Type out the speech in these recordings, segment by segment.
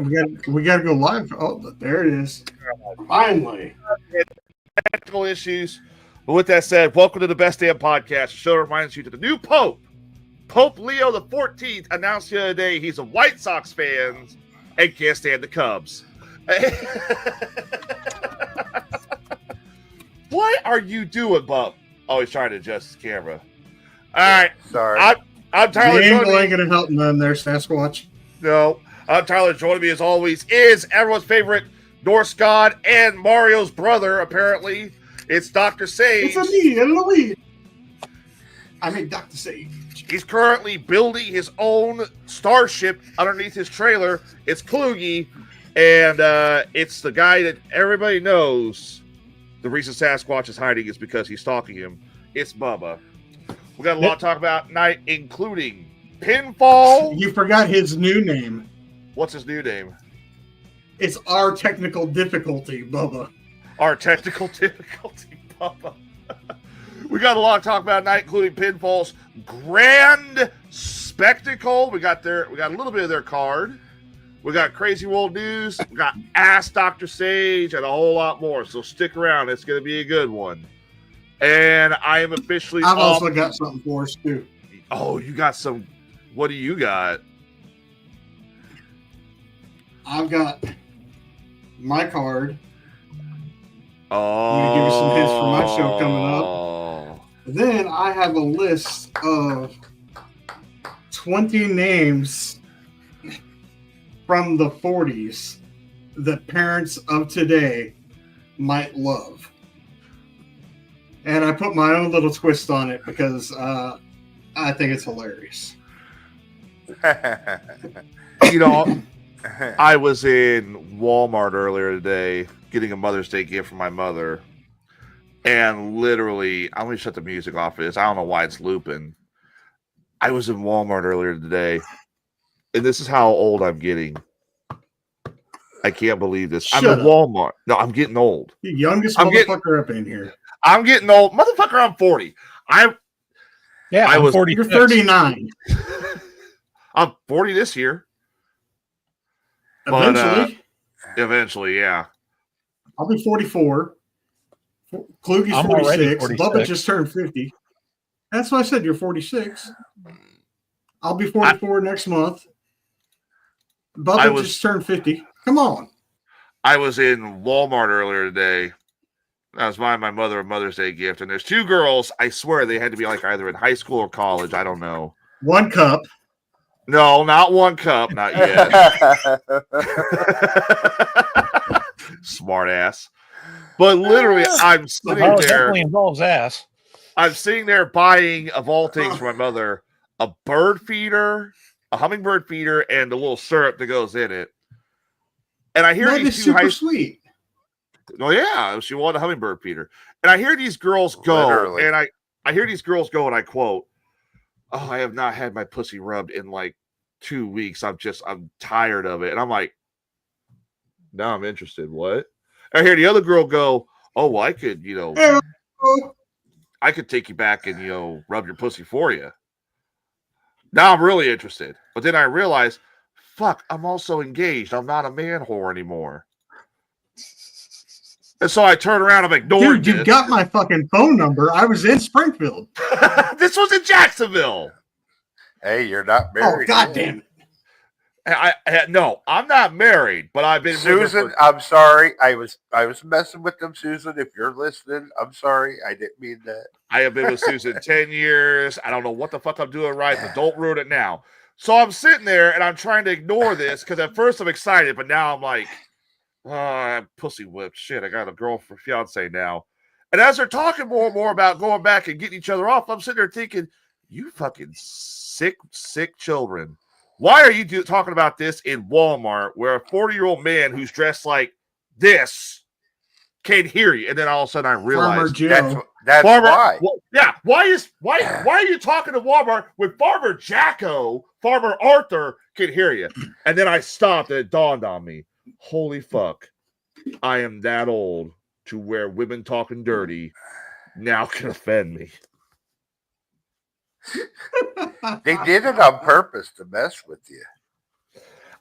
we got to go live. Oh, there it is. Finally. Technical issues. But with that said, welcome to the Best Damn Podcast. The show reminds you that the new Pope, Pope Leo the 14th, announced the other day he's a White Sox fan and can't stand the Cubs. What are you doing, Bub? Oh, he's trying to adjust his camera. All right. Sorry. I'm Tyler. The angle ain't going to help none there, Sasquatch. No. I'm Tyler. Joining me, as always, is everyone's favorite Norse god and Mario's brother, apparently. It's Dr. Sage. It's a me, Louis. I mean, Dr. Sage. He's currently building his own starship underneath his trailer. It's Kluge, and it's the guy that everybody knows. The reason Sasquatch is hiding is because he's stalking him. It's Bubba. We got a lot to talk about tonight, including pinfall. You forgot his new name. What's his new name? It's Our Technical Difficulty, Bubba. Our technical difficulty, Bubba. We got a lot to talk about tonight, including pinfall's grand spectacle. We got a little bit of their card. We got Crazy World News. We got Ask Dr. Sage and a whole lot more. So stick around. It's going to be a good one. And I am officially I've also got something for us, too. Oh, you got some. What do you got? I've got my card. Oh. I'm going to give you some hints for my show coming up. Then I have a list of 20 names from the 40s that parents of today might love. And I put my own little twist on it because I think it's hilarious. You know, I was in Walmart earlier today getting a Mother's Day gift from my mother. And literally, I'm going to shut the music off for this. I don't know why it's looping. I was in Walmart earlier today. And this is how old I'm getting. I can't believe this. I'm in Walmart. No, I'm getting old. The youngest motherfucker up in here. I'm getting old. Motherfucker, I'm 40. I was 40. You're 39. I'm 40 this year. Eventually. But, eventually, yeah. I'll be 44. Kluge's 46. Bubba just turned 50. That's why I said you're 46. I'll be 44 next month. Bubba just turned 50. Come on. I was in Walmart earlier today. I was buying my mother a Mother's Day gift, and there's two girls. I swear they had to be like either in high school or college. I don't know. One cup. No, not one cup. Not yet. Smart ass. But literally, I'm sitting there. Definitely involves ass. I'm sitting there buying, of all things, for my mother, a bird feeder, a hummingbird feeder, and the little syrup that goes in it. And I hear these two super sweet. Oh yeah, she wanted a hummingbird feeder, and I hear these girls go, and I hear these girls go, and I quote, "Oh, I have not had my pussy rubbed in like 2 weeks. I'm tired of it." And I'm like, "Now I'm interested." What? I hear the other girl go, "Oh, well, I could, I could take you back and rub your pussy for you." Now I'm really interested, but then I realize, fuck, I'm also engaged. I'm not a man whore anymore. And so I turn around, I'm ignoring Dude, you got my fucking phone number. I was in Springfield. This was in Jacksonville. Hey, you're not married. Oh, goddamn it. No, I'm not married, but I've been Susan, I'm sorry. I was messing with them, Susan. If you're listening, I'm sorry. I didn't mean that. I have been with Susan 10 years. I don't know what the fuck I'm doing right, but don't ruin it now. So I'm sitting there and I'm trying to ignore this because at first I'm excited, but now I'm like, oh, I'm pussy whipped. Shit, I got a girl for fiance now. And as they're talking more and more about going back and getting each other off, I'm sitting there thinking, you fucking sick children. Why are you talking about this in Walmart where a 40-year-old man who's dressed like this can't hear you? And then all of a sudden I realize that's why. Well, yeah. Why are you talking to Walmart when Farmer Jacko, Farmer Arthur can hear you? And then I stopped and it dawned on me. Holy fuck. I am that old to where women talking dirty now can offend me. They did it on purpose to mess with you.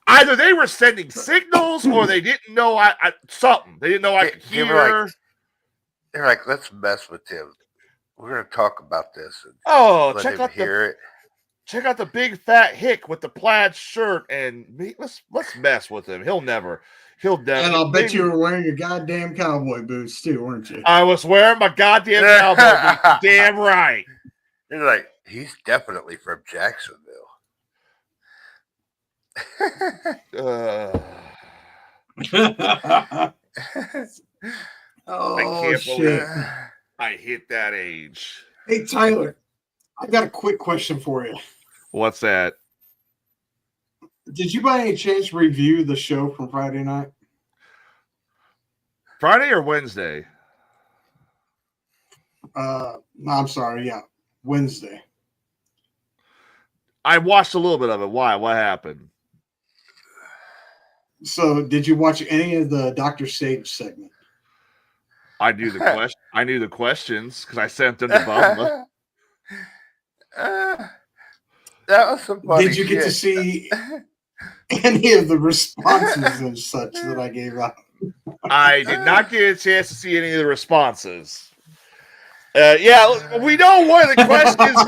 Either they were sending signals or they didn't know something. They didn't know I could hear. They're like, let's mess with him. We're going to talk about this. And check out the big fat hick with the plaid shirt and let's mess with him. He'll never. And I'll bet you were wearing your goddamn cowboy boots too, weren't you? I was wearing my goddamn cowboy boots. Damn right. They're like, he's definitely from Jacksonville. Oh, shit. I hit that age. Hey, Tyler, I got a quick question for you. What's that? Did you by any chance review the show from Friday night? Friday or Wednesday? No, I'm sorry. Yeah, Wednesday. I watched a little bit of it. Why? What happened? So, did you watch any of the Dr. Sage segment? I knew the question. I knew the questions because I sent them to Bubba. That was some funny Did you get to see any of the responses and such that I gave out? I did not get a chance to see any of the responses. Yeah, we know one of the questions was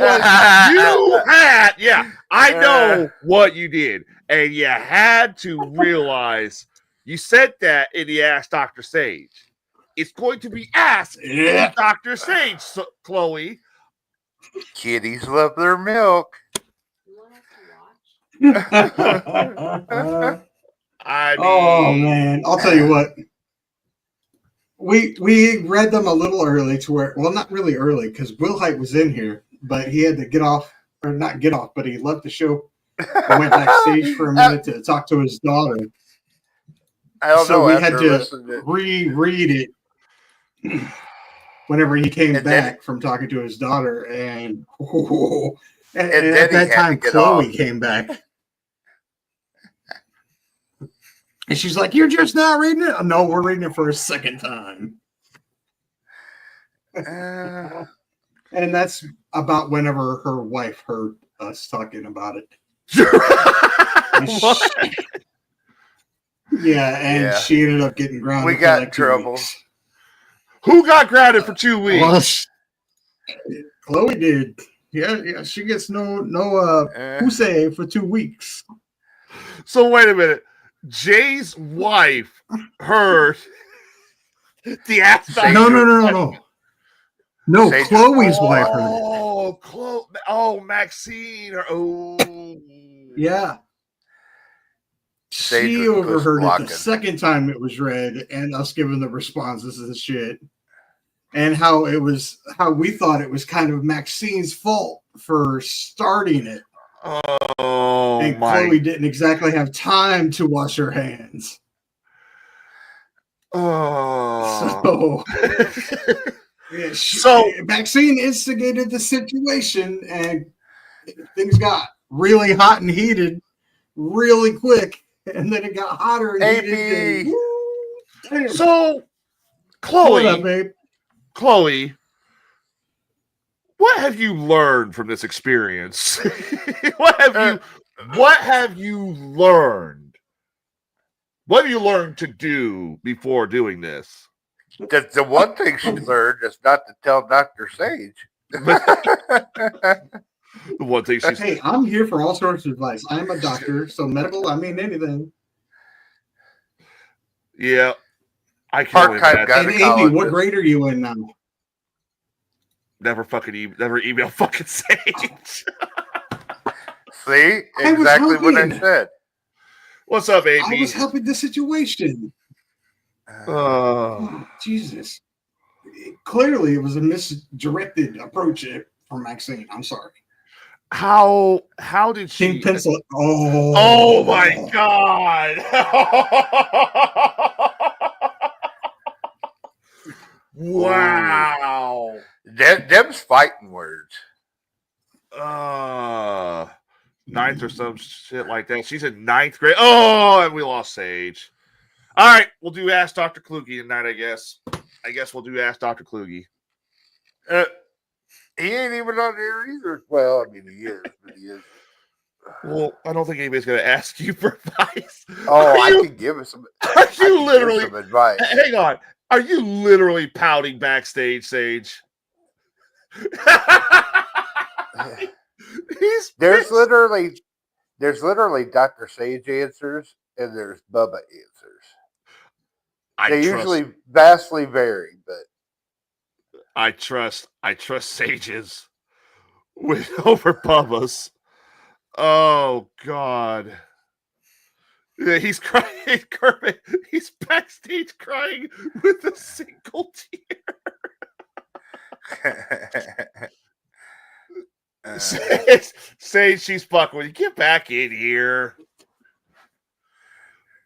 you had. Yeah, I know what you did, and you had to realize you said that in the Ask Dr. Sage. It's going to be asked to Dr. Sage, Chloe. Kitties love their milk. I mean, oh man, I'll tell you what. We read them a little early to where, well, not really early because Will Height was in here, but he had to get off, or not get off, but he left the show and went backstage for a minute to talk to his daughter. I don't know. We had to reread it whenever he came back from talking to his daughter, and at that time, Chloe came back. And she's like, "You're just not reading it?" No, we're reading it for a second time. And that's about whenever her wife heard us talking about it. She ended up getting grounded. We got in trouble. Who got grounded for 2 weeks? Well, Chloe did. Yeah, she gets no say for 2 weeks. So wait a minute. Jay's wife heard the ass. No. No, Chloe's wife heard it. Oh, Maxine. Yeah. She overheard it the second time it was read, and us giving the responses and shit. And how we thought it was kind of Maxine's fault for starting it. Oh, and Chloe didn't exactly have time to wash her hands. Oh. So Maxine instigated the situation, and things got really hot and heated really quick, and then it got hotter and heated. And, so, Chloe, what up, babe? Chloe, what have you learned from this experience? What have you learned? What have you learned to do before doing this? The one thing she learned is not to tell Dr. Sage. The one thing she's... Hey, I'm here for all sorts of advice. I'm a doctor, so medical, I mean anything. Yeah. I can't Amy, what grade are you in now? Never email fucking Sage. See? Exactly what I said. What's up, Amy? I was helping the situation. Oh, Jesus. Clearly, it was a misdirected approach from Maxine. I'm sorry. How did she... Pink pencil. Oh my God. Wow. Them's fighting words. Ninth or some shit like that. She's in 9th grade. Oh, and we lost Sage. All right, we'll do Ask Dr. Kluge tonight, I guess. We'll do Ask Dr. Kluge. He ain't even on there either. Well, I mean, he is, but he is. Well, I don't think anybody's going to ask you for advice. Oh, I can give us some. Are you literally some advice? Hang on. Are you literally pouting backstage, Sage? There's literally Dr. Sage answers and there's Bubba answers. They usually vastly vary, but I trust Sage's over Bubba's. Oh God. Yeah, he's crying, Kermit. He's backstage crying with a single tear. Sage, she's fucking with you. Get back in here.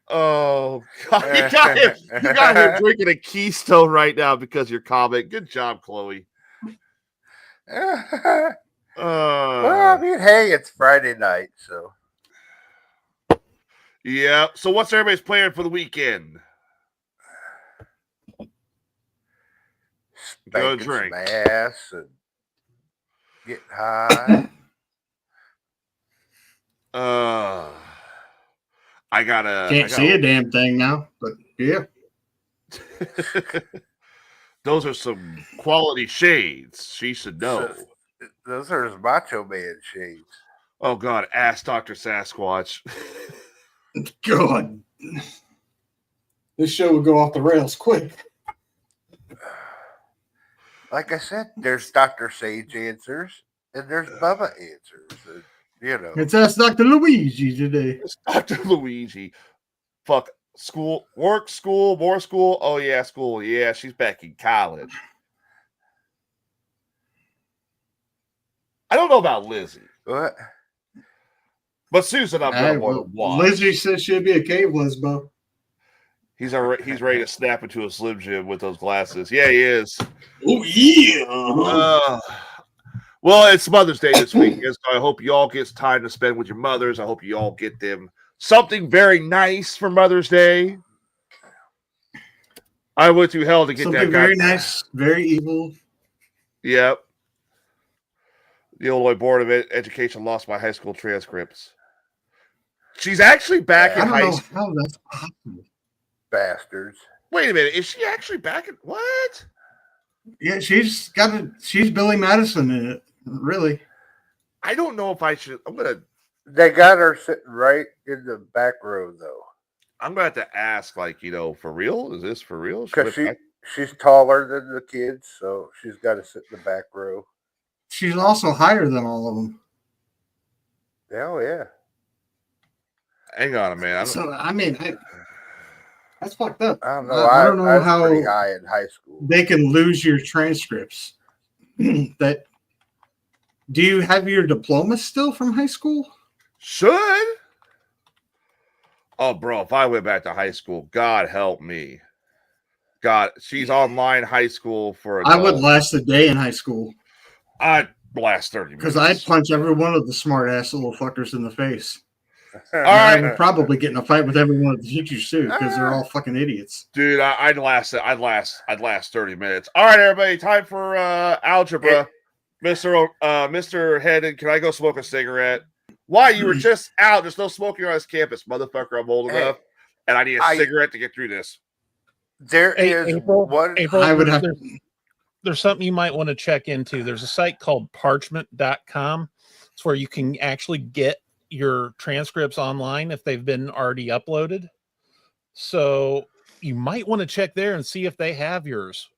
Oh God, you got him drinking a Keystone right now because of your comment. Good job, Chloe. Well, I mean, hey, it's Friday night, so yeah. So what's everybody's plan for the weekend? Go drink some ass and get high. Can't see a damn thing now, but yeah. Those are some quality shades. She should know. Those are his Macho Man shades. Oh God, ask Dr. Sasquatch. God, this show would go off the rails quick. Like I said, there's Dr. Sage answers and there's Bubba answers. And, you know, it's Ask Dr. Luigi today. It's Dr. Luigi. Fuck school, work, school, more school. Oh yeah, school. Yeah, she's back in college. I don't know about Lizzie. What? But Susan, I'm gonna want to watch. Lizzie says she'd be a cave lesbo. He's ready to snap into a Slim Jim with those glasses. Yeah, he is. Oh yeah. Well, it's Mother's Day this week, so I hope you all get time to spend with your mothers. I hope you all get them something very nice for Mother's Day. I went through hell to get something that guy. Very nice, very evil. Yep. The Illinois Board of Education lost my high school transcripts. She's actually back in high school. How that's possible. Bastards. Wait a minute. Is she actually back in what? Yeah, she's Billy Madison in it. Really. I don't know if I should. They got her sitting right in the back row, though. I'm gonna have to ask, like, for real? Is this for real? Because she's taller than the kids, so she's got to sit in the back row. She's also higher than all of them. Hell yeah. Hang on a minute. That's fucked up. I don't know. I don't know I was how pretty high in high school. They can lose your transcripts. Do you have your diploma still from high school? Should. Oh, bro, if I went back to high school, God help me. God, she's online high school for adults. I would last a day in high school. I'd last 30 minutes. Because I'd punch every one of the smart ass little fuckers in the face. All right. I would probably get in a fight with every one of the teachers too, because they're all fucking idiots. Dude, I'd last 30 minutes. All right, everybody, time for algebra. Mr. Hedden, can I go smoke a cigarette? Why? You were just out. There's no smoking on this campus, motherfucker. I'm old enough, and I need a cigarette to get through this. There is one. April, I would have. There's something you might want to check into. There's a site called parchment.com. It's where you can actually get your transcripts online if they've been already uploaded. So you might want to check there and see if they have yours.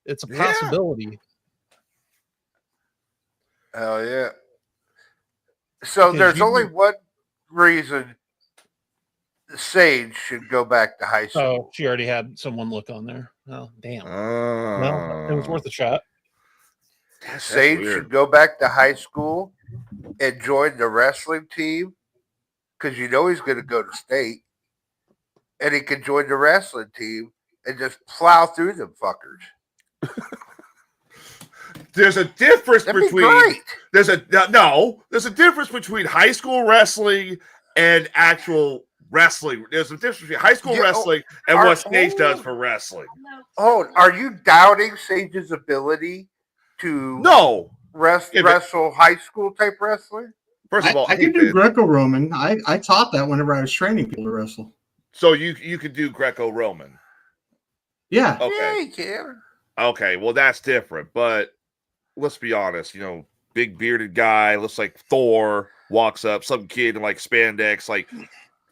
It's a possibility. Hell yeah. So there's only one reason Sage should go back to high school. Oh, she already had someone look on there. Oh, damn. Well, it was worth a shot. Sage should go back to high school and join the wrestling team because he's going to go to state, and he can join the wrestling team and just plow through them fuckers. There's a difference between there's a difference between high school wrestling and actual wrestling. There's a difference between high school wrestling and what Sage does for wrestling. Oh, are you doubting Sage's ability to wrestle high school type wrestling? First of all, I can do Greco-Roman. I taught that whenever I was training people to wrestle. So you could do Greco-Roman. Yeah. Okay. Yeah, you can. Okay, well that's different. But let's be honest, big bearded guy, looks like Thor, walks up, some kid in like spandex, like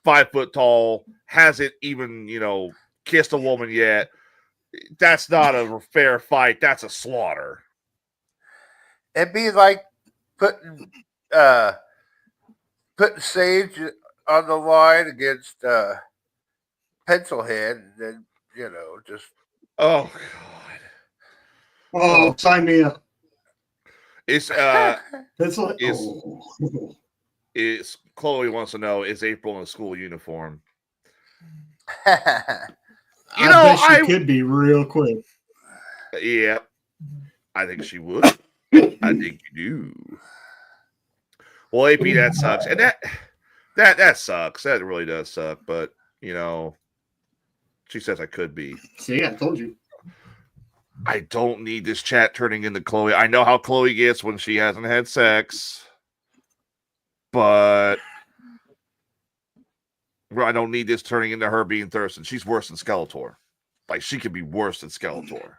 5 foot tall, hasn't even, kissed a woman yet. That's not a fair fight. That's a slaughter. It'd be like putting Sage on the line against Pencilhead, and then just. Oh God! Oh, sign me up. It's That's like it's Chloe wants to know, is April in a school uniform? I bet she could be real quick. Yeah, I think she would. I think you do. Well, AP, that sucks, and that sucks. That really does suck. But she says I could be. See, I told you. I don't need this chat turning into Chloe. I know how Chloe gets when she hasn't had sex, but I don't need this turning into her being Thurston. She's worse than Skeletor. Like, she could be worse than Skeletor.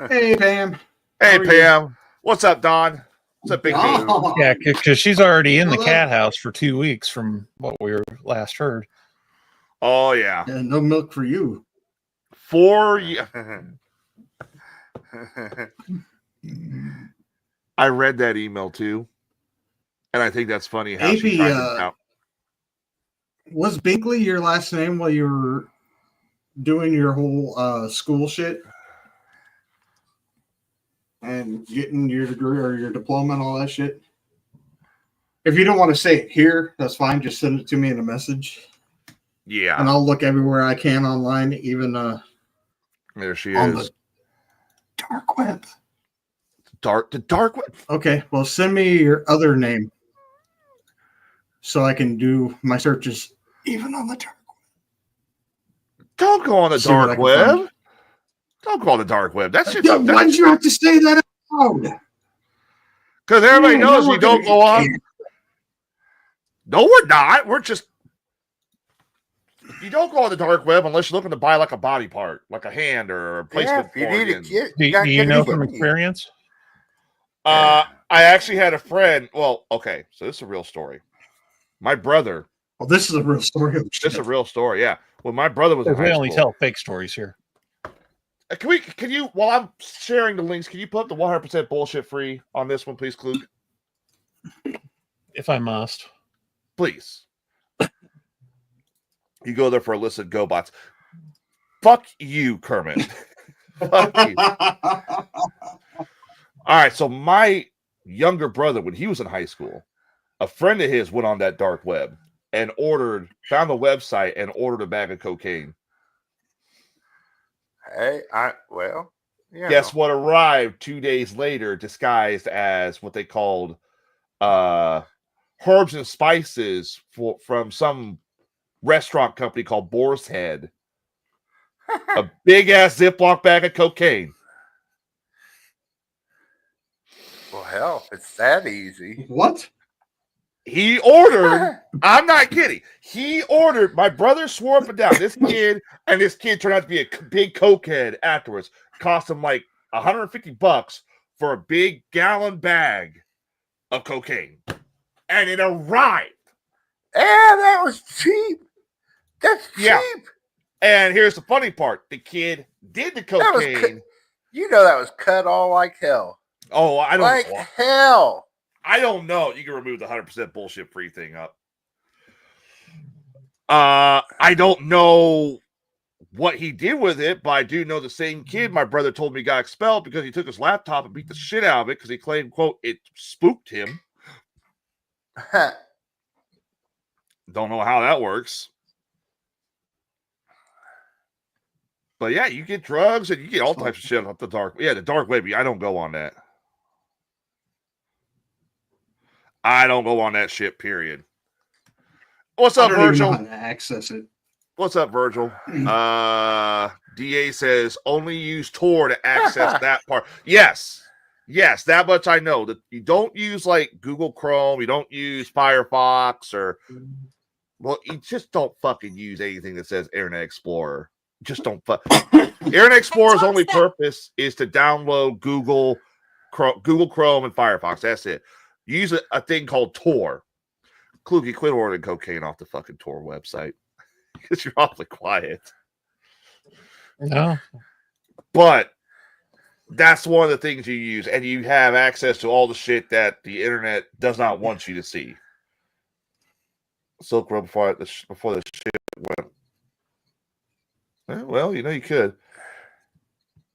Hey, Pam. Hey, Pam. What's up, Don? What's up, Big Dude? Yeah, because she's already in the cat house for 2 weeks from what we were last heard. Oh, yeah. No milk for you. 4 years. I read that email too, and I think that's funny how AP, she tried to out. Was Binkley your last name while you were doing your whole school shit and getting your degree or your diploma and all that shit? If you don't want to say it here, that's fine. Just send it to me in a message. Yeah, and I'll look everywhere I can online, even there she on is. The dark web. The dark web. Okay, well, send me your other name so I can do my searches even on the dark web. Don't go on the dark web. Don't go on the dark web. That's just. Why did you have to say that out loud? Because everybody knows we don't go on. No, we're not. We're just. You don't go on the dark web unless you're looking to buy like a body part, like a hand or a placement. Yeah, if you need a kid, do you know from experience? I actually had a friend. Well, okay, so this is a real story. My brother. Well, this is a real story. This is a real story. Yeah. When my brother was in high we only school, tell fake stories here. Can you, while I'm sharing the links, can you put up the 100% bullshit free on this one, please, Klug? If I must. Please. You go there for a list of GoBots. Fuck you, Kermit. Fuck you. All right, so my younger brother, when he was in high school, a friend of his went on that dark web and found the website and ordered a bag of cocaine. Hey, Guess what arrived 2 days later, disguised as what they called herbs and spices from some restaurant company called Boar's Head. A big ass Ziploc bag of cocaine. Well, hell, it's that easy. What? He ordered, I'm not kidding. He ordered, my brother swore up and down, this kid turned out to be a big cokehead afterwards. Cost him like $150 for a big gallon bag of cocaine. And it arrived. Yeah, that was cheap. That's cheap. Yeah. And here's the funny part. The kid did the cocaine. That was cut all like hell. Oh, I don't like know. Hell. I don't know. You can remove the 100% bullshit free thing up. I don't know what he did with it, but I do know the same kid my brother told me got expelled because he took his laptop and beat the shit out of it because he claimed, quote, it spooked him. Don't know how that works. But yeah, you get drugs and you get all types of shit off the dark. Yeah, the dark web. I don't go on that. I don't go on that shit, period. What's up, Virgil? I don't even know how to access it. What's up, Virgil? DA says only use Tor to access that part. Yes. Yes, that much I know. That you don't use like Google Chrome, you don't use Firefox, or you just don't fucking use anything that says Internet Explorer. Just don't Internet Explorer's only purpose is to download Google Chrome and Firefox. That's it. Use a thing called Tor. Kluge, quit ordering cocaine off the fucking Tor website because you're awfully quiet. No, but that's one of the things you use, and you have access to all the shit that the internet does not want you to see. Silk Road before the shit went. Well, you could.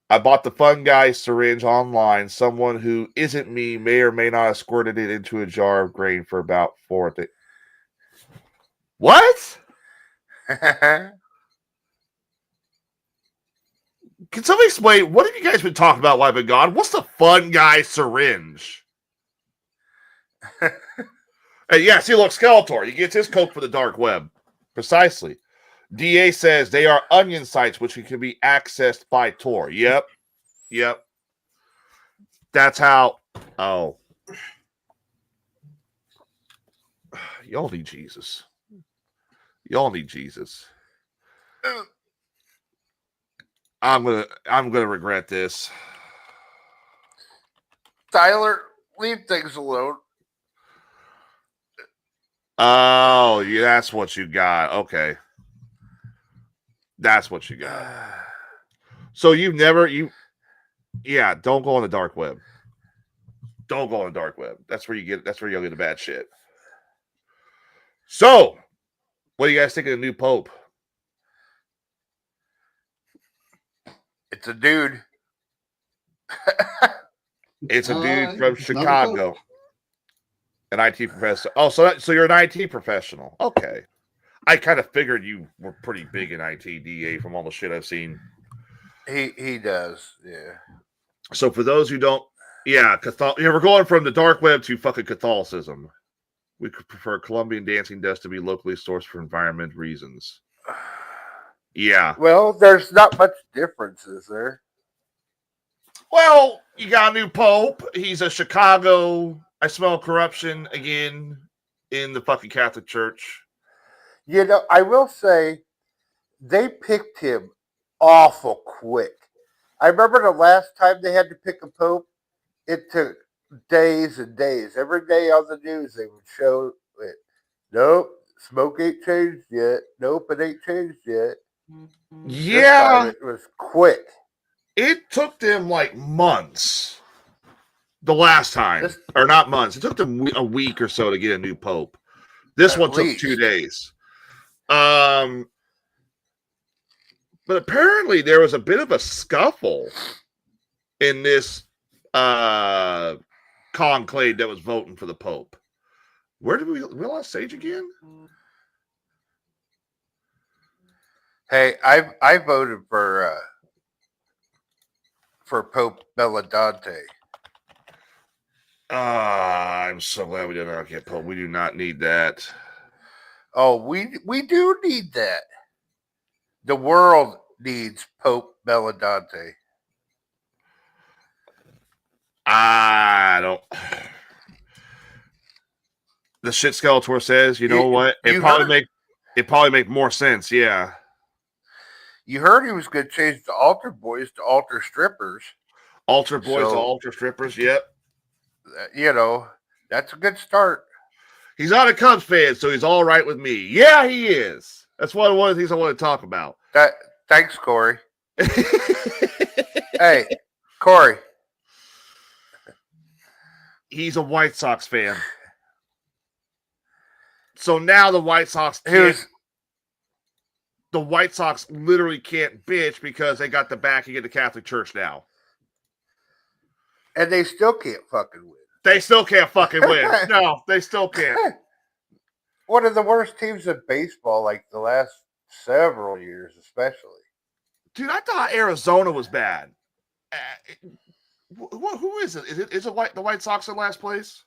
I bought the Fun Guy syringe online. Someone who isn't me may or may not have squirted it into a jar of grain for about 4 days. What? Can somebody explain what have you guys been talking about while I've been gone? What's the Fun Guy syringe? Yeah, see, look, Skeletor. He gets his coke for the dark web. Precisely. DA says they are onion sites which can be accessed by Tor. Yep. That's how. Oh. Y'all need Jesus. I'm gonna regret this. Tyler, leave things alone. Oh, yeah, that's what you got. Okay. That's what you got. So don't go on the dark web. Don't go on the dark web. That's where you'll get the bad shit. So, what do you guys think of the new Pope? It's a dude. It's a dude from Chicago. An IT professor. Oh, so you're an IT professional. Okay. I kind of figured you were pretty big in IT, DA, from all the shit I've seen. He does, yeah. So for those who don't, we're going from the dark web to fucking Catholicism. We could prefer Colombian dancing dust to be locally sourced for environment reasons. Yeah. Well, there's not much difference, is there? Well, you got a new Pope. He's a Chicago. I smell corruption again in the fucking Catholic Church. I will say they picked him awful quick. I remember the last time they had to pick a pope, it took days and days. Every day on the news they would show it. Nope, smoke ain't changed yet. Nope, it ain't changed yet. Yeah. It was quick. It took them like months. The last time. Or not months. It took them a week or so to get a new pope. This one took 2 days. But apparently there was a bit of a scuffle in this conclave that was voting for the Pope. Where did we lost Sage again? Hey, I voted for Pope Belladante. I'm so glad we did not get Pope. We do not need that. Oh, we do need that. The world needs Pope Belladante. I don't. The shit Skeletor says, what? It probably make more sense. Yeah. You heard he was going to change the altar boys to altar strippers. Altar boys to altar strippers. Yep. That's a good start. He's not a Cubs fan, so he's all right with me. Yeah, he is. That's one of the things I want to talk about. Thanks, Corey. Hey, Corey. He's a White Sox fan. So now the White Sox literally can't bitch because they got the backing of the Catholic Church now. And they still can't fucking win. They still can't fucking win. No, they still can't. One of the worst teams in baseball, like the last several years, especially. Dude, I thought Arizona was bad. Who is it? Is it the White Sox in last place?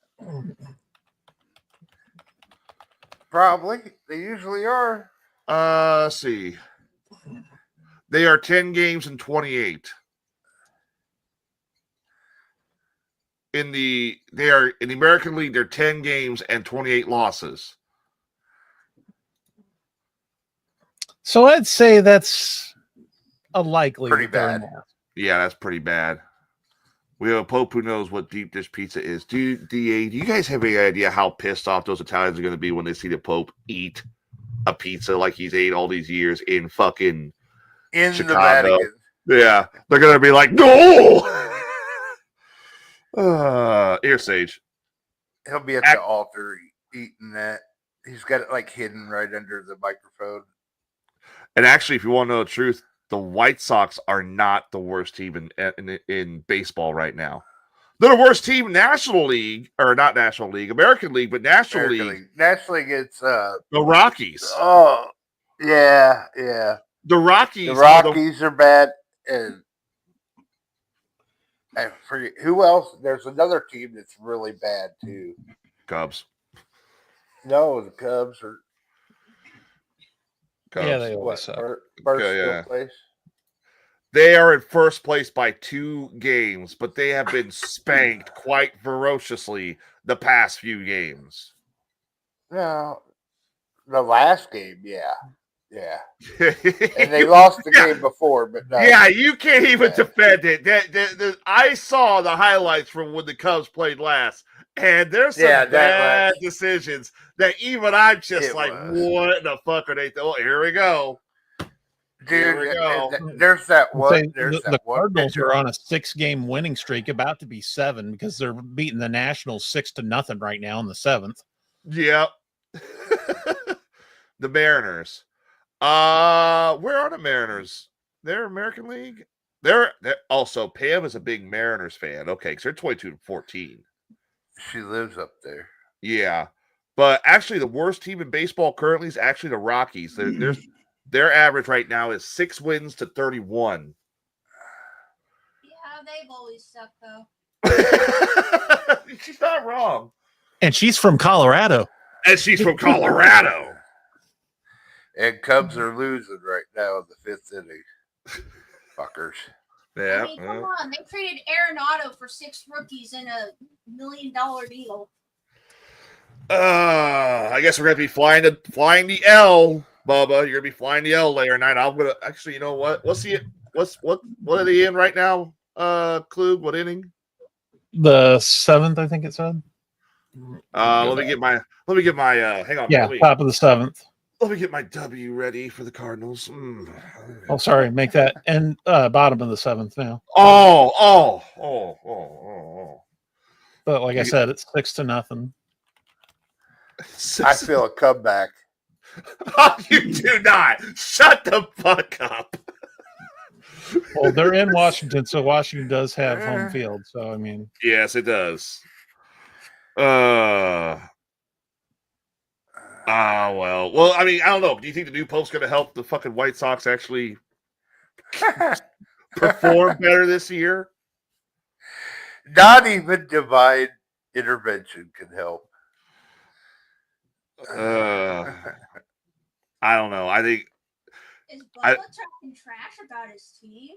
Probably. They usually are. Let's see. They are 10 games and 28. in the American League, they're 10 games and 28 losses. So I'd say that's a likely Pretty bad. Yeah, that's pretty bad. We have a Pope who knows what deep dish pizza is. Do you guys have any idea how pissed off those Italians are going to be when they see the Pope eat a pizza like he's ate all these years in fucking Chicago? The Vatican. Yeah, they're going to be like, no! Ear Sage. He'll be at the altar eating that. He's got it like hidden right under the microphone. And actually, if you want to know the truth, the White Sox are not the worst team in baseball right now. They're the worst team in National League, or not National League, American League, but National League. National League, it's the Rockies. Oh, yeah. The Rockies. Are bad, and I forget who else. There's another team that's really bad too. Cubs. No, the Cubs are. Cubs. Yeah, they always suck. First place. They are in first place by 2 games, but they have been spanked quite ferociously the past few games. No, the last game, yeah. And they lost the game before, but no. Yeah, you can't even defend it. I saw the highlights from when the Cubs played last, and there's some bad decisions that even I'm just what in the fuck are they doing? Here we go. Dude, there's that one. The Cardinals are on a 6-game winning streak, about to be 7, because they're beating the Nationals 6-0 right now in the 7th. Yep. The Mariners. Where are the Mariners? They're American League. They're also Pam is a big Mariners fan. Okay, because they're 22-14. She lives up there. Yeah, but actually, the worst team in baseball currently is actually the Rockies. Their average right now is 6 wins to 31. Yeah, they've always sucked though. She's not wrong. And she's from Colorado. And Cubs are losing right now in the 5th inning. Fuckers. Yeah. I mean, come on. They traded Arenado for 6 rookies in $1 million deal. I guess we're gonna be flying the L, Bubba. You're gonna be flying the L later tonight. I'm gonna actually, you know what? What are they in right now? Klug, what inning? The 7th, I think it said. Let me get my hang on. Yeah, top of the 7th. Let me get my W ready for the Cardinals. Oh, sorry, make that and bottom of the 7th now. Oh. But like I said, it's 6-0. I feel a comeback. Oh, you do not. Shut the fuck up. Well, they're in Washington, so Washington does have home field. So I mean, yes, it does. Well, I mean, I don't know. Do you think the new Pope's going to help the fucking White Sox actually perform better this year? Not even divine intervention can help. I don't know. I think is Bubba talking trash about his team?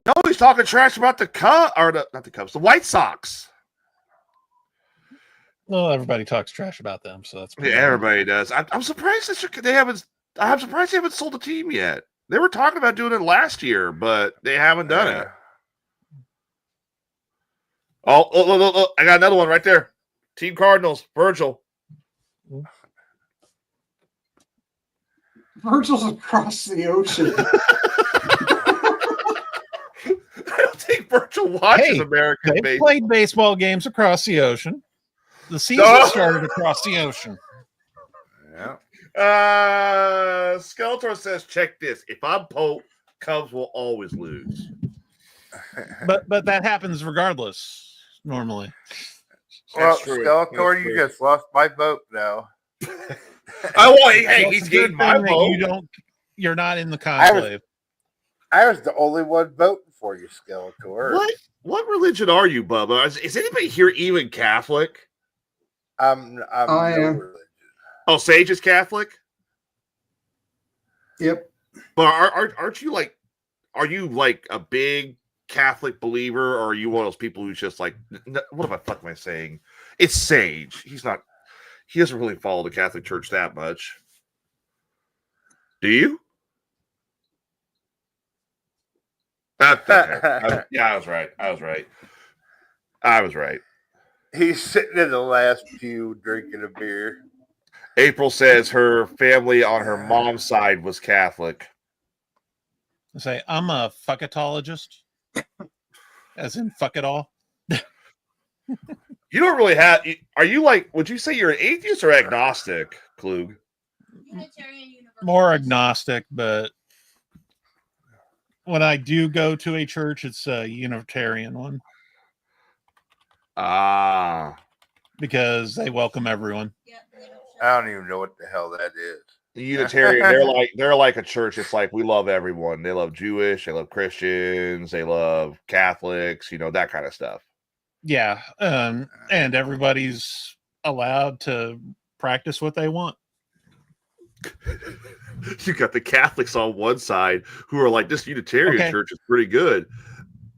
No, he's talking trash about the Cubs, or not the Cubs, the White Sox. Well, everybody talks trash about them, so that's everybody does. I'm surprised they haven't. I'm surprised they haven't sold the team yet. They were talking about doing it last year, but they haven't done it. Oh, look, I got another one right there. Team Cardinals, Virgil. Virgil's across the ocean. I don't think Virgil watches American baseball. They played baseball games across the ocean. The season started across the ocean. Yeah. Skeletor says, check this. If I'm Pope, Cubs will always lose. But that happens regardless, normally. Well, Skeletor, you just lost my vote now. Hey, he's getting my vote. You're not in the conclave. I was the only one voting for you, Skeletor. What religion are you, Bubba? Is anybody here even Catholic? I am. Religion. Oh, Sage is Catholic? Yep. But aren't you like? Are you like a big Catholic believer, or are you one of those people who's just like, what the fuck am I saying? It's Sage. He doesn't really follow the Catholic Church that much. Do you? Okay. I was right. He's sitting in the last pew drinking a beer. April says her family on her mom's side was Catholic. I say, I'm a fuckatologist, as in fuck it all. You don't really have. Are you like? Would you say you're an atheist or agnostic, Klug? Unitarian Universalist. More agnostic, but when I do go to a church, it's a Unitarian one because they welcome everyone. Yeah, they don't show I don't even know what the hell that is. The Unitarian, they're like a church. It's like we love everyone. They love Jewish, they love Christians, they love Catholics, that kind of stuff. Yeah, and everybody's allowed to practice what they want. You got the Catholics on one side who are like, this Unitarian church is pretty good.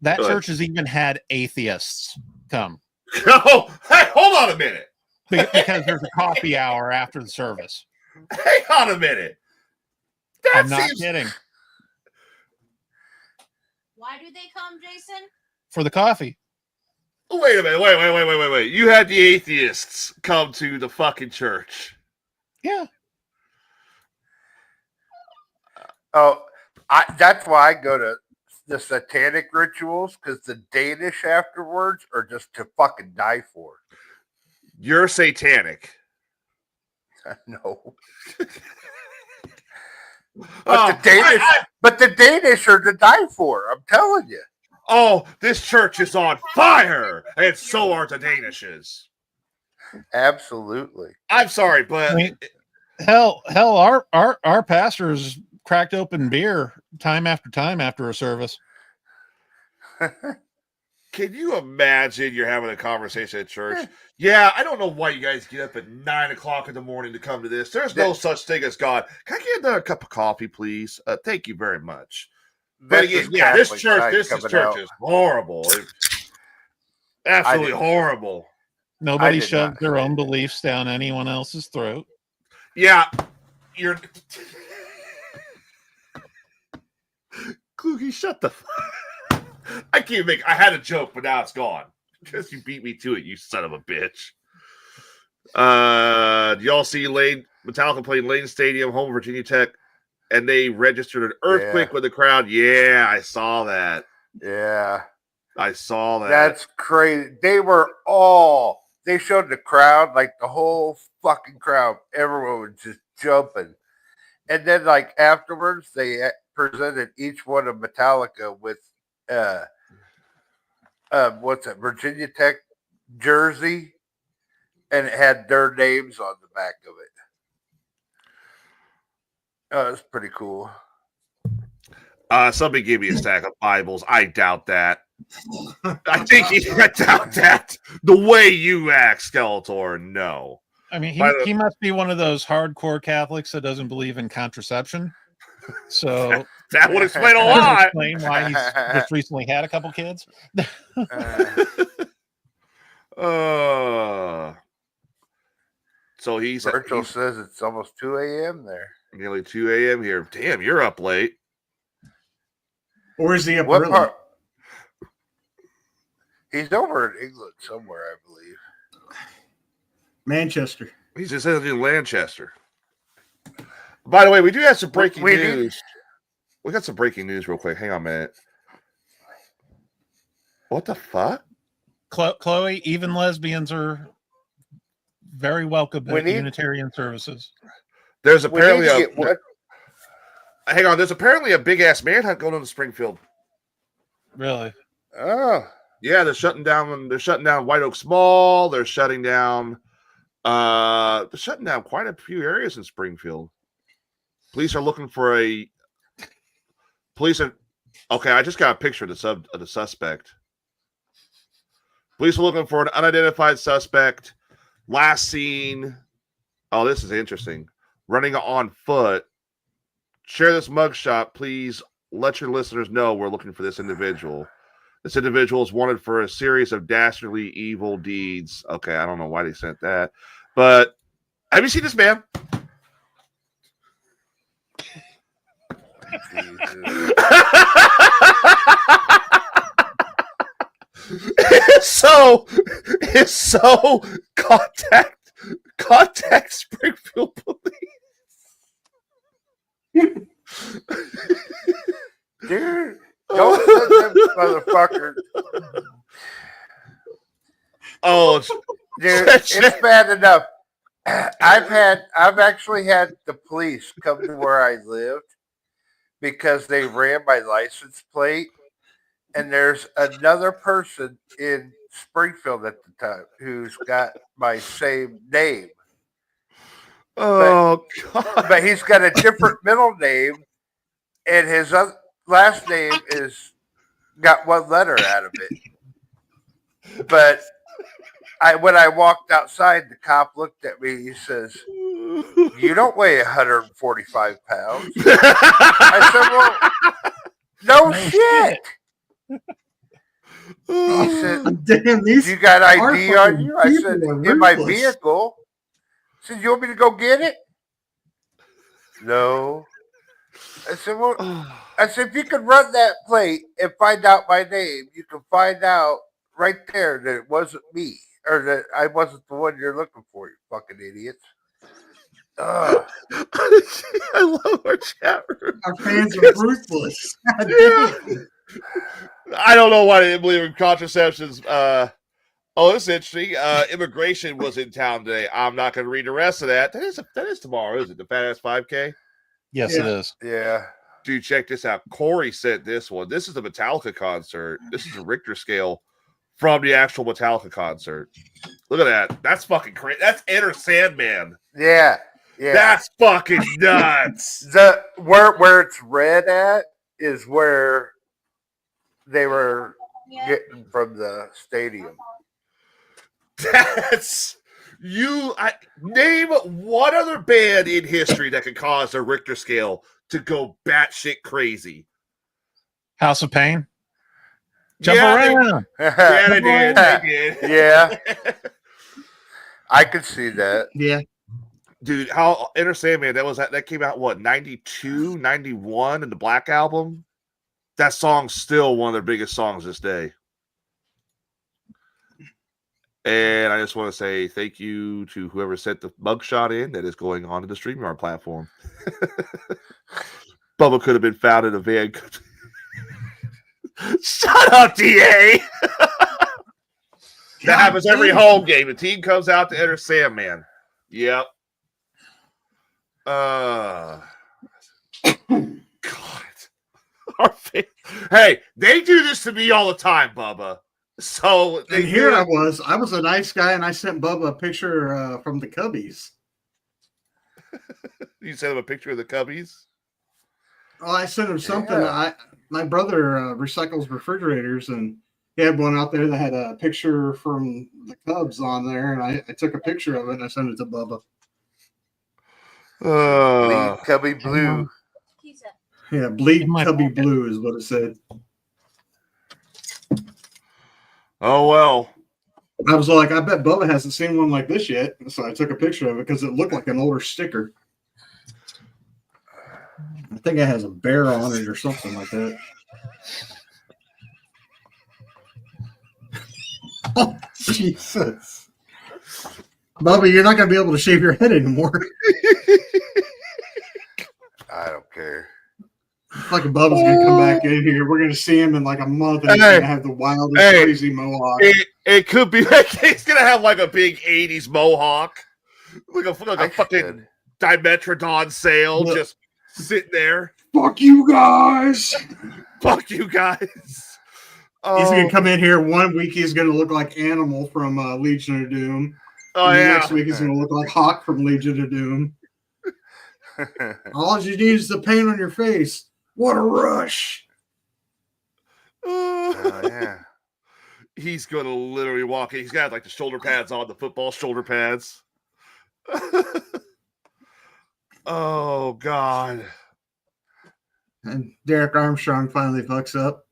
That church has even had atheists come. Oh, hey, hold on a minute. Because there's a coffee hour after the service. Hang on a minute. I'm not kidding. Why do they come, Jason? For the coffee. Wait a minute. Wait. You had the atheists come to the fucking church. Yeah. Oh, that's why I go to the satanic rituals, because the Danish afterwards are just to fucking die for. You're satanic. No. But the Danish are to die for. I'm telling you. Oh, this church is on fire, and so are the Danishes. Absolutely. I'm sorry, but I mean, hell, our pastors cracked open beer time after a service. Can you imagine you're having a conversation at church? Yeah, I don't know why you guys get up at 9 o'clock in the morning to come to this. There's no such thing as God. Can I get another cup of coffee, please? Thank you very much. But again, this church is horrible. Absolutely horrible. Nobody shoves their own beliefs down anyone else's throat. Yeah, you're. Kluge, shut the. I can't make. I had a joke, but now it's gone because you beat me to it. You son of a bitch. Y'all see Metallica playing Lane Stadium, home of Virginia Tech, and they registered an earthquake with the crowd. Yeah, I saw that. Yeah, I saw that. That's crazy. They showed the crowd, like the whole fucking crowd. Everyone was just jumping. And then, like, afterwards, they presented each one of Metallica with, Virginia Tech jersey, and it had their names on the back of it. Oh, it's pretty cool. Somebody gave me a stack of Bibles. I doubt that. I doubt that. The way you act, Skeletor, no. I mean, he must be one of those hardcore Catholics that doesn't believe in contraception. So that would explain a lot. Explain why he's just recently had a couple kids. So Virgil says it's almost 2 a.m. there. Nearly 2 a.m. here. Damn, you're up late. Or is he up what early? Part? He's over in England somewhere, I believe. Manchester. He's just in Lancaster. By the way, we do have some breaking news. We got some breaking news real quick. Hang on a minute. What the fuck? Chloe, even lesbians are very welcome at Unitarian services. There's apparently hang on. There's apparently a big ass manhunt going on in Springfield. Really? Oh, yeah. They're shutting down. They're shutting down White Oaks Mall. They're shutting down. They're shutting down quite a few areas in Springfield. Police are looking for okay, I just got a picture of the suspect. Police are looking for an unidentified suspect. Last seen. Oh, this is interesting. Running on foot. Share this mugshot, please. Let your listeners know we're looking for this individual. This individual is wanted for a series of dastardly evil deeds. Okay, I don't know why they sent that, but have you seen this man? It's so contact Springfield police. Dude, don't send them motherfuckers. Oh, dude, it's bad enough. I've actually had the police come to where I lived because they ran my license plate, and there's another person in Springfield at the time who's got my same name. Oh, God. But he's got a different middle name, and his last name is got one letter out of it. But when I walked outside, the cop looked at me. He says, "You don't weigh 145 pounds." I said, "Well, no shit." He said, "Damn, these you got ID on you?" I said, people are "In my ruthless." vehicle." He said, "You want me to go get it?" No. I said, "Well," I said, "if you could run that plate and find out my name, you can find out right there that it wasn't me, or that I wasn't the one you're looking for, you fucking idiots." I love our chat room. Our fans are ruthless. Yeah. I don't know why they didn't believe in contraceptions. This is interesting. Immigration was in town today. I'm not going to read the rest of that. That is tomorrow, is it? The Fat Ass 5K? Yes, Yeah. it is. Yeah. Dude, check this out. Corey sent this one. This is the Metallica concert. This is a Richter scale from the actual Metallica concert. Look at that. That's fucking crazy. That's Enter Sandman. Yeah. Yeah. That's fucking nuts. The where it's red at is where they were getting from the stadium. That's name one other band in history that could cause a Richter scale to go batshit crazy. House of Pain. Jump Yeah, around. They did. They did. Yeah. I could see that. Yeah. Dude, how Enter Sandman, that came out what, 92, 91 in the Black Album? That song's still one of their biggest songs this day. And I just want to say thank you to whoever sent the mugshot in that is going on to the StreamYard platform. Bubba could have been found in a van. Shut up, DA! That happens every home game. The team comes out to Enter Sandman. Yep. God. Hey, they do this to me all the time, Bubba. So and here I was a nice guy, and I sent Bubba a picture from the Cubbies. You sent him a picture of the Cubbies? Well, I sent him something. Yeah. My brother recycles refrigerators, and he had one out there that had a picture from the Cubs on there, and I took a picture of it and I sent it to Bubba. Bleed Cubby Blue. Yeah, bleed Cubby Blue is what it said. Oh, well. I was like, I bet Bubba hasn't seen one like this yet. So I took a picture of it because it looked like an older sticker. I think it has a bear on it or something like that. Oh, Jesus. Bubba, you're not going to be able to shave your head anymore. I don't care. Fucking Bubba's going to come back in here. We're going to see him in like a month, and he's going to have the wildest, crazy mohawk. It could be like he's going to have like a big 80s mohawk. Like a fucking Dimetrodon sail just sitting there. Fuck you guys. Fuck you guys. He's going to come in here 1 week. He's going to look like Animal from Legion of Doom. Oh, yeah. Next week he's going to look like Hawk from Legion of Doom. All you need is the paint on your face. What a rush. Yeah. He's going to literally walk in. He's got like the shoulder pads on, the football shoulder pads. Oh, God. And Derek Armstrong finally fucks up.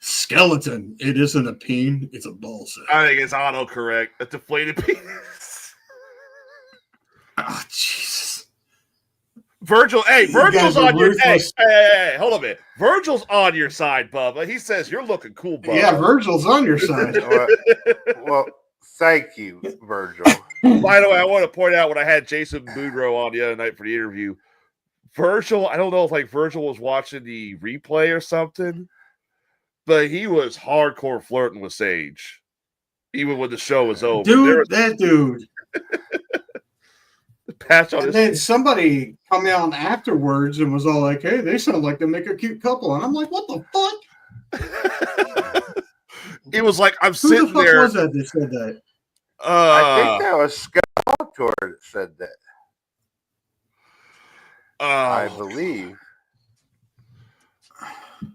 Skeleton. It isn't a peen. It's a ball sack. I think it's autocorrect. A deflated penis. Oh, Jesus. Virgil's guys are on your ruthless. hey, hold on a minute. Virgil's on your side, Bubba. He says you're looking cool, Bubba. Yeah, Virgil's on your side. Well, thank you, Virgil. By the way, I want to point out when I had Jason Boudreaux on the other night for the interview, Virgil, I don't know if like Virgil was watching the replay or something, but he was hardcore flirting with Sage, even when the show was over. Dude, that dude. Patch on And his then somebody come out afterwards and was all like, hey, they sound like they make a cute couple. And I'm like, what the fuck? It was like I'm Who sitting the fuck there. was that said that? I think that was Skeletor that said that. I believe.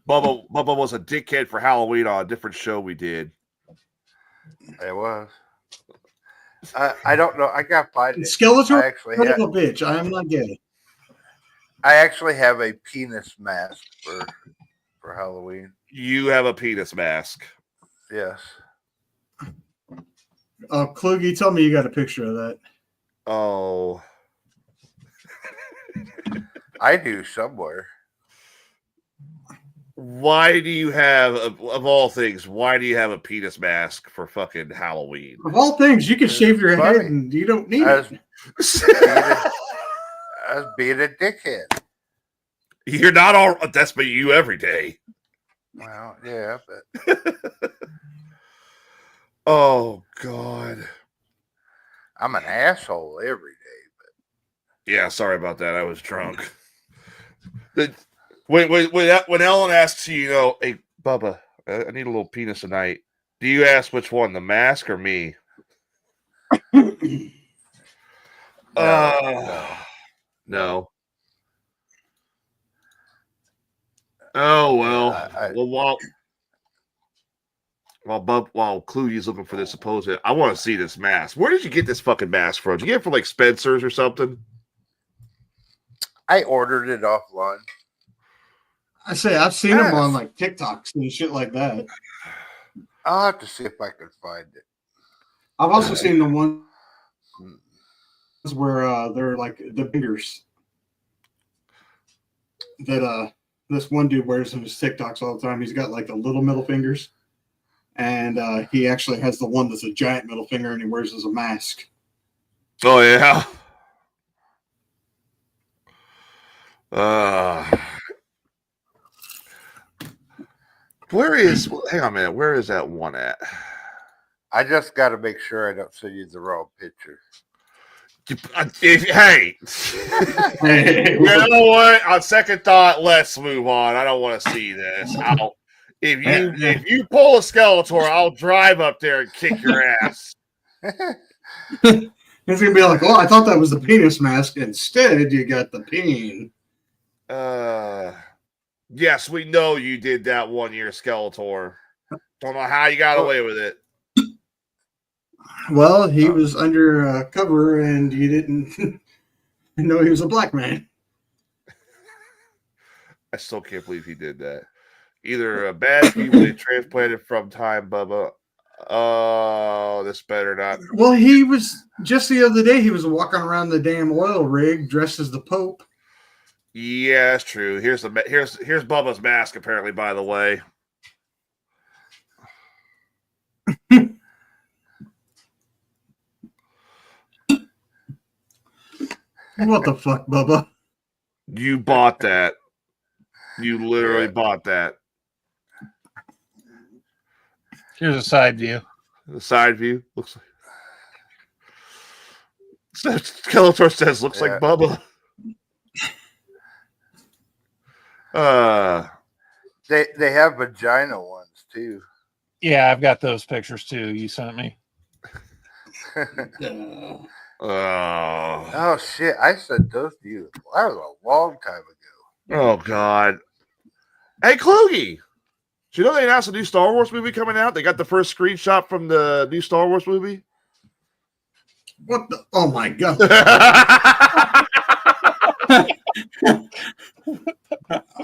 Bubba was a dickhead for Halloween on a different show we did. It was. I don't know. I got find it. Skeletor? I actually Son have, of a bitch. I am not gay. I actually have a penis mask for Halloween. You have a penis mask. Yes. Kluge, tell me you got a picture of that. Oh. I do somewhere. Why do you have, of all things, why do you have a penis mask for fucking Halloween? Of all things, you can shave your head Funny. and you don't need As it. being a dickhead. You're not all, that's but you every day. Well, yeah, but Oh, God. I'm an asshole every day. Yeah, sorry about that. I was drunk. When Ellen asks you, hey, Bubba, I need a little penis tonight, do you ask which one, the mask or me? No. Oh, well. While Kluge's looking for this supposed, I want to see this mask. Where did you get this fucking mask from? Did you get it from like Spencer's or something? I ordered it offline. I say I've seen them on like TikToks and shit like that. I'll have to see if I can find it. I've also seen the ones where they're like the fingers that this one dude wears in his TikToks all the time. He's got like the little middle fingers, and he actually has the one that's a giant middle finger, and he wears as a mask. Oh yeah. Hang on a minute, where is that one at? I just got to make sure I don't send you the wrong picture. Hey, you know what? On second thought, let's move on. I don't want to see this. If you pull a Skeletor, I'll drive up there and kick your ass. It's gonna be like, oh, I thought that was the penis mask. Instead, you got the peen. Yes, we know you did that 1 year, Skeletor. Don't know how you got away with it. Well, he was under cover, and you didn't know he was a black man. I still can't believe he did that. Either a bad people they transplanted from time, Bubba. Oh, this better not. Well, he was just the other day. He was walking around the damn oil rig dressed as the Pope. Yeah, that's true. Here's Bubba's mask. Apparently, by the way. What the fuck, Bubba? You bought that. You literally bought that. Here's a side view. The side view looks like Skeletor says looks like Bubba. They have vagina ones too. Yeah, I've got those pictures too. You sent me. Oh shit! I sent those to you. That was a long time ago. Oh God! Hey, Kluge, do you know they announced a new Star Wars movie coming out? They got the first screenshot from the new Star Wars movie. What the? Oh my God!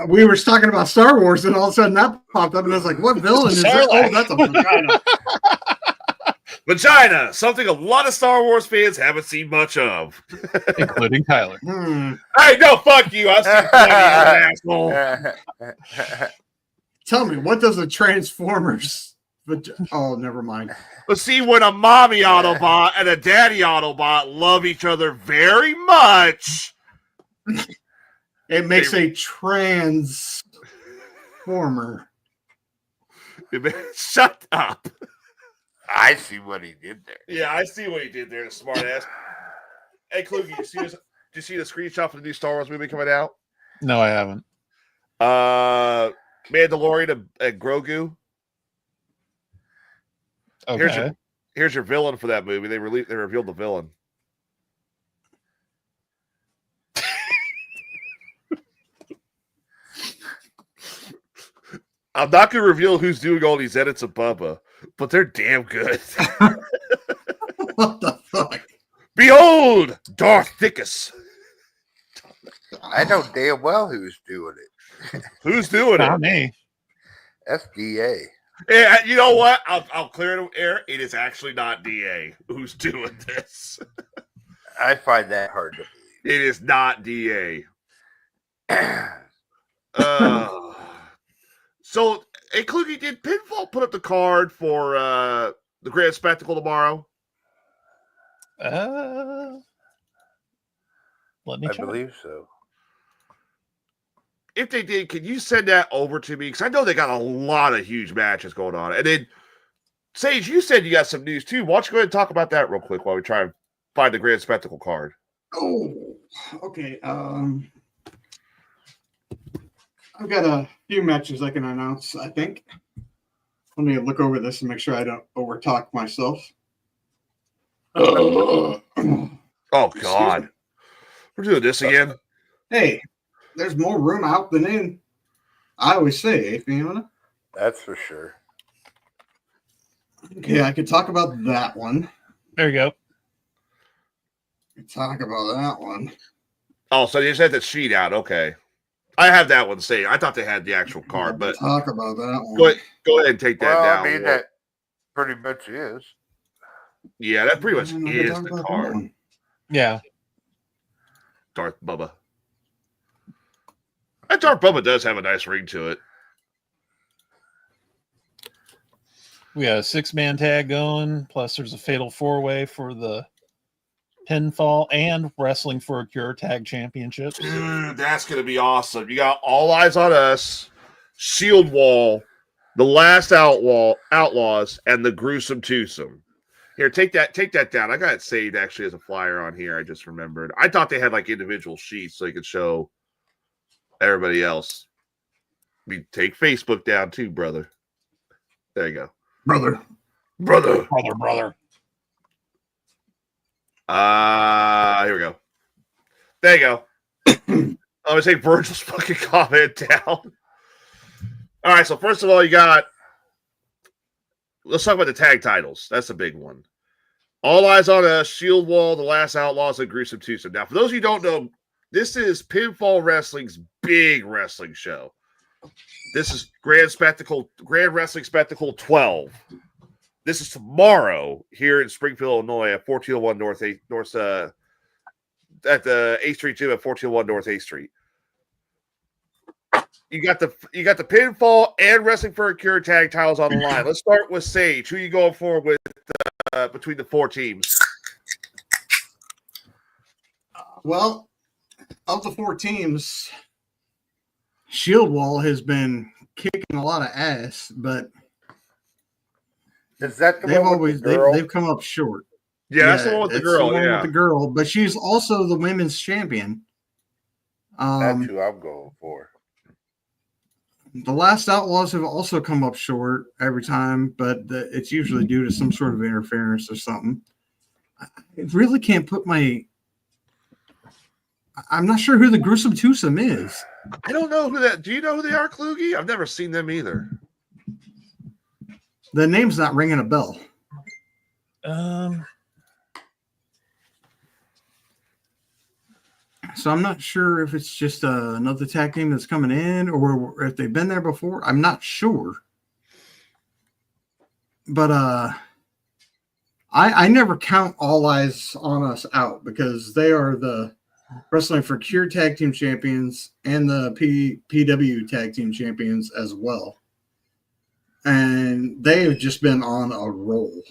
We were talking about Star Wars, and all of a sudden that popped up, and I was like, "What villain is that?" Oh, that's a vagina. Vagina, something a lot of Star Wars fans haven't seen much of, including Tyler. Hey, no, fuck you! I've seen plenty of asshole. Tell me, what does a Transformers? Oh, never mind. But see, when a mommy Autobot and a daddy Autobot love each other very much, it makes a Transformer. Shut up. I see what he did there. Yeah, I see what he did there, the smart ass. Hey, Kluge, did you see the screenshot for the new Star Wars movie coming out? No, I haven't. Mandalorian and Grogu. Okay. Here's your villain for that movie. They revealed the villain. I'm not going to reveal who's doing all these edits of Bubba, but they're damn good. What the fuck? Behold, Darth Thickus. I know damn well who's doing it. Who's doing Not it? me. That's DA. Yeah, you know what? I'll clear it air. It is actually not DA who's doing this. I find that hard to It is not DA. believe. So, hey, Kluge, did Pinfall put up the card for the Grand Spectacle tomorrow? Let me I check. believe so. If they did, can you send that over to me? Because I know they got a lot of huge matches going on. And then, Sage, you said you got some news too. Why don't you go ahead and talk about that real quick while we try and find the Grand Spectacle card? Oh, okay. I've got a few matches I can announce, I think. Let me look over this and make sure I don't overtalk myself. Oh, God. We're doing this again? Hey, there's more room out than in. I always say, Fiona. That's for sure. Okay, I could talk about that one. There you go. Talk about that one. Oh, so you just had the sheet out. Okay. I have that one saved. I thought they had the actual card, but Talk about that one. go ahead and take that Well, down. I mean, that pretty much is. Yeah, that pretty much I can is talk the about that card. one. Yeah. Darth Bubba. That Darth Bubba does have a nice ring to it. We got a 6-man tag going. Plus, there's a fatal 4-way for the pinfall and wrestling for a cure tag championships. Dude, that's going to be awesome. You got All Eyes on Us, Shield Wall, The Last Outlaws, and the Gruesome Twosome. Here, take that down. I got it saved actually as a flyer on here. I just remembered. I thought they had like individual sheets so you could show everybody else. We take Facebook down too, brother. There you go. Brother. Brother. Here we go. There you go. I'm gonna take Virgil's fucking comment down. All right, so first of all, let's talk about the tag titles. That's a big one. All Eyes on Us, Shield Wall, The Last Outlaws, and Gruesome Twosome. Now, for those of you who don't know, this is Pinfall Wrestling's big wrestling show. This is Grand Wrestling Spectacle 12. This is tomorrow here in Springfield, Illinois, at 1401 North at the 8th Street Gym at 1401 North 8th Street. You got the pinfall and wrestling for a cure tag titles on the line. Let's start with Sage. Who are you going for with between the 4 teams? Well, of the 4 teams, Shield Wall has been kicking a lot of ass, but Is that the one with the girl? they've come up short. Yeah, that's the one with the girl. The one Yeah, with the girl, but she's also the women's champion. That's who I'm going for. The Last Outlaws have also come up short every time, but it's usually due to some sort of interference or something. I really can't put I'm not sure who the Gruesome Twosome is. I don't know who that. Do you know who they are, Kluge? I've never seen them either. The name's not ringing a bell. So I'm not sure if it's just another tag team that's coming in or if they've been there before. I'm not sure. But I never count All Eyes on Us out because they are the Wrestling for Cure Tag Team Champions and the PW Tag Team Champions as well. And they have just been on a roll.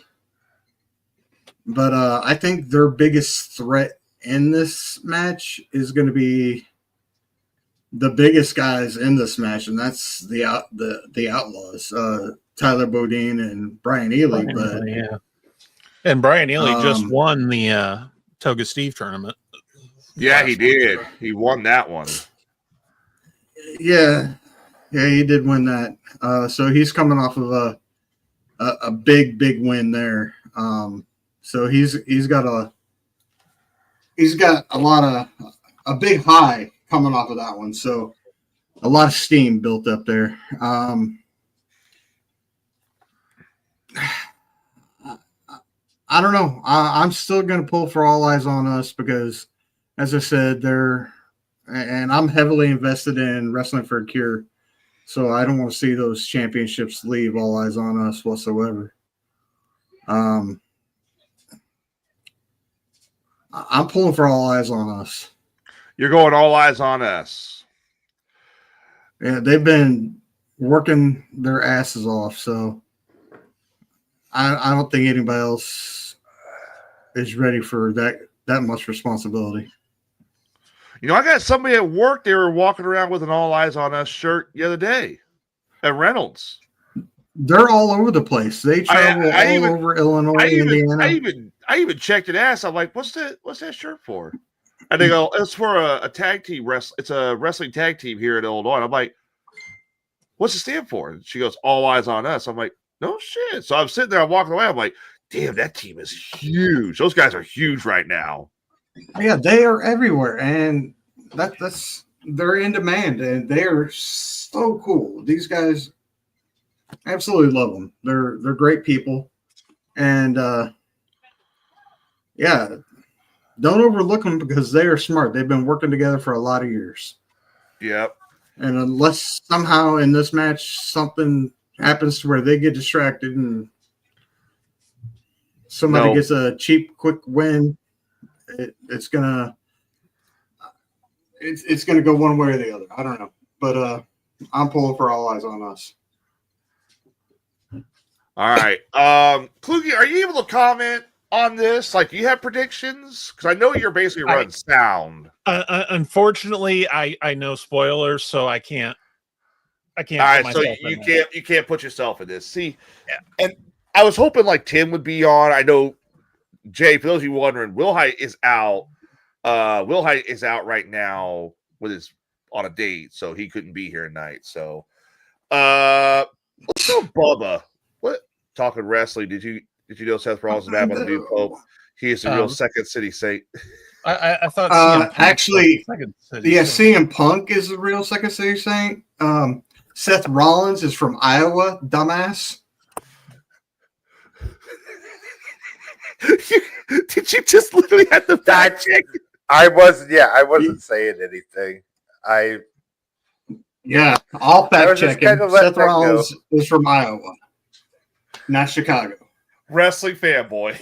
But I think their biggest threat in this match is going to be the biggest guys in this match, and that's the Outlaws, Tyler Bodine and Brian Ely. Yeah. And Brian Ely just won the Toga Steve tournament. Yeah, he did. He won that one. Yeah, he did win that. So he's coming off of a big win there. So he's got a big high coming off of that one. So a lot of steam built up there. I don't know. I'm still going to pull for All Eyes on Us because, as I said, and I'm heavily invested in Wrestling for a Cure. So I don't want to see those championships leave All Eyes on Us whatsoever. I'm pulling for All Eyes on Us. You're going All Eyes on Us. Yeah, they've been working their asses off, so I don't think anybody else is ready for that much responsibility. You know, I got somebody at work. They were walking around with an All Eyes on Us shirt the other day at Reynolds. They're all over the place. They travel over Illinois, Indiana. I even checked it out. I'm like, what's that shirt for? And they go, it's for a tag team it's a wrestling tag team here in Illinois. And I'm like, what's it stand for? And she goes, All Eyes on Us. I'm like, no shit. So I'm sitting there, I'm walking away. I'm like, damn, that team is huge. Those guys are huge right now. Yeah, they are everywhere, and they're in demand, and they are so cool. These guys, absolutely love them. They're great people, and yeah, don't overlook them because they are smart. They've been working together for a lot of years. Yep. And unless somehow in this match something happens to where they get distracted and somebody gets a cheap, quick win, it's gonna go one way or the other. I don't know, but I'm pulling for All Eyes on Us. All right, Kluge, are you able to comment on this? Like, do you have predictions? Because I know you're basically running sound. Unfortunately, I know spoilers, so I can't. All right, so you can't put yourself in this. See, and I was hoping like Tim would be on. I know Jay. For those of you wondering, Wilhite is out. Wilhite is out right now on a date, so he couldn't be here tonight. So, let's go, Bubba. What talking wrestling? Did you know Seth Rollins is mad about the new Pope? He is the real Second City Saint. I thought actually, CM Punk is the real Second City Saint. Seth Rollins is from Iowa, dumbass. Did you just literally have the fact check? I wasn't saying anything. I'll fact check him. Seth Rollins is from Iowa, not Chicago. Wrestling fanboy.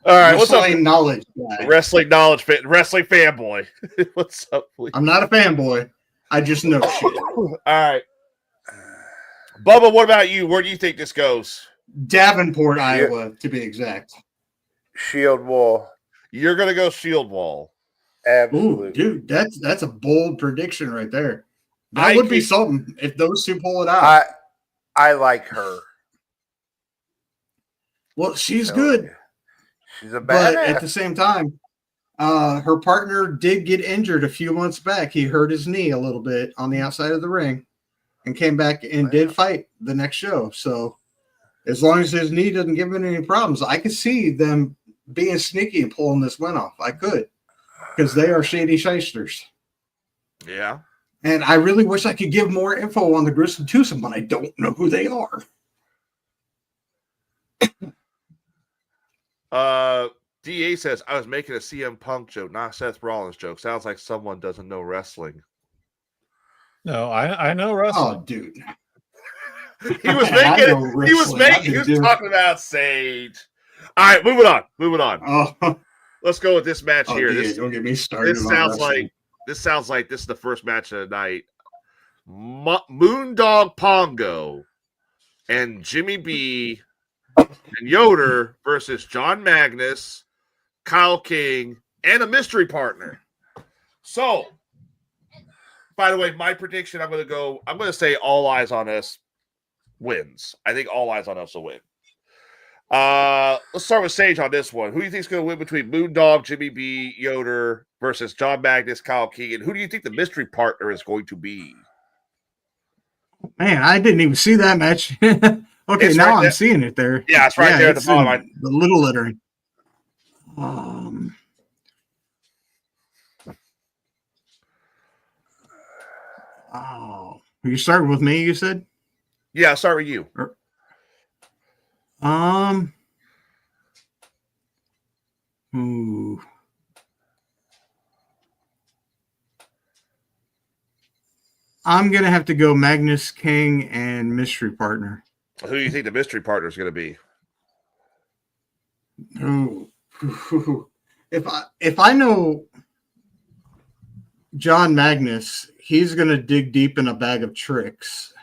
All right, what's up? Knowledge guy. Wrestling fanboy. What's up, please? I'm not a fanboy. I just know shit. All right, Bubba. What about you? Where do you think this goes? Davenport, Iowa, to be exact. Shield Wall. You're gonna go Shield Wall. Absolutely. Ooh, dude, that's a bold prediction right there. That would be something if those two pull it out. I like her. Well, she's good. She's a badass. But at the same time, her partner did get injured a few months back. He hurt his knee a little bit on the outside of the ring and came back and did fight the next show. So as long as his knee doesn't give him any problems, I could see them being sneaky and pulling this win off. I could, because they are shady shysters. Yeah. And I really wish I could give more info on the Grissom Twosome, but I don't know who they are. DA says, I was making a CM Punk joke, not Seth Rollins joke. Sounds like someone doesn't know wrestling. No, I know wrestling. Oh, dude. He was talking about Sage. All right, moving on. Oh, Let's go with this match here. DA, don't get me started. This sounds like this is the first match of the night. Moondog Pongo and Jimmy B and Yoder versus John Magnus, Kyle King, and a mystery partner. So, by the way, my prediction, I'm going to say All Eyes on Us wins. I think All Eyes on Us will win. Let's start with Sage on this one. Who do you think is going to win between Moondog, Jimmy B, Yoder versus John Magnus, Kyle King? And who do you think the mystery partner is going to be? Man, I didn't even see that match. Okay, It's now right I'm there. seeing it there. Yeah, it's right there at the it's bottom. in the little lettering. You starting with me, you said? Yeah, I'll start with you. Ooh. I'm going to have to go Magnus King and mystery partner. Who do you think the mystery partner is going to be? Ooh. If I know John Magnus, he's going to dig deep in a bag of tricks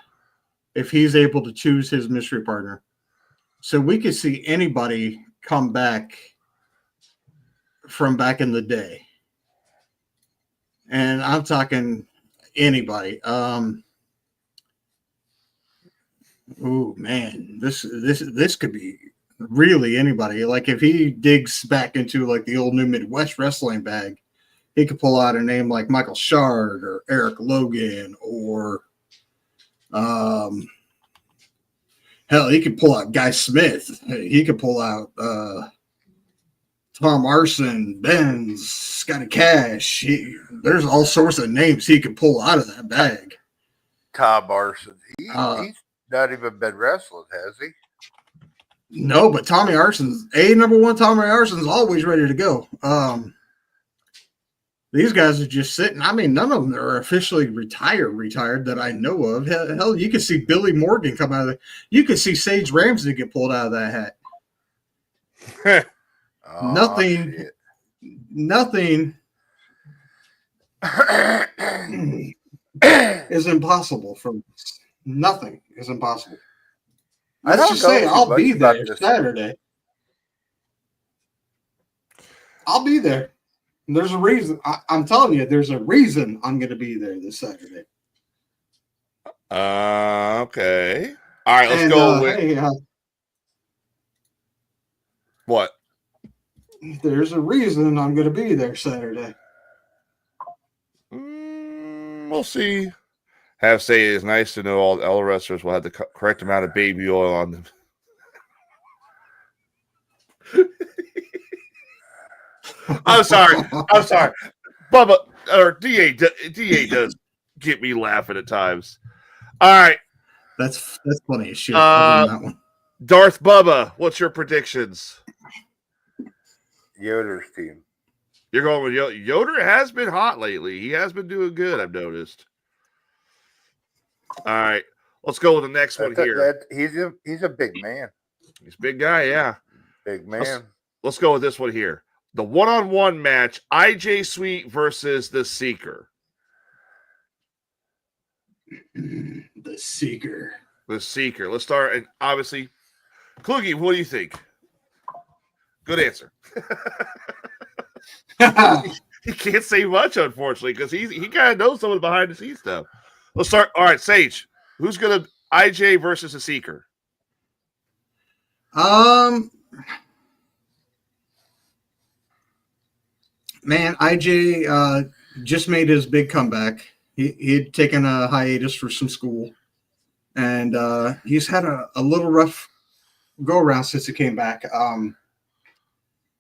if he's able to choose his mystery partner. So we could see anybody come back from back in the day. And I'm talking anybody. Oh man, this could be really anybody. Like if he digs back into like the old New Midwest wrestling bag, he could pull out a name like Michael Shard or Eric Logan or hell, he could pull out Guy Smith. He could pull out Tom Arson, Benz, Scotty Cash. There's all sorts of names he could pull out of that bag. Tom Arson. He's not even been wrestling, has he? No, but Tommy Arson's number one. Tommy Arson's always ready to go. These guys are just sitting. I mean, none of them are officially retired that I know of. Hell, you could see Billy Morgan come out of it. You could see Sage Ramsey get pulled out of that hat. Nothing is impossible from this. Nothing is impossible. Let's just say I'll be there Saturday. I'll be there. There's a reason. I'm telling you, there's a reason I'm going to be there this Saturday. Okay. All right, let's go with what? There's a reason I'm going to be there Saturday. We'll see. Have say it's nice to know all the wrestlers will have the correct amount of baby oil on them. I'm sorry. Bubba or DA does get me laughing at times. All right. That's funny as shit. That one. Darth Bubba, what's your predictions? Yoder's team. You're going with Yoder. Yoder has been hot lately. He has been doing good, I've noticed. All right. Let's go with the next one here. He's a big man. He's a big guy, yeah. Big man. Let's go with this one here. The one-on-one match, IJ Sweet versus The Seeker. The Seeker. The Seeker. Let's start, and obviously, Kluge, what do you think? Good answer. He can't say much, unfortunately, because he kind of knows some of the behind-the-scenes stuff. Let's start. All right, Sage. Who's going to IJ versus The Seeker? Man, IJ just made his big comeback. He'd taken a hiatus for some school, and he's had a little rough go-around since he came back,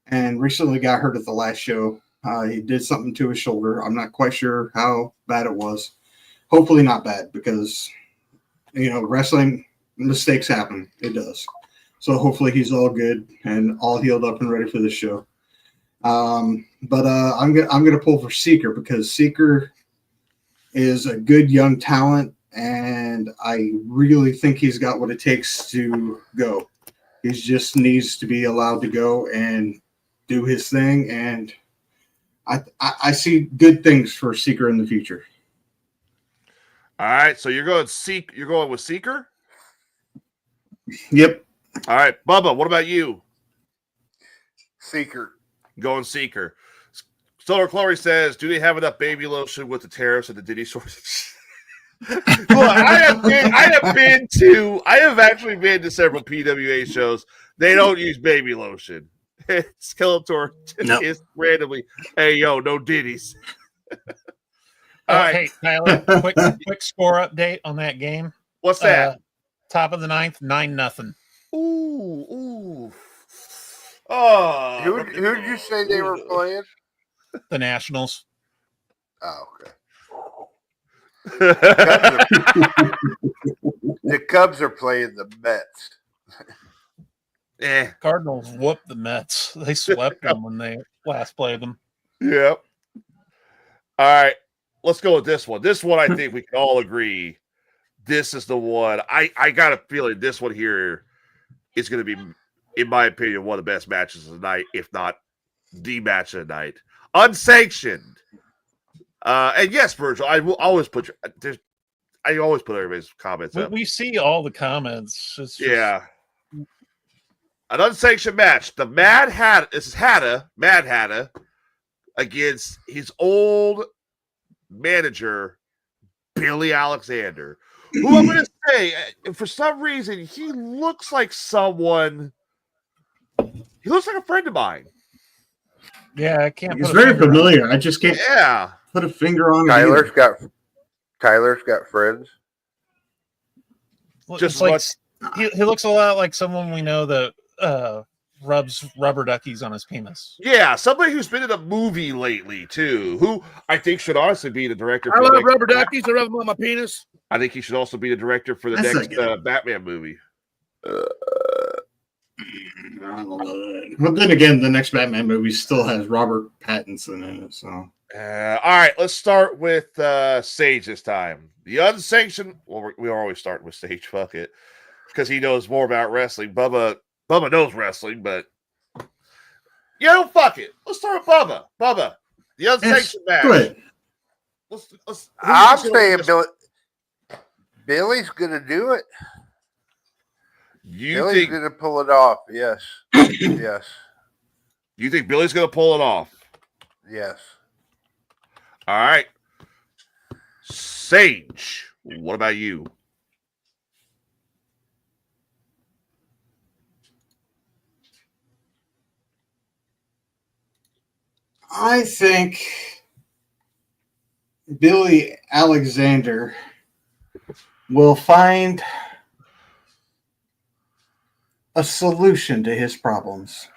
and recently got hurt at the last show. He did something to his shoulder. I'm not quite sure how bad it was. Hopefully not bad, because, wrestling mistakes happen. It does. So hopefully he's all good and all healed up and ready for the show. But I'm gonna pull for Seeker because Seeker is a good young talent, and I really think he's got what it takes to go. He just needs to be allowed to go and do his thing, and I see good things for Seeker in the future. All right, so you're going with Seeker? Yep. All right, Bubba, what about you? Seeker. Going Seeker. Solar Chloe says, do they have enough baby lotion with the tariffs and the Diddy shortage? Well, I have actually been to several PWA shows. They don't use baby lotion. Skeletor is randomly, hey yo, no Diddy's. All right. Hey, Tyler, quick score update on that game. What's that? Top of the ninth, 9-0. Ooh. Oh, who did you say they were playing? The Nationals. Oh, okay. The Cubs are playing the Mets. Cardinals whooped the Mets. They swept them when they last played them. Yep. All right. Let's go with this one. This one, I think we can all agree. This is the one. I got a feeling this one here is going to be, in my opinion, one of the best matches of the night, if not the match of the night. Unsanctioned. And yes, Virgil, I will always put I always put everybody's comments up. We see all the comments. Yeah. An unsanctioned match. The Mad Hatter, this is Mad Hatter, against his old manager, Billy Alexander, who I'm going to say, for some reason, he looks like someone, he looks like a friend of mine. Yeah, I can't. He's very familiar. I just can't put a finger on Tyler's got friends. Just like he looks a lot like someone we know that rubs rubber duckies on his penis. Yeah, somebody who's been in a movie lately too, who I think should honestly be the director. I love rubber duckies. I rub them on my penis. I think he should also be the director for the next Batman movie. But then again, the next Batman movie still has Robert Pattinson in it. So, all right, let's start with Sage this time. The unsanctioned. Well, we always start with Sage. Fuck it, because he knows more about wrestling. Bubba knows wrestling, but fuck it. Let's start with Bubba. Bubba, the unsanctioned match. Go ahead. I'm saying Billy's gonna do it. Billy's going to pull it off. Yes. Yes. You think Billy's going to pull it off? Yes. All right. Sage, what about you? I think Billy Alexander will find a solution to his problems.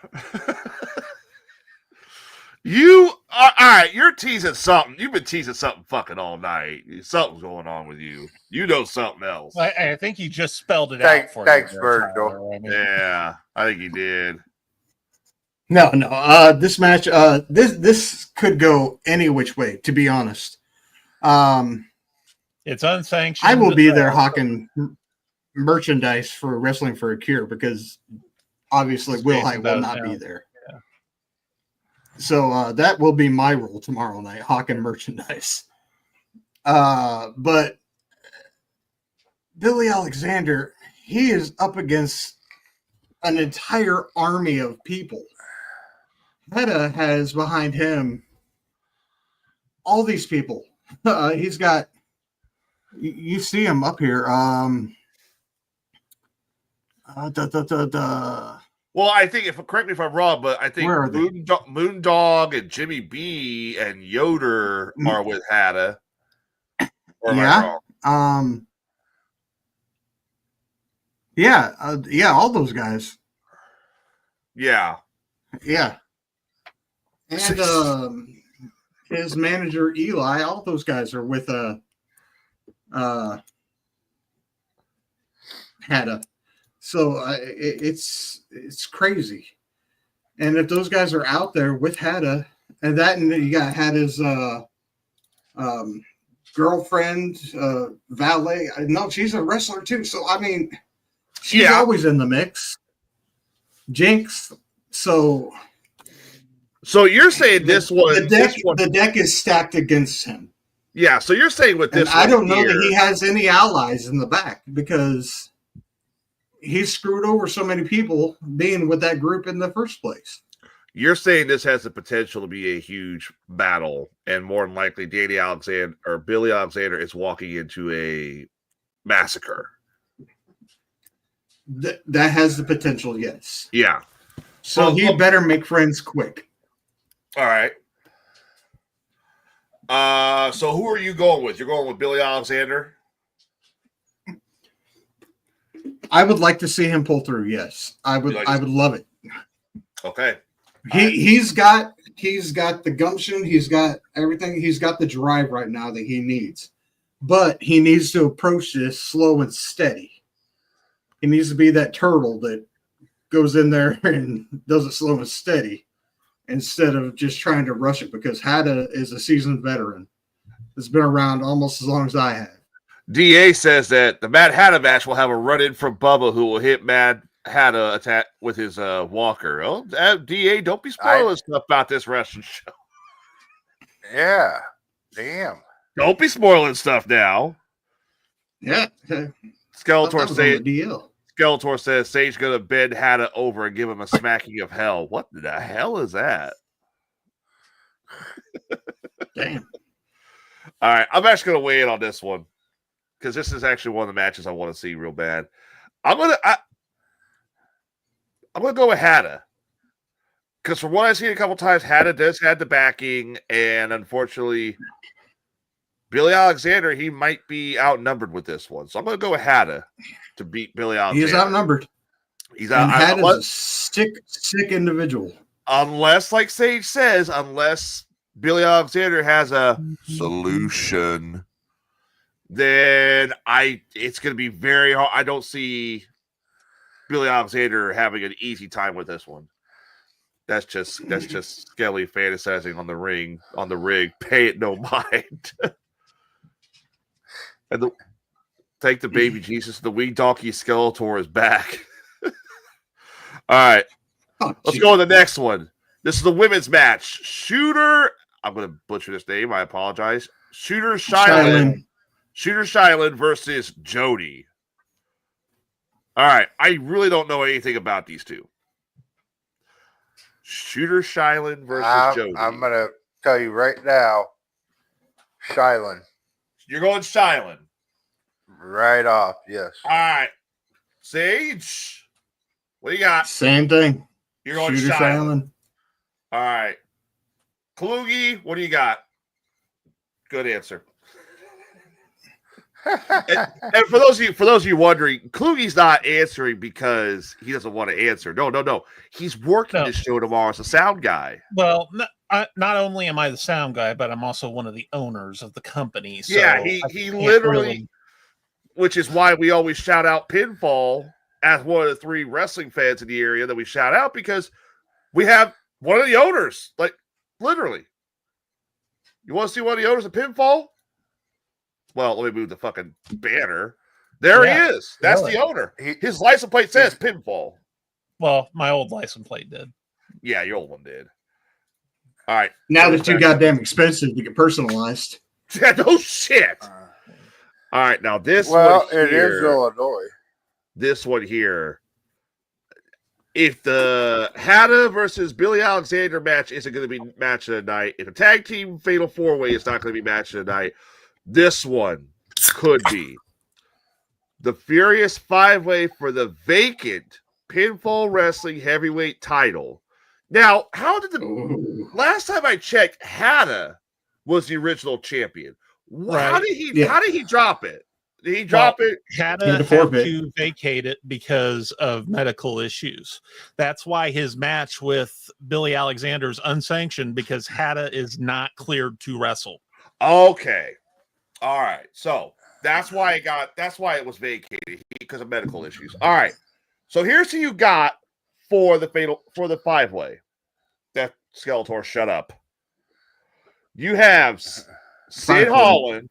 All right, you're teasing something. You've been teasing something fucking all night. Something's going on with you. You know something else. I think you just spelled it out for thanks, you. Virgil. Yeah, I think he did. No. This match, this could go any which way, to be honest. It's unsanctioned. I will be there hawking merchandise for Wrestling for a Cure because obviously Will High will not be there. Yeah. So that will be my role tomorrow night, hawking merchandise. But Billy Alexander, he is up against an entire army of people. Hedda has behind him all these people. He's got, you see him up here. Well, I think correct me if I'm wrong, but I think Moondog and Jimmy B and Yoder are with Hatta. Or am I wrong? All those guys. Yeah. And his manager Eli, all those guys are with Hatta. So it's crazy. And if those guys are out there with Hada, and you got Hada's girlfriend, valet. No, she's a wrestler too. So I mean, she's always in the mix. Jinx. So you're saying the deck is stacked against him. Yeah. So you're saying with this, I don't know that he has any allies in the back because he's screwed over so many people being with that group in the first place. You're saying this has the potential to be a huge battle, and more than likely, Billy Alexander is walking into a massacre. That has the potential, yes. Yeah. So he better make friends quick. All right. So who are you going with? You're going with Billy Alexander? I would like to see him pull through. Yes, I would. I would love it. Okay. He's got the gumption. He's got everything. He's got the drive right now that he needs, but he needs to approach this slow and steady. He needs to be that turtle that goes in there and does it slow and steady instead of just trying to rush it, because Hada is a seasoned veteran that's been around almost as long as I have. DA says that the Mad Hatter match will have a run-in from Bubba, who will hit Mad Hatter attack with his walker. Oh, DA, don't be spoiling stuff about this wrestling show. Yeah. Damn. Don't be spoiling stuff now. Yeah. Skeletor says Sage gonna bend Hatter over and give him a smacking of hell. What the hell is that? Damn. All right, I'm actually gonna weigh in on this one because this is actually one of the matches I want to see real bad. I'm gonna go with Hatter because from what I've seen a couple times, Hatter does have the backing, and unfortunately, Billy Alexander, he might be outnumbered with this one. So I'm going to go with Hatter to beat Billy Alexander. He is outnumbered. He's out. Hatter's a sick individual. Unless, like Sage says, unless Billy Alexander has a solution, then it's going to be very hard. I don't see Billy Alexander having an easy time with this one. That's just Skelly fantasizing on the rig. Pay it no mind. And thank the baby Jesus. The winged donkey Skeletor is back. All right. Let's go to the next one. This is the women's match. Shooter, I'm going to butcher this name. I apologize. Shooter Shylin versus Jody. All right. I really don't know anything about these two. Shooter Shylin versus Jody. I'm going to tell you right now, Shylin. You're going Shylin. Right off, yes. All right. Sage, what do you got? Same thing. You're going Shooter Shylin. All right. Kalugi, what do you got? Good answer. and for those of you wondering, Kalugi's not answering because he doesn't want to answer. No. He's working this show tomorrow as a sound guy. Well, not only am I the sound guy, but I'm also one of the owners of the company. So yeah, he literally, which is why we always shout out Pinfall as one of the 3 wrestling fans in the area that we shout out, because we have one of the owners, like literally. You want to see one of the owners of Pinfall? Well, let me move the fucking banner. There he is. That's the owner. His license plate says Pinfall. Well, my old license plate did. Yeah, your old one did. All right. Now that too goddamn expensive to get personalized. Yeah, no shit. All right, now this it is Illinois. This one here. If the Hatter versus Billy Alexander match isn't going to be match of the night, if a tag team fatal 4-way is not going to be match of the night, this one could be the Furious 5-way for the vacant Pinfall Wrestling Heavyweight title. Now, how did last time I checked, Hatter was the original champion. Right. How did he drop it? Did he drop it? Hatter had to vacate it because of medical issues. That's why his match with Billy Alexander is unsanctioned, because Hatter is not cleared to wrestle. Okay. All right. So that's why it was vacated, because of medical issues. All right. So here's who you got for the 5-way. Skeletor, shut up. You have Sid 540. Holland,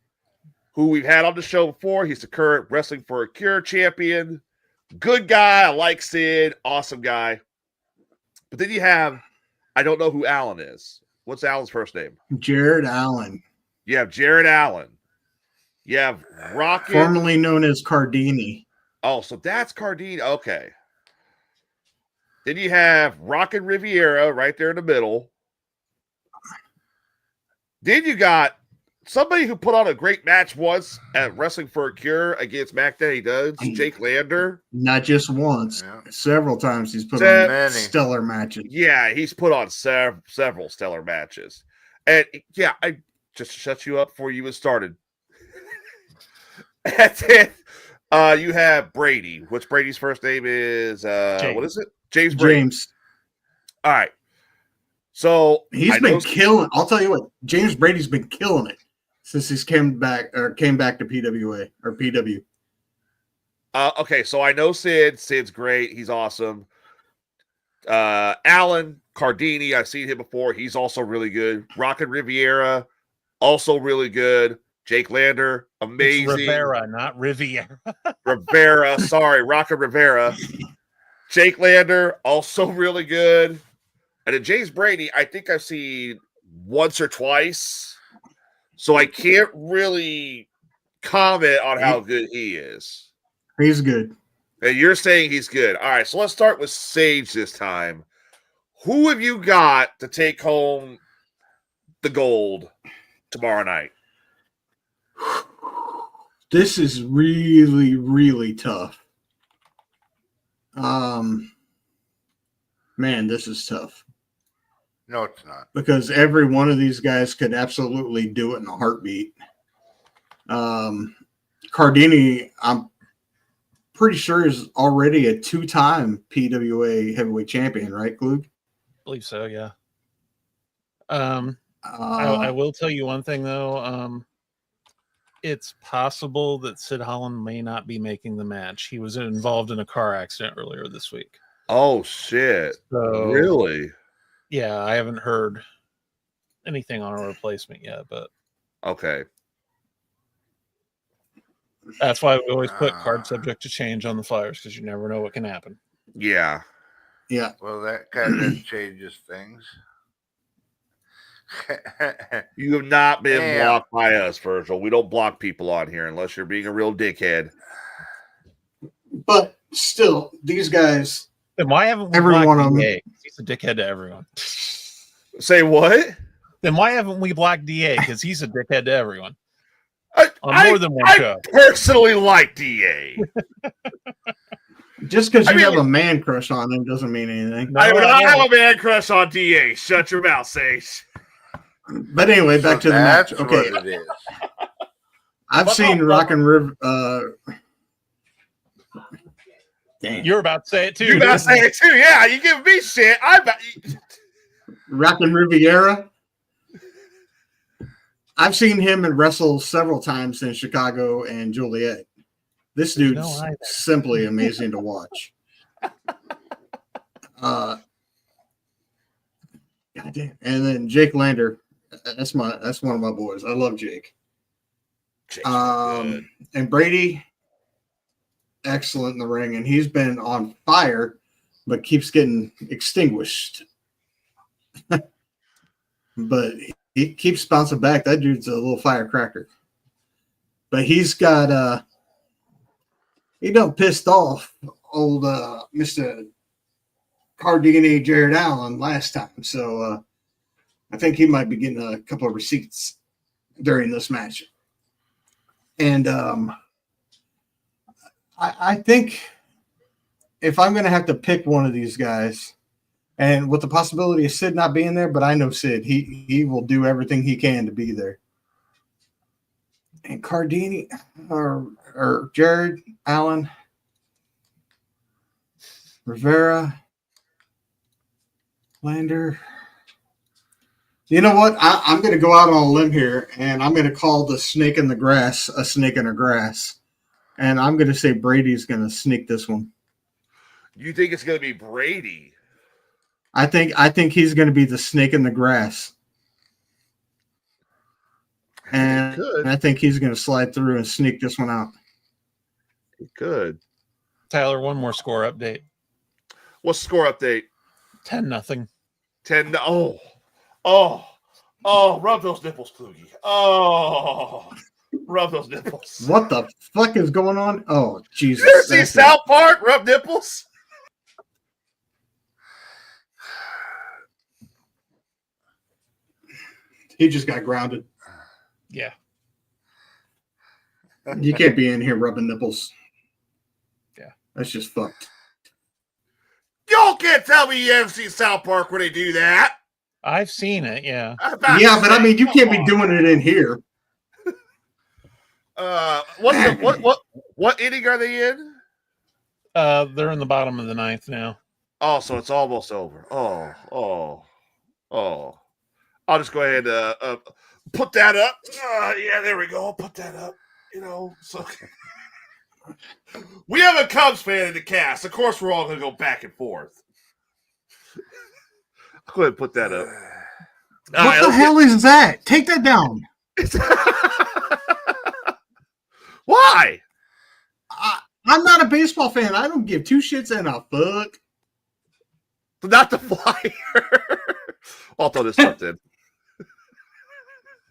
who we've had on the show before. He's the current Wrestling for a Cure champion. Good guy. I like Sid. Awesome guy. But then you have, I don't know who Allen is. What's Allen's first name? Jared Allen, You have Jared Allen. You have Rocket. formerly known as Cardini. Oh, so that's Cardini. Okay. Then you have Rocket Riviera right there in the middle. Then you got somebody who put on a great match once at Wrestling for a Cure against Mac Daddy Duds, Jake Lander. Not just once, Yeah. several times he's put Sev- on Many. stellar matches. Yeah, he's put on several stellar matches. And yeah, I just shut you up before you even started. And then you have Brady, which Brady's first name is what is it? James Brady. James, All right. So he's I been know- killing. I'll tell you what, James Brady's been killing it since he's came back to PWA or PW. Okay, so I know Sid. Sid's great. He's awesome. Alan Cardini, I've seen him before. He's also really good. Rocket Riviera, also really good. Jake Lander, amazing. It's Rivera, not Riviera. Rivera, sorry, Rocket Rivera. Jake Lander, also really good. And then James Brady, I think I've seen once or twice. So I can't really comment on how good he is. He's good. And you're saying he's good. All right, so let's start with Sage this time. Who have you got to take home the gold tomorrow night? This is really, really tough. Man, this is tough No, it's not. because every one of these guys could absolutely do it in a heartbeat. Cardini, I'm pretty sure is already a 2-time PWA heavyweight champion, right, Klug? I believe so, yeah. I will tell you one thing though. It's possible that Sid Holland may not be making the match. He was involved in a car accident earlier this week. Oh, shit. So Really? yeah, I haven't heard anything on a replacement yet, but Okay. that's why we always put card subject to change on the flyers because you never know what can happen. Yeah. Yeah. Well, that kind of changes things. You have not been Damn. blocked by us, Virgil. We don't block people on here unless you're being a real dickhead. But still, these guys, Then why haven't we Every blocked one of them. DA? He's a dickhead to everyone. Say what? Then why haven't we blocked DA? Because he's a dickhead to everyone I on more than one I show. personally like DA. just because I you mean- have a man crush on him doesn't mean anything. No, I would I not have don't. a man crush on DA. Shut your mouth, Sage. But anyway, back So to the match. that's Okay, what it is. I've seen Rock and Riv. Damn. You're about to say it too. You gotta say it too. Yeah, you give me shit. Rock and Riviera. I've seen him and wrestle several times in Chicago and Joliet. This dude's no either. simply amazing to watch. Goddamn. And then Jake Lander. That's one of my boys. I love Jake. Jake's really good. And Brady, excellent in the ring, and he's been on fire, but keeps getting extinguished. But he keeps bouncing back. That dude's a little firecracker. But he's got he done pissed off old Mr. Cardini Jared Allen last time. So I think he might be getting a couple of receipts during this match. And I think if I'm going to have to pick one of these guys, and with the possibility of Sid not being there, but I know Sid, he will do everything he can to be there. And Cardini or Jared Allen, Rivera, Lander. You know what? I'm going to go out on a limb here, and I'm going to call the snake in the grass a snake in the grass. And I'm going to say Brady's going to sneak this one. You think it's gonna be Brady? I think he's going to be the snake in the grass, and could. I think he's going to slide through and sneak this one out. He could. Tyler, one more score update. What's the score update? 10-0. 10. Rub those nipples, Kluge. Oh, rub those nipples. What the fuck is going on? Oh, Jesus. You ever see South Park rub nipples? He just got grounded. Yeah. You can't be in here rubbing nipples. Yeah. That's just fucked. Y'all can't tell me you haven't seen South Park where they do that. I've seen it, yeah. Yeah, but I mean, you can't be doing it in here. What inning are they in? They're in the bottom of the 9th now. Oh, so it's almost over. Oh. I'll just go ahead and put that up. Yeah, there we go. I'll put that up. So we have a Cubs fan in the cast. Of course, we're all going to go back and forth. I'll go ahead and put that up. What the hell is that? Take that down. Why? I'm not a baseball fan. I don't give two shits and a fuck. Not the flyer. I'll throw this up then.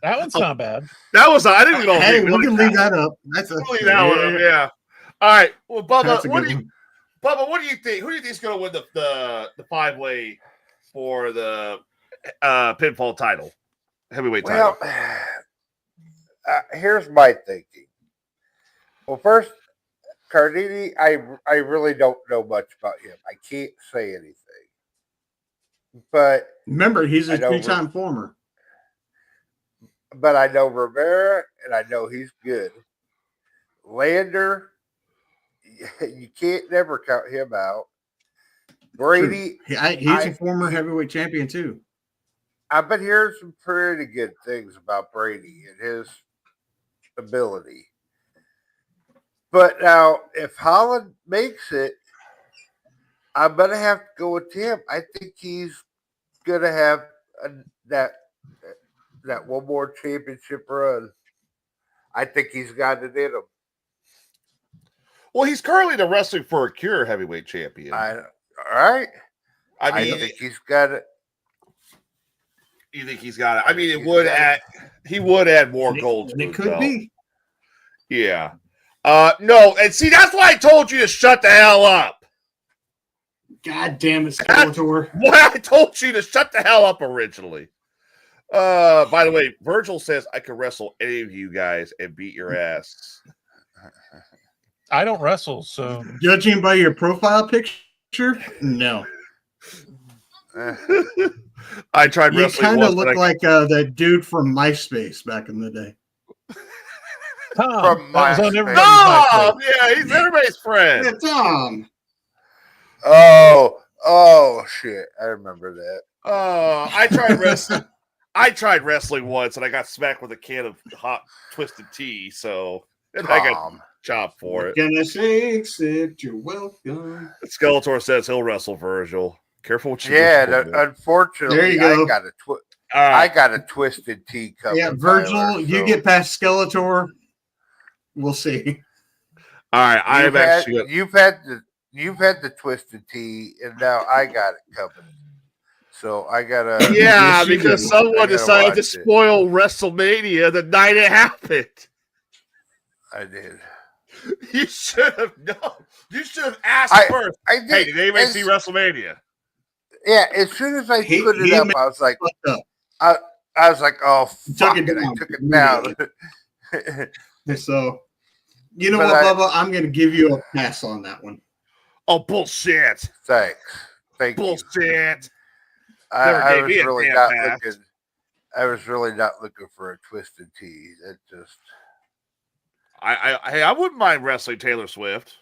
That one's not bad. That was I didn't know. Hey, we can leave that up. That's leave that one up, yeah. All right. Well, That's Bubba, a what good do you one. Bubba, what do you think? Who do you think is going to win the 5-way for the pinfall title, heavyweight title? Well, here's my thinking. Well, first, Cardini, I really don't know much about him. I can't say anything. But Remember, he's a I know three-time former. But I know Rivera, and I know he's good. Lander, you can't never count him out. Brady, He's a former heavyweight champion too. I've been hearing some pretty good things about Brady and his ability. But now, if Holland makes it, I'm going to have to go with him. I think he's going to have that one more championship run. I think he's got it in him. Well, he's currently the Wrestling for a Cure heavyweight champion. All right. I mean, I think he's got it. You think he's got it? I mean, he would add more gold to It his could belt. be. Yeah. No, and see, that's why I told you to shut the hell up. God damn it, Skeletor. Why I told you to shut the hell up originally. By the way, Virgil says I could wrestle any of you guys and beat your ass. I don't wrestle, so Judging by your profile picture, no. I tried You wrestling kind of once, look but like that dude from MySpace back in the day. Tom, From that was on MySpace. everybody's Oh, MySpace. yeah, he's everybody's friend. Yeah, Tom. Oh, shit. I remember that. I tried wrestling. I tried wrestling once, and I got smacked with a can of hot twisted tea. So and I got Tom. chopped for it. Can I say except you're welcome? Skeletor says he'll wrestle Virgil. Careful what you Yeah, wish for, man. unfortunately, There you go. All I right. got a twisted tea coming. Yeah, Virgil, Tyler, you so get past Skeletor. We'll see. All right. I have actually. you've had the twisted tea, and now I got it coming. So I gotta. Yeah, Yes, you because do. someone I gotta decided to watch it. spoil WrestleMania the night it happened. I did. You should have known. You should have asked first. I did. Hey, did anybody as- see WrestleMania? Yeah, as soon as I He- put it he up, made- I was like, Fucked up. I was like, oh Took fuck it it, I down. took it down. So, you know But what, Bubba? I'm going to give you a pass on that one. Oh, bullshit. Thanks, thank you. Bullshit. I Never was gave me a really damn not pass. looking. I was really not looking for a twisted tea. It just. Hey, I wouldn't mind wrestling Taylor Swift.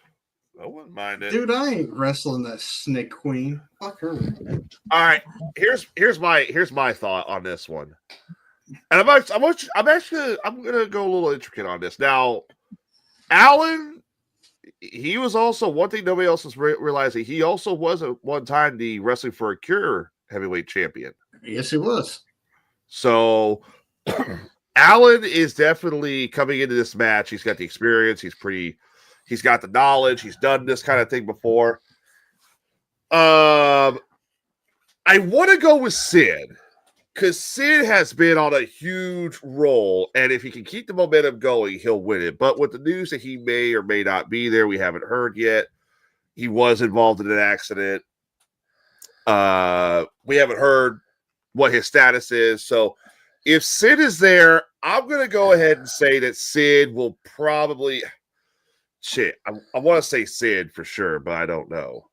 I wouldn't mind it. Dude, I ain't wrestling that snake queen. Fuck her. All right, here's my thought on this one, and I'm gonna go a little intricate on this. Now, Alan, he was also one thing nobody else is realizing. He also was at one time the Wrestling for a Cure heavyweight champion. Yes, he was. So Allen is definitely coming into this match. He's got the experience. He's got the knowledge. He's done this kind of thing before. I want to go with Sid because Sid has been on a huge roll, and if he can keep the momentum going, he'll win it. But with the news that he may or may not be there, we haven't heard yet. He was involved in an accident. We haven't heard what his status is. So if Sid is there, I'm going to go ahead and say that Sid will probably I want to say Sid for sure, but I don't know.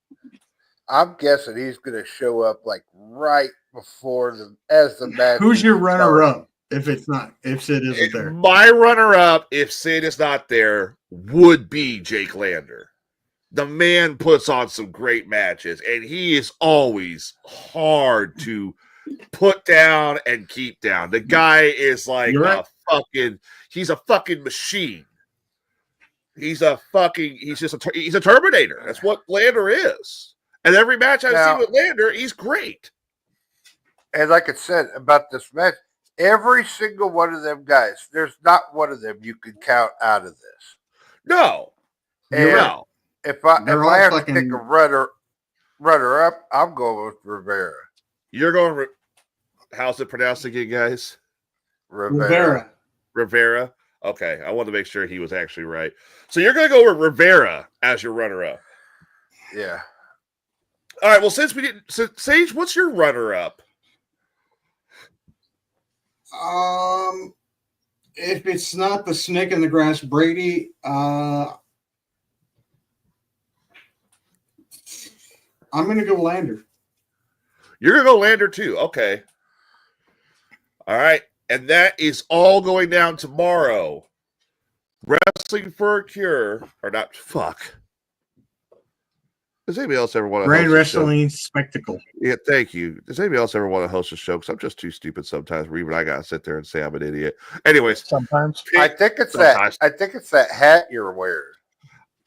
I'm guessing he's going to show up like right before as the match. Who's your runner-up if Sid isn't there? My runner-up, if Sid is not there, would be Jake Lander. The man puts on some great matches, and he is always hard to put down and keep down. The guy is like he's a fucking machine. He's a Terminator. That's what Lander is. And every match I've seen with Lander, he's great. And like I said about this match, every single one of them guys, there's not one of them you can count out of this. No. And if I have to pick a runner up, I'm going with Rivera. You're going how's it pronounced again, guys? Rivera. Okay, I wanted to make sure he was actually right. So you're going to go with Rivera as your runner-up. Yeah. All right, well, Sage, what's your runner-up? If it's not the snake in the grass, Brady, I'm going to go Lander. You're going to go Lander too. Okay. All right. And that is all going down tomorrow. Wrestling for a Cure. Or not. Fuck. Does anybody else ever want to Grand Wrestling Spectacle. Yeah, thank you. Does anybody else ever want to host a show? Because I'm just too stupid sometimes. Even I got to sit there and say I'm an idiot. Anyways. Sometimes. I think it's that hat you're wearing.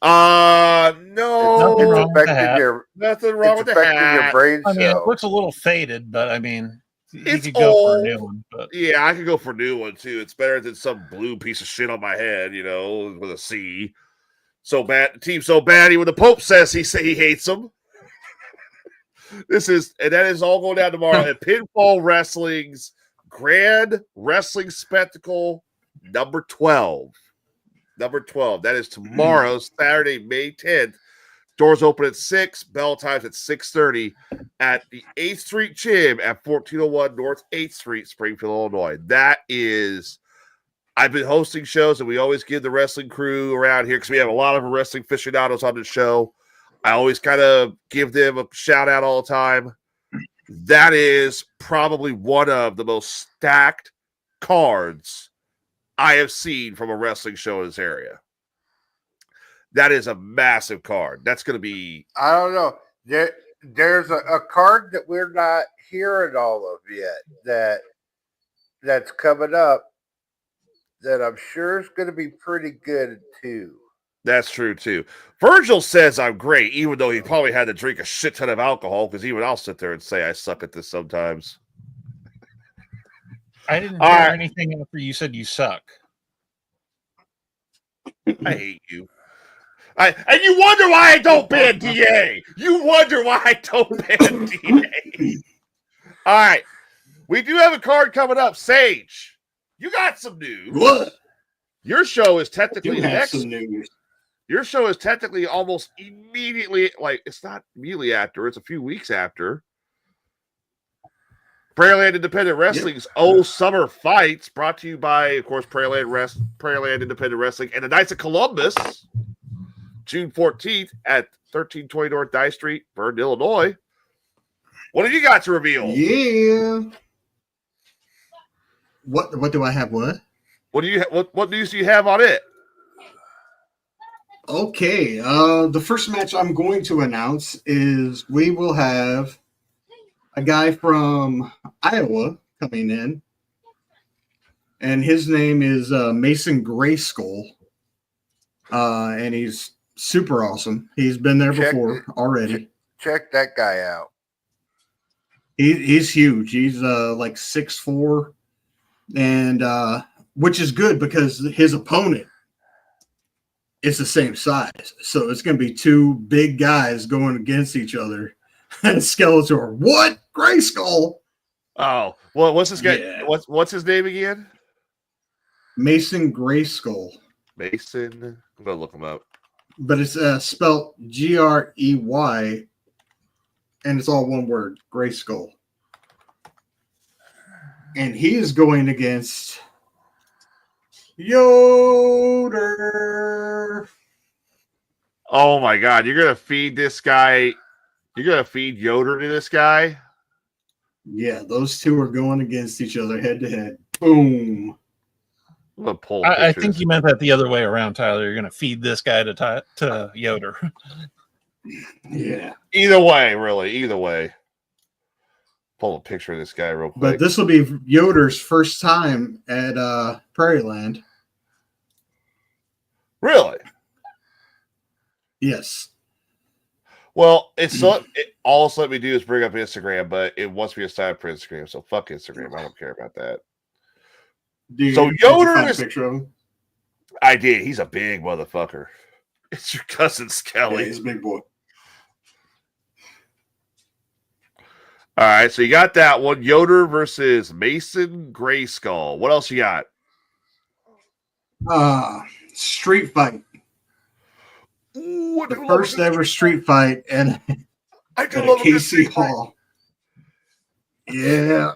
No. Nothing wrong with the hat. Nothing wrong with the hat. Your brain I mean, it looks a little faded, but I mean, you could go for a new one. But. Yeah, I could go for a new one too. It's better than some blue piece of shit on my head, with a C. So bad, the team's so bad. Even the Pope says he hates them. That is all going down tomorrow at Pinfall Wrestling's Grand Wrestling Spectacle number 12. Number 12. That is tomorrow, Saturday, May 10th. Doors open at 6. Bell times at 6:30 at the 8th Street Gym at 1401 North 8th Street, Springfield, Illinois. I've been hosting shows, and we always give the wrestling crew around here because we have a lot of wrestling aficionados on the show. I always kind of give them a shout out all the time. That is probably one of the most stacked cards I have seen from a wrestling show in this area. That is a massive card. That's going to be... I don't know. There's a card that we're not hearing all of yet that's coming up that I'm sure is going to be pretty good too. That's true too. Virgil says I'm great, even though he probably had to drink a shit ton of alcohol, because even I'll sit there and say I suck at this sometimes. I didn't hear anything after you said you suck. I hate you. And you wonder why I don't ban DA. You wonder why I don't ban DA. All right. We do have a card coming up. Sage, you got some news. What? Your show is technically next. Some news. Your show is technically almost immediately, like, it's not immediately after, it's a few weeks after. Prairland Independent Wrestling's Summer Fights, brought to you by, of course, Prairland Independent Wrestling and the Knights of Columbus, June 14th at 1320 North Dye Street, Vernon, Illinois. What have you got to reveal? Yeah. What do I have? What news do you have on it? Okay. The first match I'm going to announce is we will have a guy from Iowa coming in, and his name is Mason Grayskull, and he's super awesome. He's been there before already. Check that guy out. He's huge. He's like 6'4", and which is good because his opponent is the same size. So it's going to be two big guys going against each other. And Skeletor, what? Grayskull? Oh, well, what's this guy? Yeah. What's his name again? Mason Grayskull. Mason. I'm gonna look him up. But it's spelled Grey, and it's all one word, Grayskull. And he is going against Yoder. Oh my God! You're gonna feed this guy. You're gonna feed Yoder to this guy. Yeah, those two are going against each other head to head. Boom. I'm gonna pull. I think you meant that the other way around, Tyler. You're going to feed this guy to Yoder. Yeah. Either way, really. Either way. Pull a picture of this guy real quick. But this will be Yoder's first time at Prairie Land. Really? Yes. Well, all it's let me do is bring up Instagram, but it wants me to sign up for Instagram. So fuck Instagram. I don't care about that. So Did you Yoder find a is. picture of him? I did. He's a big motherfucker. It's your cousin Yeah, Skelly. he's a big boy. All right, so you got that one. Yoder versus Mason Grayskull. What else you got? Street fight. Ooh, The first ever street fight at a KC Hall. Yeah.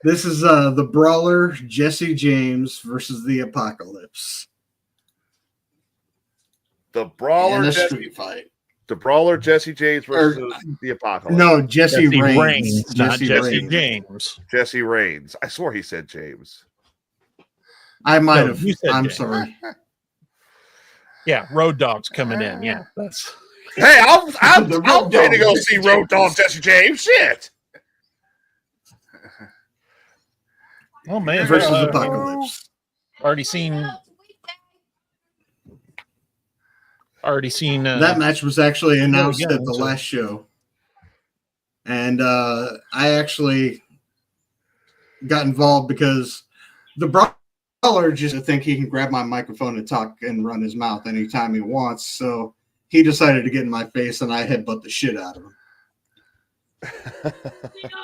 This is the brawler Jesse James versus the Apocalypse. The brawler, In a Jesse, street fight. the brawler Jesse James versus the Apocalypse. No, Jesse Reigns. not Jesse Reigns. James. Jesse Reigns. I swore he said James. I might No, have. you said I'm James. sorry. Yeah, Road Dog's coming in. Yeah, that's. Hey, I'm The Road ready to Dogg, go Jesse see Road Dogg James. Jesse James. Shit. Oh man, Versus Apocalypse. already seen. That match was actually announced again, at the so- last show. And I actually got involved because the brawler just think he can grab my microphone and talk and run his mouth anytime he wants. So he decided to get in my face and I headbutt the shit out of him.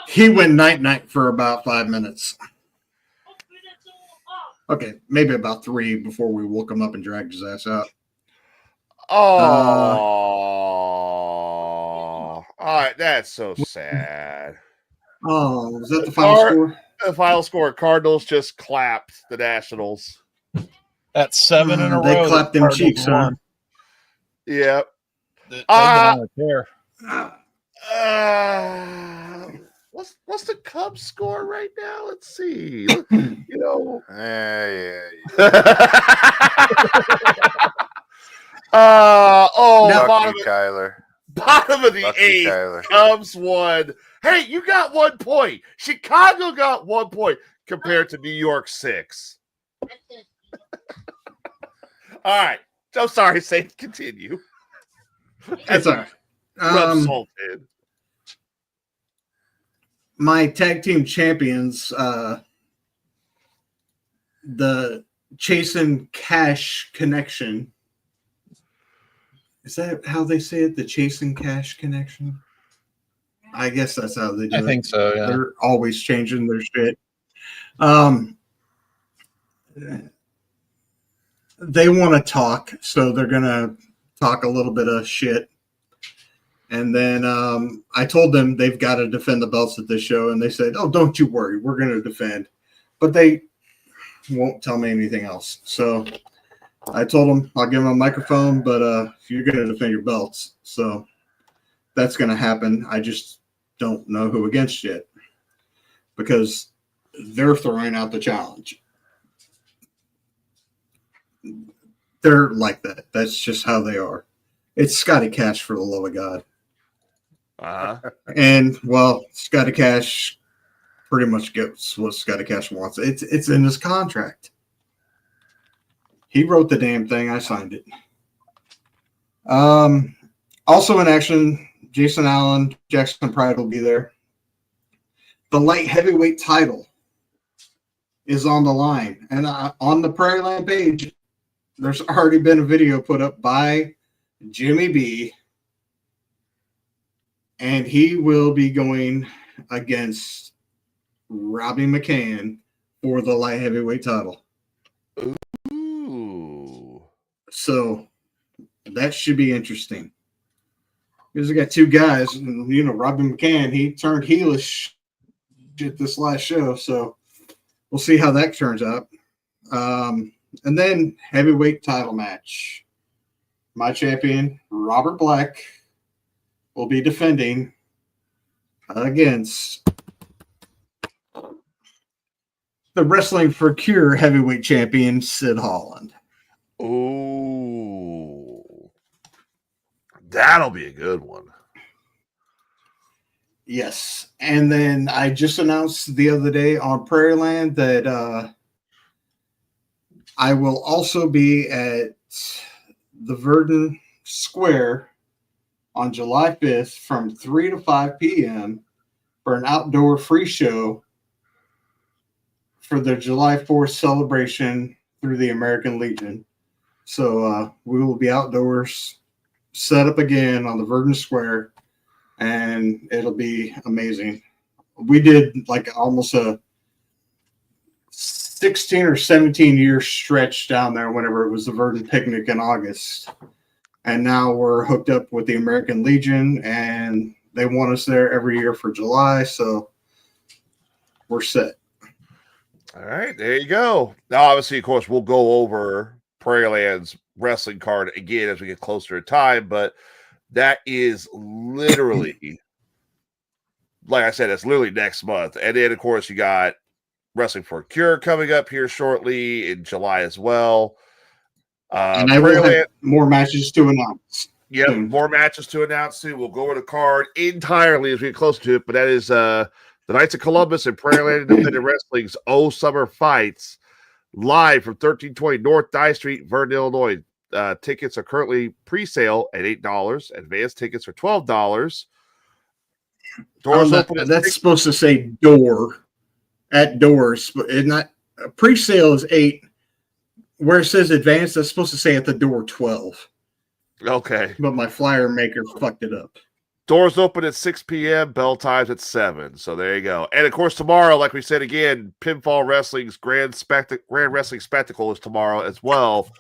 He went night-night for about 5 minutes. Okay, maybe about 3 before we woke him up and dragged his ass out. Oh, all right. That's so sad. Oh, was that the final score? The final score: Cardinals just clapped the Nationals. That's 7 in a They row. clapped that them Cardinals cheeks, huh? won. Yep. They've been on a tear. What's the Cubs score right now? Let's see. You know. Yeah. Bottom Kyler. of the Lucky 8th. Kyler. Cubs won. Hey, you got 1 point. Chicago got 1 point compared to New York 6. All right. I'm sorry, say continue. That's all right. Salted. My tag team champions, the Chasin Cash Connection. Is that how they say it? The Chasin Cash Connection? I guess that's how they do I it. think so. Yeah. They're always changing their shit. They want to talk, so they're going to talk a little bit of shit. And then I told them they've got to defend the belts at this show, and they said, "Oh, don't you worry, we're going to defend." But they won't tell me anything else. So I told them I'll give them a microphone, but you're going to defend your belts. So that's going to happen. I just don't know who against yet because they're throwing out the challenge. They're like that. That's just how they are. It's Scotty Cash, for the love of God. Uh-huh. And, well, Scotty Cash pretty much gets what Scotty Cash wants. It's in his contract. He wrote the damn thing. I signed it. Also in action, Jason Allen, Jackson Pride will be there. The light heavyweight title is on the line. And on the Prairie Land page, there's already been a video put up by Jimmy B. And he will be going against Robbie McCann for the light heavyweight title. Ooh. So that should be interesting. Because we got two guys, and Robbie McCann, he turned heelish at this last show, so we'll see how that turns out. And then heavyweight title match. My champion, Robert Black, will be defending against the Wrestling for Cure heavyweight champion, Sid Holland. Ooh. That'll be a good one. Yes. And then I just announced the other day on Prairie Land that I will also be at the Verdun Square on July 5th from 3 to 5 p.m. for an outdoor free show for the July 4th celebration through the American Legion. So we will be outdoors, set up again on the Verdun Square, and it'll be amazing. We did like almost a 16 or 17 year stretch down there whenever it was the Verdun Picnic in August. And now we're hooked up with the American Legion, and they want us there every year for July. So we're set. All right, there you go. Now, obviously, of course, we'll go over Prairie Land's wrestling card again as we get closer to time, but that is literally, like I said, it's literally next month. And then, of course, you got Wrestling for a Cure coming up here shortly in July as well. And I will have more matches to announce. Yep, more matches to announce soon. We'll go over the card entirely as we get closer to it, but that is the Knights of Columbus and Prairie Land Independent Wrestling's Oh Summer Fights live from 1320 North Dye Street, Vernon, Illinois. Tickets are currently pre-sale at $8. Advanced tickets are $12. Doors open. That's supposed to say door at doors, but it's not. Pre-sale is $8. Where it says advanced, that's supposed to say at the door 12. Okay. But my flyer maker fucked it up. Doors open at 6 p.m. Bell times at 7. So there you go. And of course, tomorrow, like we said again, Pinfall Wrestling's Grand Wrestling Spectacle is tomorrow as well.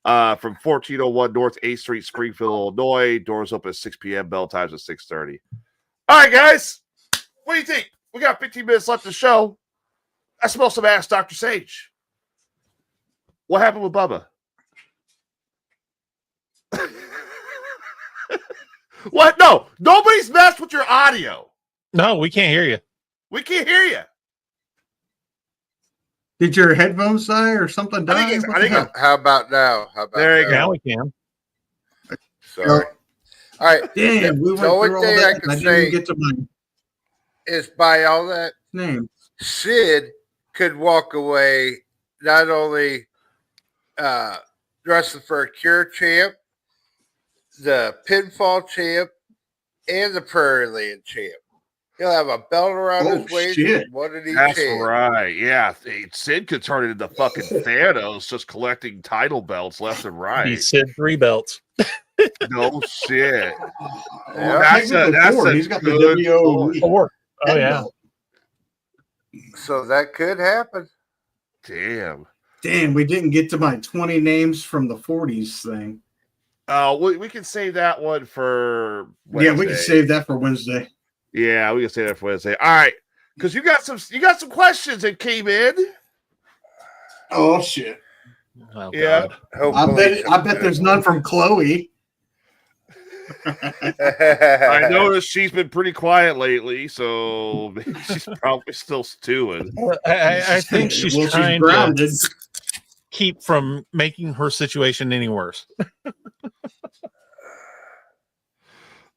From 1401 North 8th Street, Springfield, Illinois. Doors open at 6 p.m. Bell times at 6:30. All right, guys. What do you think? We got 15 minutes left of the show. I smell some ass, Dr. Sage. What happened with Bubba? What? No, nobody's messed with your audio. No, we can't hear you. We can't hear you. Did your headphones die or something die? How about now? There you go. Now we can. Sorry. All right. Damn, we went through all that. I didn't get to my is by all that name. Sid could walk away not only Wrestling for a Cure champ, the Pinfall champ, and the Prairie Land champ. He'll have a belt around his waist. One of these That's champs. right. Yeah. Sid could turn it into fucking Thanos, just collecting title belts left and right. He said 3 belts. No shit. That's he's got the WO 4. Oh, yeah. So that could happen. Damn, we didn't get to my 20 names from the 40s thing. We can save that one for Wednesday. Yeah, we can save that for Wednesday. Yeah, we can save that for Wednesday. All right. Because you got some questions that came in. Oh shit. Oh, yeah. I bet there's none from Chloe. I noticed she's been pretty quiet lately, so she's probably still stewing. I think she's trying to keep from making her situation any worse.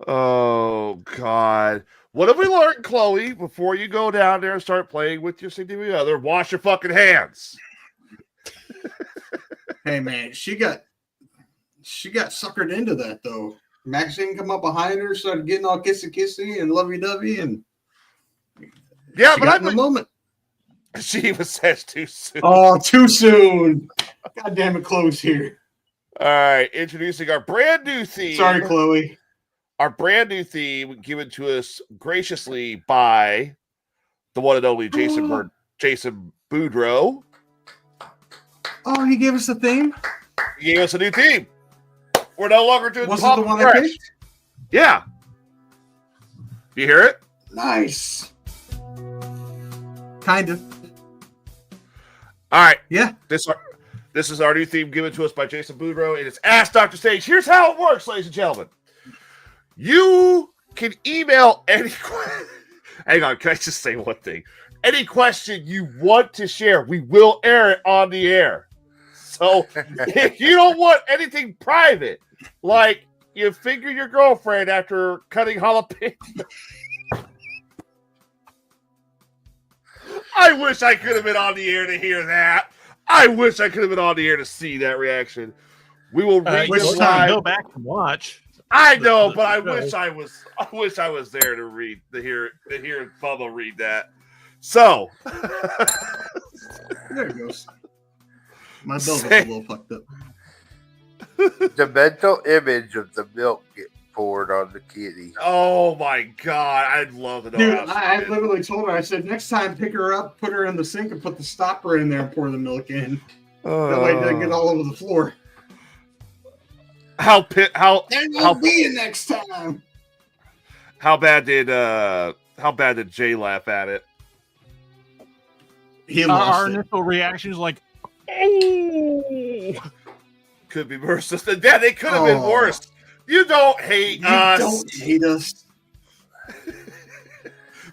Oh God. What have we learned, Chloe? Before you go down there and start playing with your significant other, wash your fucking hands. Hey man, she she got suckered into that though. Maxine come up behind her, started getting all kissy and lovey dovey, and Yeah, she but got in the moment. She was said too soon. Oh, too soon. God damn it, Chloe's here. All right, introducing our brand new theme. Sorry, Chloe. Our brand new theme given to us graciously by the one and only Jason Boudreau. Oh, he gave us a theme? He gave us a new theme. We're no longer doing Was it Pop the one Fresh. I picked? Yeah. You hear it? Nice. Kind of. All right. Yeah. This is our new theme given to us by Jason Boudreau. It is Ask Dr. Sage. Here's how it works, ladies and gentlemen. You can email any hang on, can I just say one thing? Any question you want to share, we will air it on the air. So if you don't want anything private, like you finger your girlfriend after cutting jalapeno. I wish I could have been on the air to hear that. I wish I could have been on the air to see that reaction. We will read You'll this have to live. go back and watch. I know, but I show. wish I was there to hear Bubba read that. So There it goes. My belt is a little fucked up. The mental image of the milk get poured on the kitty. oh my god, I'd love to know. Dude, how I literally told her, I said, next time pick her up, put her in the sink, and put the stopper in there and pour the milk in. That way it doesn't get all over the floor. how There won't be a next time. how bad did Jay laugh at it? He Our lost it. initial reaction is like, oh. Could be worse. Yeah, they could have been Oh. worse. You don't hate You us. don't hate us.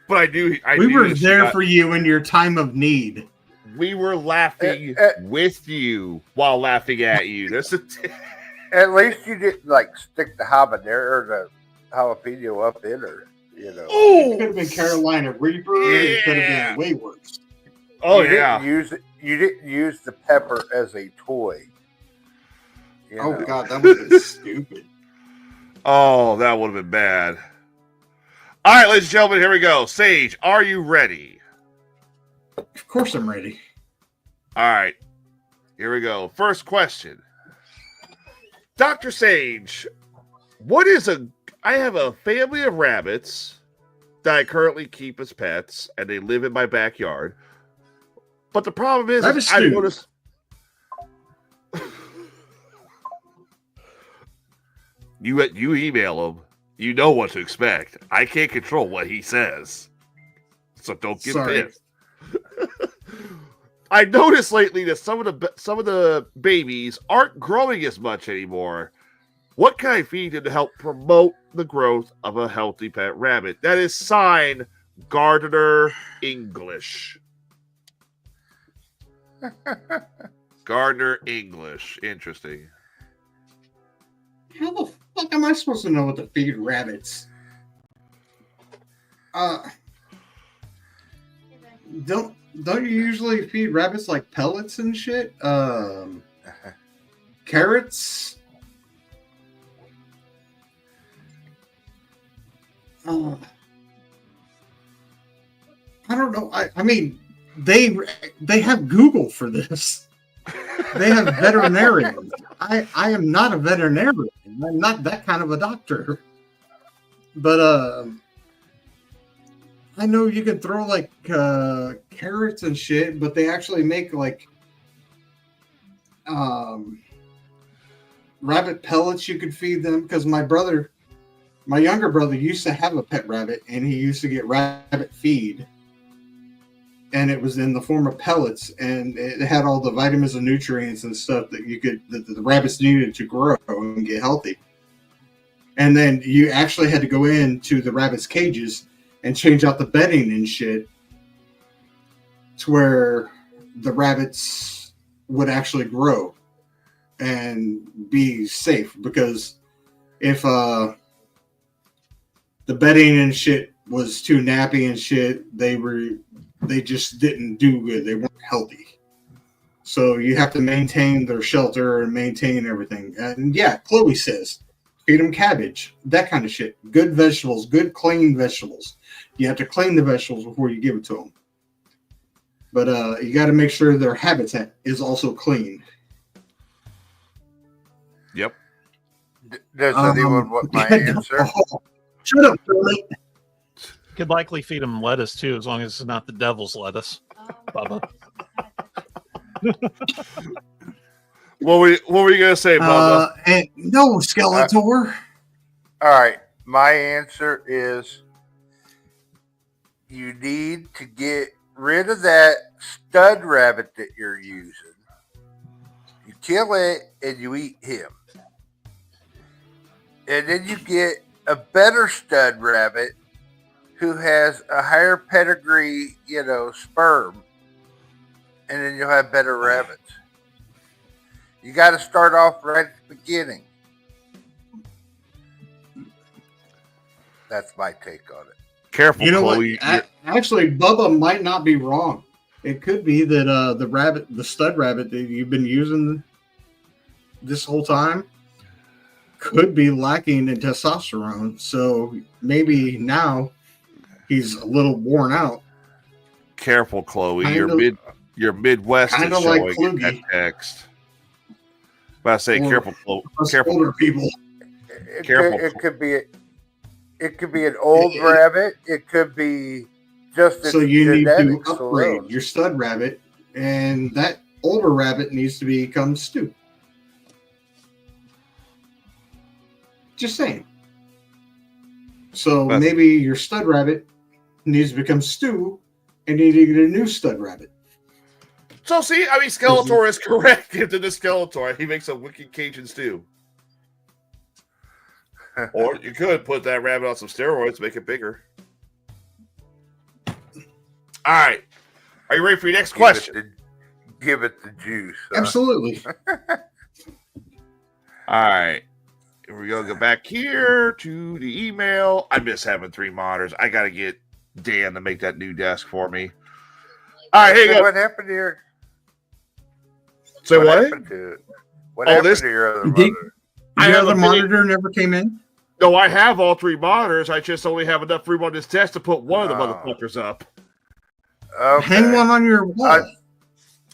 But I knew We were that she there got- for you in your time of need. We were laughing with you while laughing at you. There's a At least you didn't like stick the habanero or the jalapeno up in her, you know. It could have been Carolina Reaper. It could Yeah. have been way worse. Oh you yeah. You didn't use the pepper as a toy. You Oh, know. God, that would have been stupid. Oh, that would have been bad. All right, ladies and gentlemen, here we go. Sage, are you ready? Of course I'm ready. All right, here we go. First question. Dr. Sage, I have a family of rabbits that I currently keep as pets, and they live in my backyard. But the problem is Rabbit I stew. noticed... You email him, you know what to expect. I can't control what he says. So don't get Sorry. pissed. I noticed lately that some of the babies aren't growing as much anymore. What can I feed them to help promote the growth of a healthy pet rabbit? That is signed Gardner English. Gardner English. Interesting. How the fuck am I supposed to know what to feed rabbits? Don't you usually feed rabbits like pellets and shit? Carrots? I don't know. I mean, they have Google for this. They have veterinarians. I am not a veterinarian. I'm not that kind of a doctor. But I know you can throw like carrots and shit, but they actually make like rabbit pellets you could feed them, because my younger brother used to have a pet rabbit, and he used to get rabbit feed, and it was in the form of pellets, and it had all the vitamins and nutrients and stuff that the rabbits needed to grow and get healthy. And then you actually had to go into the rabbits' cages and change out the bedding and shit to where the rabbits would actually grow and be safe. Because if the bedding and shit was too nappy and shit, they just didn't do good. They weren't healthy. So you have to maintain their shelter and maintain everything. And yeah, Chloe says, feed them cabbage, that kind of shit. Good vegetables, good clean vegetables. You have to clean the vegetables before you give it to them. But you got to make sure their habitat is also clean. Yep. Does anyone want my answer? Oh, shut up, Billy. Could likely feed them lettuce too, as long as it's not the devil's lettuce. Bubba. What were you gonna say, Bubba? And no, Skeletor. All right. My answer is you need to get rid of that stud rabbit that you're using. You kill it and you eat him. And then you get a better stud rabbit who has a higher pedigree, sperm. And then you'll have better rabbits. You got to start off right at the beginning. That's my take on it. Careful, You know Chloe. what? Actually, Bubba might not be wrong. It could be that the stud rabbit that you've been using this whole time could be lacking in testosterone. So maybe now he's a little worn out. Careful, Chloe. Kinda- Your Midwest is kinda like showing in that Kluge. text. But I say Or careful, Chloe. Us Careful. older people. Careful. It could be an old rabbit. It could be just So you need to genetics upgrade alone. your stud rabbit, and that older rabbit needs to become stew. Just saying. So That's- maybe your stud rabbit needs to become stew, and you need to get a new stud rabbit. So see, I mean, Skeletor is correct. Into the Skeletor, he makes a wicked Cajun stew. Or you could put that rabbit on some steroids, make it bigger. All right, are you ready for your next question? Give it the juice. Absolutely. All right, here we go. Go back here to the email. I miss having 3 monitors. I got to get Dan to make that new desk for me. All right, here you go. What happened to your? Say what? happened to it? What Oh, happened this- to your other Did- mother? I Your have other a video- monitor never came in? No, I have all 3 monitors. I just only have enough room on this desk to put one of the Oh. motherfuckers up. Okay. Hang one on your wall.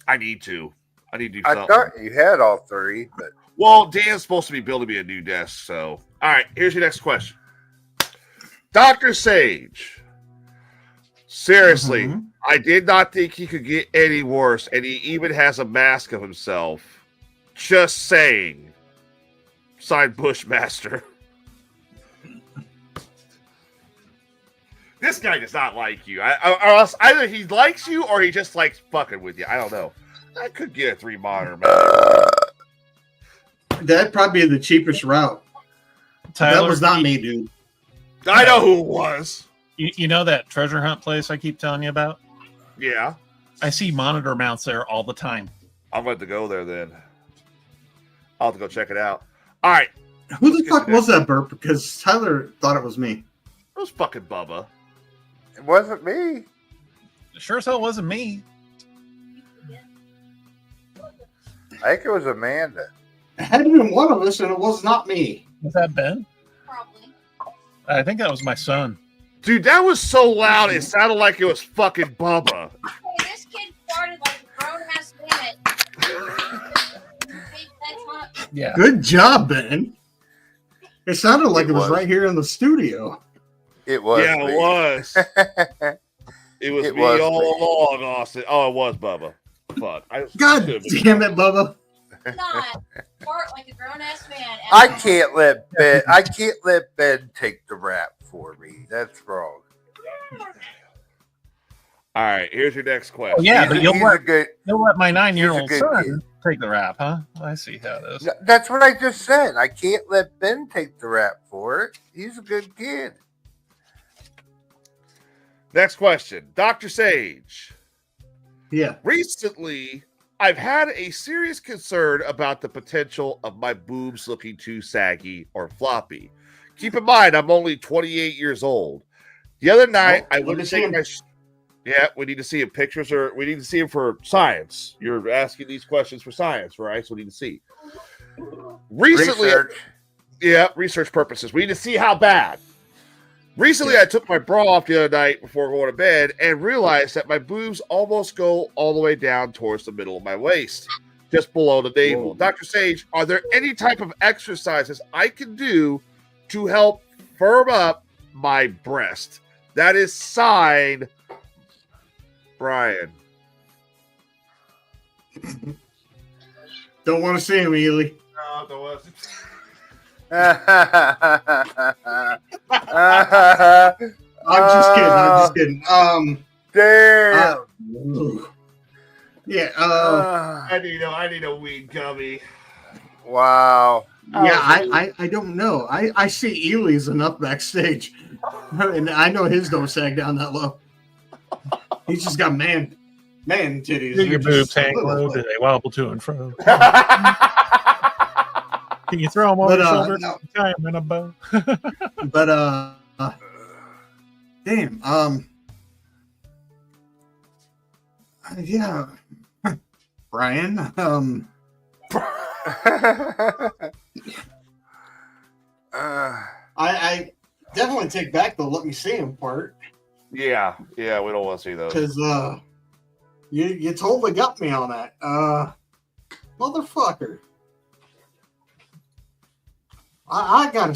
I need to. I need to do I something. thought you had all 3, but Well, Dan's supposed to be building me a new desk, so. All right, here's your next question. Dr. Sage. Seriously, Mhm. I did not think he could get any worse, and he even has a mask of himself. Just saying. Signed Bushmaster. This guy does not like you. Or else either he likes you or he just likes fucking with you. I don't know. I could get a 3 monitor, man. That'd probably be the cheapest route. Tyler, That was not me, dude. I know who it was. You know that treasure hunt place I keep telling you about? Yeah. I see monitor mounts there all the time. I'm going to go there then. I'll have to go check it out. All right. Who the Let's get fuck to was that burp? Because Tyler thought it was me. It was fucking Bubba. it wasn't me. Sure as hell wasn't me. I think it was Amanda. It had to been one of us, and it was not me. Was that Ben? Probably. I think that was my son. Dude, that was so loud, it sounded like it was fucking Bubba. Hey, this kid farted like a grown ass man. Yeah. Good job, Ben. It sounded like It it was was. right here in the studio. It was. Yeah, me. it was. It was It me was all me. along, Austin. Oh, it was Bubba. Fuck. God damn it, Bubba. Not fart like a grown ass man. I can't let Ben take the rap for me. That's wrong. All right, here's your next question. Oh, yeah, He's but a- you'll he's let, a good. you'll let my 9-year-old he's a good son kid. take the rap, huh? I see how it is. That's what I just said. I can't let Ben take the rap for it. He's a good kid. Next question. Dr. Sage. Yeah. Recently, I've had a serious concern about the potential of my boobs looking too saggy or floppy. Keep in mind, I'm only 28 years old. The other night, Oh, I look went to at take him. my Yeah, we need to see him. Pictures, or we need to see him for science. You're asking these questions for science, right? So we need to see. Recently, research purposes. We need to see how bad. Recently, I took my bra off the other night before going to bed and realized that my boobs almost go all the way down towards the middle of my waist, just below the navel. Dr. Sage, are there any type of exercises I can do to help firm up my breast? That is signed, Brian. Don't want to see him, Ely. No, don't want to. I'm just kidding. Damn. Yeah. I need a weed gummy. Wow. Yeah, I don't know. I see Ely's enough backstage, and I know his don't sag down that low. He's just got man titties. Do your They're boobs just hang little. low? Do they wobble to and fro? Can you throw them over But, your shoulder? no. Tie them in a bow. But damn. Yeah, Brian. I definitely take back the "let me see him" part. Yeah, we don't want to see those. Because you totally got me on that, motherfucker. I gotta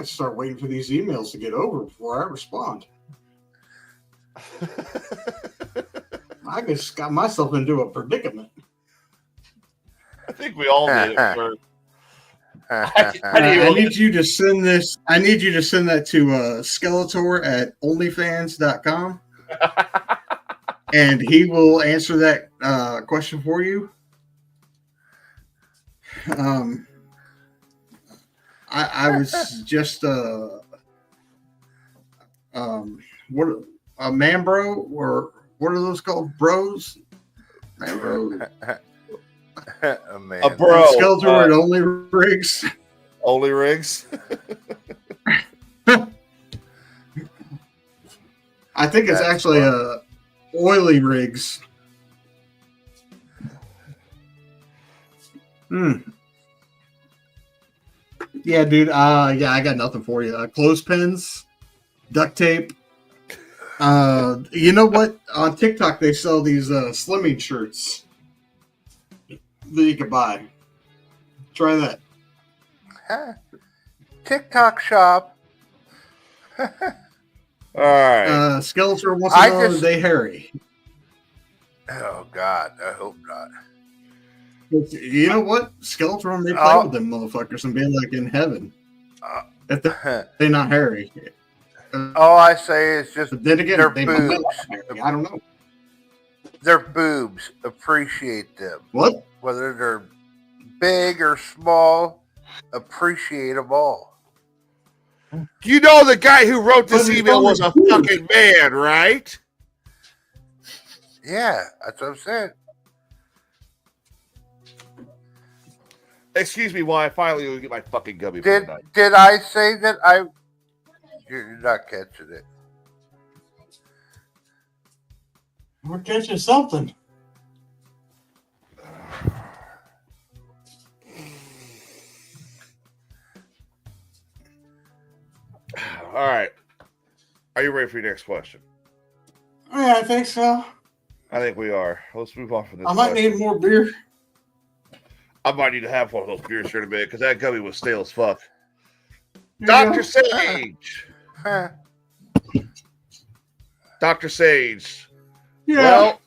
start waiting for these emails to get over before I respond. I just got myself into a predicament. I think we all did it first. I need you to send this. I need you to send that to Skeletor at onlyfans.com. And he will answer that question for you. I was just what a man bro, or what are those called, bros? Man bro. A bro. Skeletor at Only Rigs. Only Rigs. I think it's actually Oily Rigs. Yeah, dude. Yeah, I got nothing for you. Clothespins, duct tape. You know what? On TikTok, they sell these slimming shirts that you can buy. Try that. TikTok shop. All right. Skeletor wants to know, are they hairy? Oh God, I hope not. You know what? Skeletor may play with them motherfuckers and be like in heaven if they're not hairy. All I say is just But then again, their they might be boobs. hairy. I don't know. Their boobs. Appreciate them. What? Whether they're big or small, appreciate them all. You know the guy who wrote this But it's email was a only boobs. fucking man, right? Yeah, that's what I'm saying. Excuse me while I finally get my fucking gummy for the night. Did I say that I? You're not catching it. We're catching something. All right. Are you ready for your next question? Yeah, I think so. I think we are. Let's move on from this. I might question. need more beer. I might need to have one of those beers here in a minute because that gummy was stale as fuck. Here Dr. you Sage. Huh. Dr. Sage. Yeah. Well,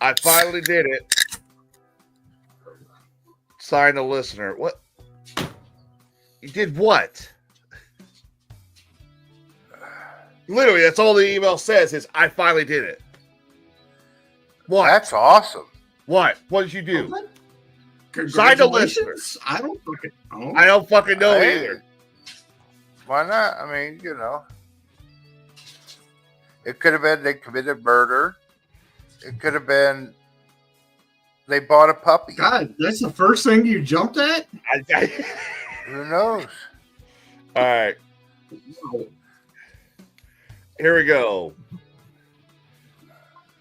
I finally did it. Sign the listener. What? You did what? Literally, that's all the email says is I finally did it. What? That's awesome. What? What did you do? Sign the Congratulations. I don't fucking know. I don't fucking know Hey. either. Why not? I mean, you know. It could have been they committed murder. It could have been they bought a puppy. God, that's the first thing you jumped at? Who knows? All right. Here we go.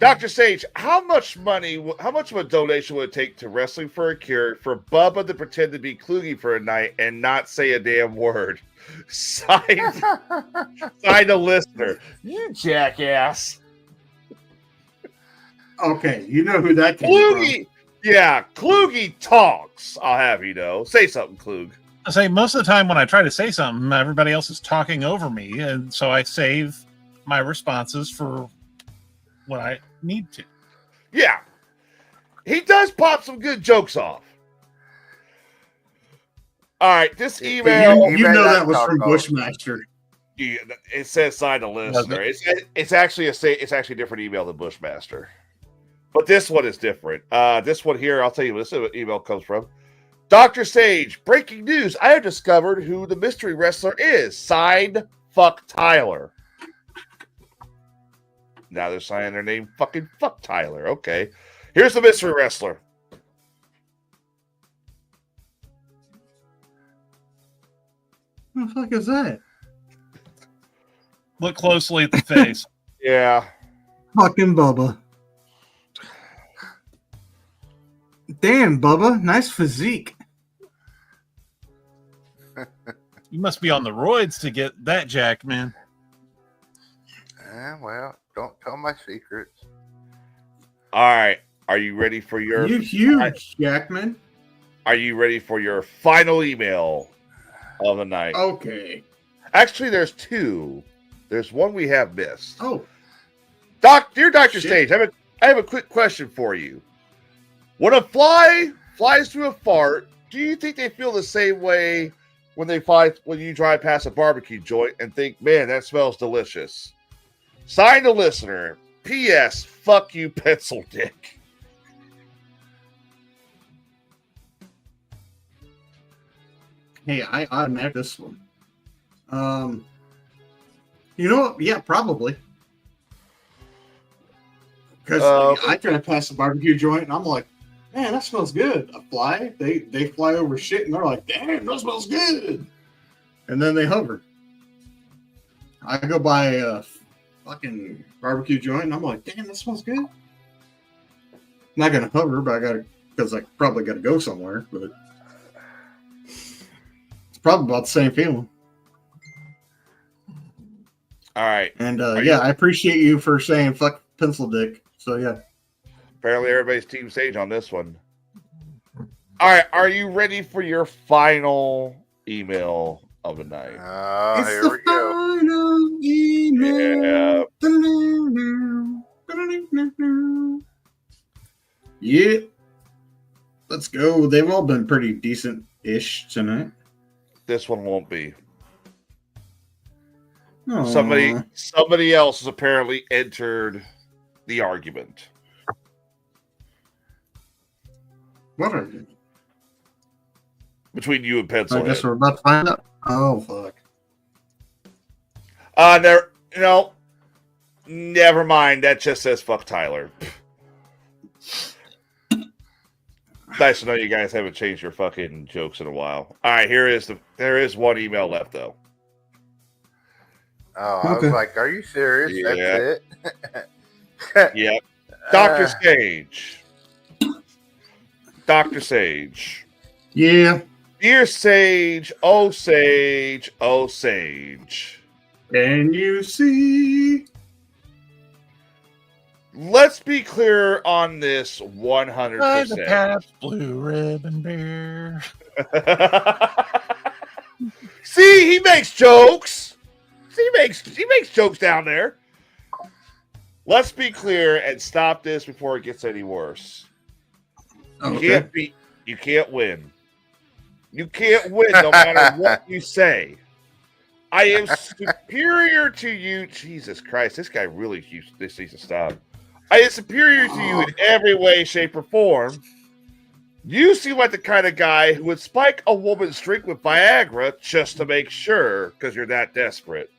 Dr. Sage, how much money, how much of a donation would it take to Wrestling for a Cure for Bubba to pretend to be Kluge for a night and not say a damn word? Signed a listener. You jackass. Okay, you know who that came Kluge, yeah, Kluge talks. I'll have you know. Say something, Kluge. I say most of the time when I try to say something, everybody else is talking over me, and so I save my responses for what I need to. Yeah, he does pop some good jokes off. All right, this from. email. You know that was from Bushmaster. Yeah, it says sign a listener. It's actually it's actually a different email than Bushmaster, but this one is different. This one here, I'll tell you what this email comes from. Dr. Sage, breaking news. I have discovered who the mystery wrestler is. Signed, fuck Tyler. Now they're signing their name, fucking fuck Tyler. Okay. Here's the mystery wrestler. What the fuck is that? Look closely at the face. Yeah. Fucking Bubba. Damn, Bubba. Nice physique. You must be on the roids to get that jack, man. Well, don't tell my secrets. All right. Are you ready for your... You huge, Jackman. Are you ready for your final email of the night? Okay. Actually, there's two. There's one we have missed. Oh. Dear Dr. Shit. Sage, I have a quick question for you. When a fly flies through a fart, do you think they feel the same way when you drive past a barbecue joint and think, man, that smells delicious? Signed a listener. P.S. Fuck you, pencil dick. Hey, I met this one. You know what? Yeah, probably. Because I drive past a barbecue joint and I'm like, man, that smells good. A fly, they fly over shit and they're like, damn, that smells good. And then they hover. I go by a fucking barbecue joint and I'm like, damn, that smells good. Not gonna hover, but because I probably gotta go somewhere. But it's probably about the same feeling. All right. And I appreciate you for saying fuck pencil dick. So yeah. Apparently everybody's Team Sage on this one. All right. Are you ready for your final email of the night? It's here we go. Final email. Yeah. Let's go. They've all been pretty decent-ish tonight. This one won't be. Aww. Somebody else has apparently entered the argument. What are you? Between you and Pencil. I guess we're about to find out. Oh fuck. Never mind. That just says fuck Tyler. Nice to know you guys haven't changed your fucking jokes in a while. All right, there is one email left though. Oh, I was like, are you serious? Yeah. That's it? Yeah. Dr. Sage. Dr. Sage. Yeah. Dear Sage, oh Sage, oh Sage. Can you see? Let's be clear on this 100%. By the Pabst Blue Ribbon beer. See, he makes jokes. He makes jokes down there. Let's be clear and stop this before it gets any worse. Okay. You can't win. You can't win no matter what you say. I am superior to you. Jesus Christ, this guy really needs to stop. I am superior to you in every way, shape, or form. You seem like the kind of guy who would spike a woman's drink with Viagra just to make sure, because you're that desperate.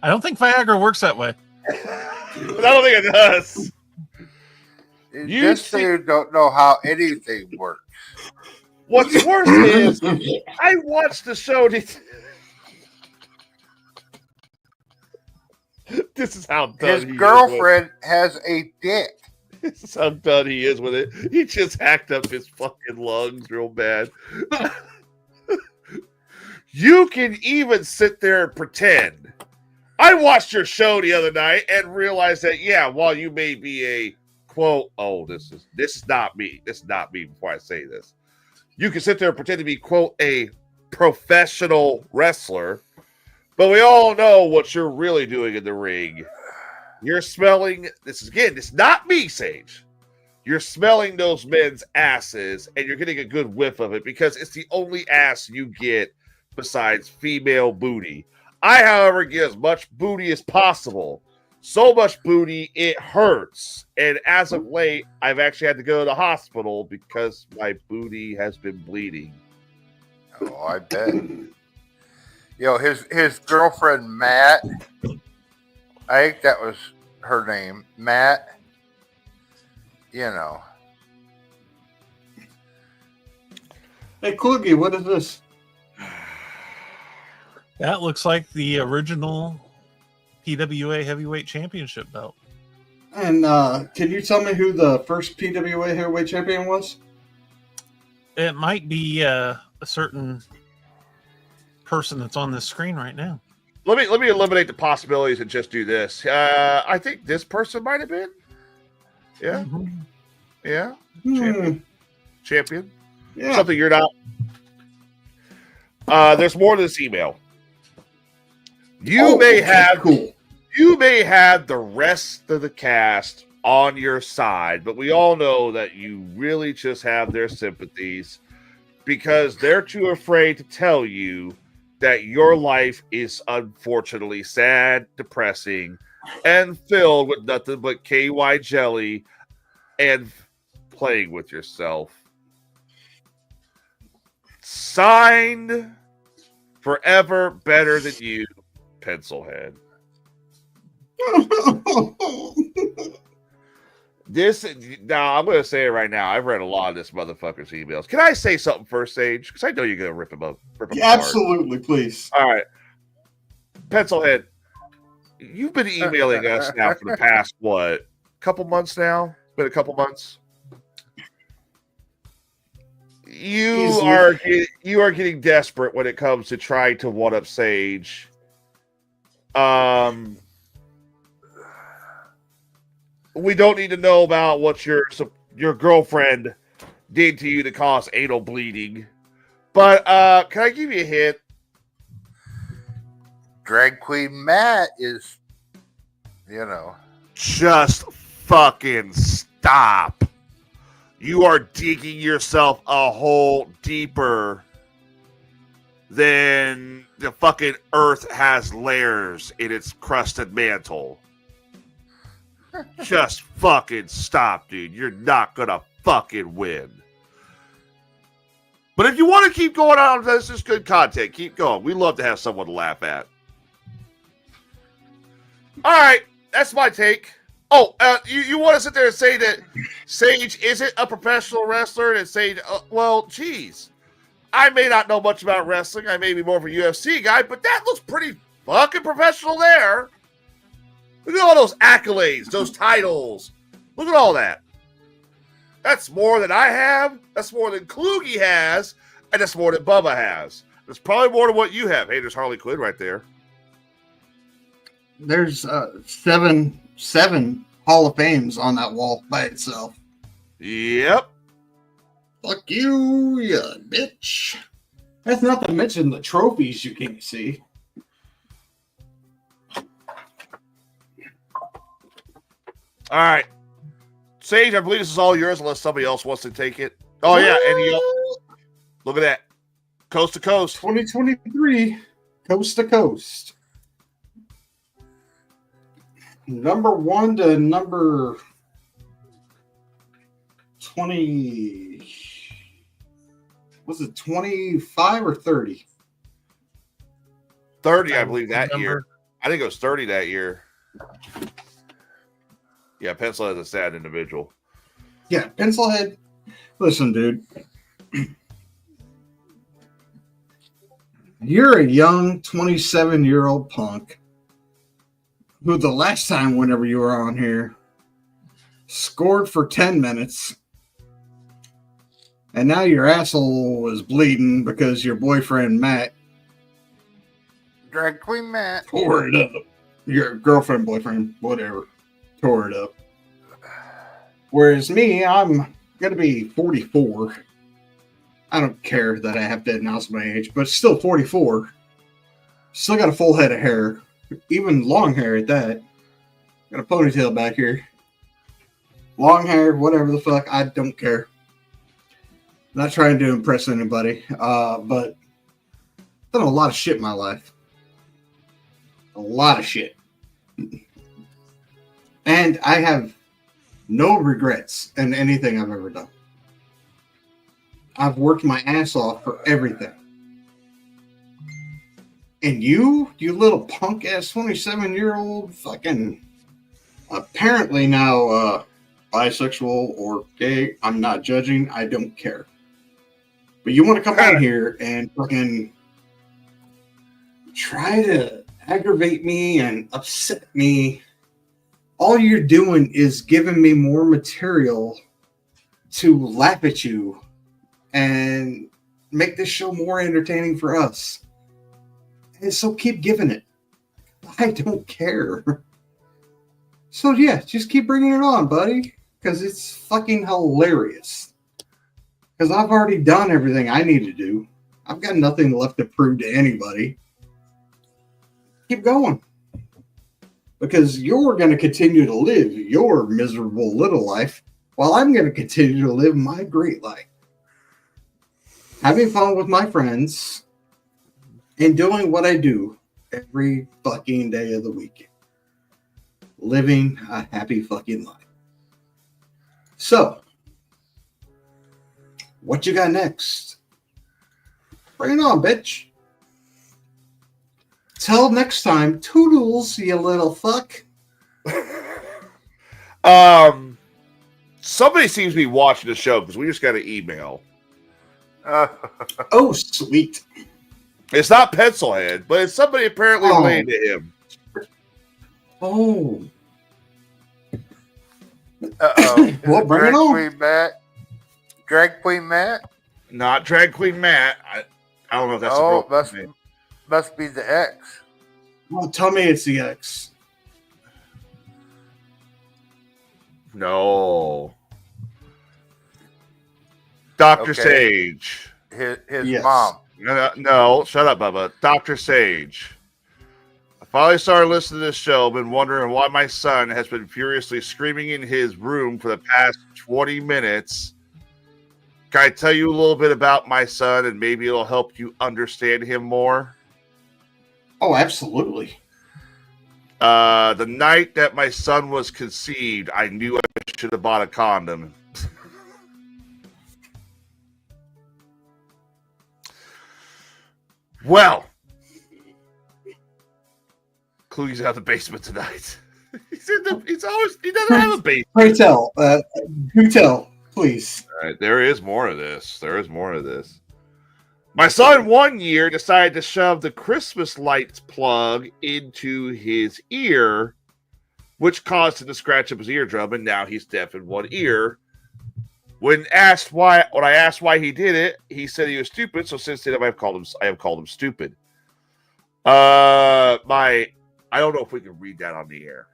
I don't think Viagra works that way. But I don't think it does. Just so you don't know how anything works. What's worse is I watched the show. This is how done His he girlfriend has a dick. This is how done he is with it. He just hacked up his fucking lungs real bad. You can even sit there and pretend. I watched your show the other night and realized that, yeah, while you may be a quote, oh, this is not me. This is not me before I say this. You can sit there and pretend to be, quote, a professional wrestler, but we all know what you're really doing in the ring. You're smelling, this is not me, Sage. You're smelling those men's asses, and you're getting a good whiff of it because it's the only ass you get besides female booty. I, however, get as much booty as possible. So much booty, it hurts. And as of late, I've actually had to go to the hospital because my booty has been bleeding. Oh, I bet. His girlfriend, Matt, I think that was her name, Matt. Hey, Kluge, what is this? That looks like the original PWA Heavyweight Championship belt. And can you tell me who the first PWA Heavyweight Champion was? It might be a certain person that's on this screen right now. Let me eliminate the possibilities and just do this. I think this person might have been. Yeah. Mm-hmm. Yeah. Hmm. Champion. Yeah. Something you're not. There's more to this email. You may have the rest of the cast on your side, but we all know that you really just have their sympathies because they're too afraid to tell you that your life is unfortunately sad, depressing, and filled with nothing but KY jelly and playing with yourself. Signed, Forever Better Than You, Pencilhead. Now I'm going to say it right now. I've read a lot of this motherfucker's emails. Can I say something first, Sage? Because I know you're going to rip him up. Absolutely, please. All right. Pencilhead, you've been emailing us now for the past, couple months now? It's been a couple months. You are getting desperate when it comes to trying to one-up Sage. We don't need to know about what your girlfriend did to you to cause anal bleeding. But can I give you a hint? Drag Queen Matt is, Just fucking stop. You are digging yourself a hole deeper than the fucking earth has layers in its crusted mantle. Just fucking stop, dude. You're not gonna fucking win. But if you want to keep going on, this is good content. Keep going. We love to have someone to laugh at. All right, that's my take. Oh, you want to sit there and say that Sage isn't a professional wrestler and say, well, geez, I may not know much about wrestling. I may be more of a UFC guy, but that looks pretty fucking professional there. Look at all those accolades, those titles. Look at all that. That's more than I have. That's more than Kluge has. And that's more than Bubba has. That's probably more than what you have. Hey, there's Harley Quinn right there. There's seven Hall of Fames on that wall by itself. Yep. Fuck you, you bitch. That's not to mention the trophies you can see. All right. Sage, I believe this is all yours unless somebody else wants to take it. Oh, yeah. And look at that. Coast to coast. 2023, coast to coast. Number 1 to number 20. Was it 25 or 30? 30, I believe, that year. I think it was 30 that year. Yeah, Pencilhead's a sad individual. Yeah, Pencilhead. Listen, dude. You're a young 27-year-old punk who the last time, whenever you were on here, scored for 10 minutes, and now your asshole was bleeding because your boyfriend Matt Drag Queen Matt tore it up. Your girlfriend, boyfriend, whatever, tore it up. Whereas me, I'm going to be 44. I don't care that I have to announce my age, but still 44. Still got a full head of hair, even long hair at that. Got a ponytail back here. Long hair, whatever the fuck, I don't care. Not trying to impress anybody, but I've done a lot of shit in my life. A lot of shit. And I have no regrets in anything I've ever done. I've worked my ass off for everything. And you little punk ass 27-year-old fucking apparently now bisexual or gay, I'm not judging, I don't care. But you want to come on here and fucking try to aggravate me and upset me. All you're doing is giving me more material to laugh at you and make this show more entertaining for us. And so keep giving it. I don't care. So yeah, just keep bringing it on, buddy, because it's fucking hilarious. Because I've already done everything I need to do. I've got nothing left to prove to anybody. Keep going. Because you're going to continue to live your miserable little life while I'm going to continue to live my great life. Having fun with my friends and doing what I do every fucking day of the week. Living a happy fucking life. So, what you got next? Bring it on, bitch. Till next time, toodles, you little fuck. Somebody seems to be watching the show because we just got an email. Oh, sweet. It's not Pencilhead, but it's somebody apparently related to him. Oh. Uh-oh. Well, bring it on. Queen Matt. Drag Queen Matt? Not Drag Queen Matt. I don't know if that's a must, name. must be the X. Well, tell me it's the X. No. Dr. Okay. Sage. His Yes. mom. No, shut up, Bubba. Dr. Sage. I finally started listening to this show, been wondering why my son has been furiously screaming in his room for the past 20 minutes. Can I tell you a little bit about my son and maybe it'll help you understand him more? Oh, absolutely. The night that my son was conceived, I knew I should have bought a condom. Well, Kluge's out of the basement tonight. He doesn't have a basement. Pray tell. Do tell, please. All right, there is more of this. My son 1 year decided to shove the Christmas lights plug into his ear, which caused him to scratch up his eardrum, and now he's deaf in one ear. When I asked why he did it, he said he was stupid. So since then, I have called him stupid. I don't know if we can read that on the air.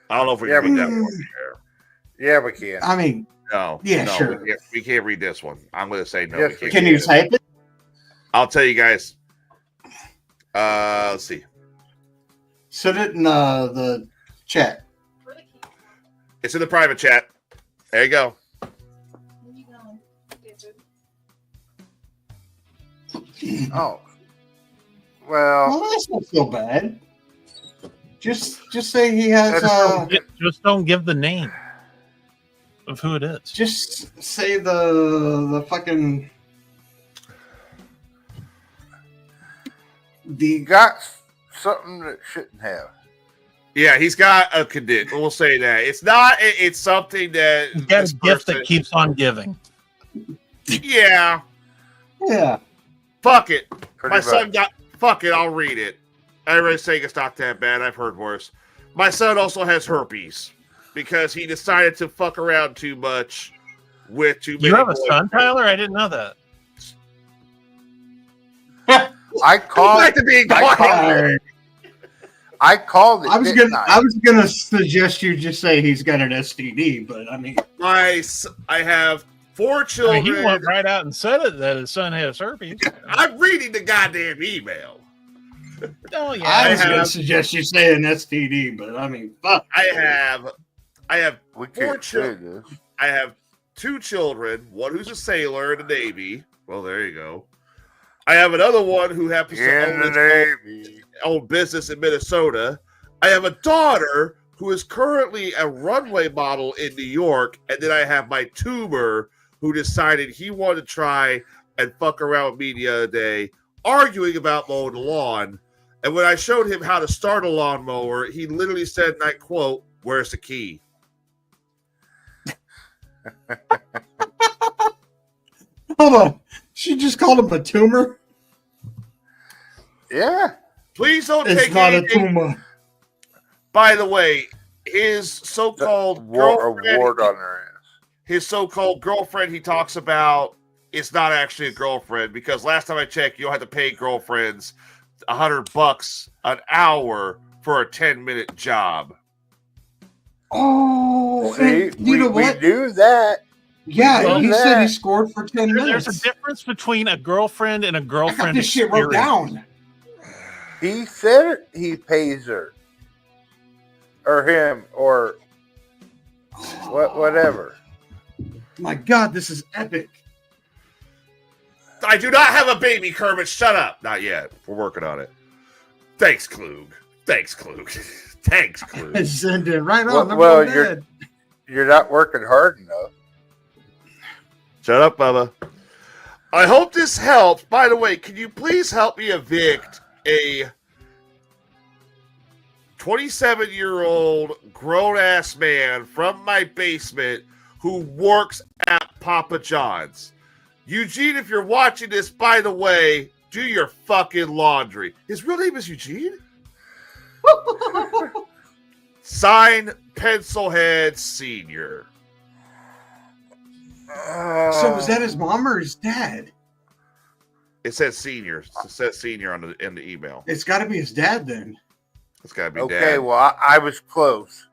I don't know if we can read that one on the air. Yeah, we can. I mean, No. Yeah, no, sure. We can't read this one. I'm going to say no. Yes, we can't can read you it. type it? I'll tell you guys. Let's see. Send it in the chat. Where the key? It's in the private chat. There you go. Where you going? Okay, Oh. Well, Well, that's not so bad. Just say he has. Just don't give the name of who it is. Just say the fucking. he got something that shouldn't have. Yeah, he's got a condition. We'll say that. It's not. It's something that. You got this a gift person- that keeps on giving. Yeah. Yeah. Fuck it. Pretty My son much. got. Fuck it. I'll read it. Everybody's saying it's not that bad. I've heard worse. My son also has herpes because he decided to fuck around too much with too many. You have a son, Tyler? I didn't know that. I called. Back to being quiet. I called it. I was gonna suggest you just say he's got an STD, but I mean, I have 4 children. He went right out and said it that his son has herpes. I'm reading the goddamn email. Oh yeah, I was gonna suggest you say an STD, but I mean, fuck. I have We 4 can't say children. this. I have 2 children. One who's a sailor in the Navy. Well, there you go. I have another one who happens to In the Navy. own business in Minnesota. I have a daughter who is currently a runway model in New York, and then I have my tuber who decided he wanted to try and fuck around with me the other day, arguing about mowing the lawn. And when I showed him how to start a lawnmower, he literally said, and I quote, "Where's the key?" Hold on, she just called him a tumor. Yeah. Please don't It's take not a anything. tumor. By the way, his so-called A girlfriend, ward on her ass. his so-called girlfriend he talks about, it's not actually a girlfriend, because last time I checked, you don't have to pay girlfriends $100 an hour for a 10-minute job. Oh, See, and you know we what? knew that. Yeah, know he that. said he scored for 10 minutes. There's a difference between a girlfriend and a I got girlfriend this shit wrote experience. down. He said he pays her. Or him, or whatever. My God, this is epic. I do not have a baby, Kermit. Shut up. Not yet. We're working on it. Thanks, Klug. Thanks, Klug. Thanks, Klug. Send it right Well, on. well, you're not working hard enough. Shut up, Bubba. I hope this helps. By the way, can you please help me evict a 27-year-old grown-ass man from my basement who works at Papa John's? Eugene, if you're watching this, by the way, do your fucking laundry. His real name is Eugene? Sign Pencilhead Senior. So was that his mom or his dad? It says senior. It says senior in the email. It's got to be his dad then. It's got to be Okay, dad. well, I was close.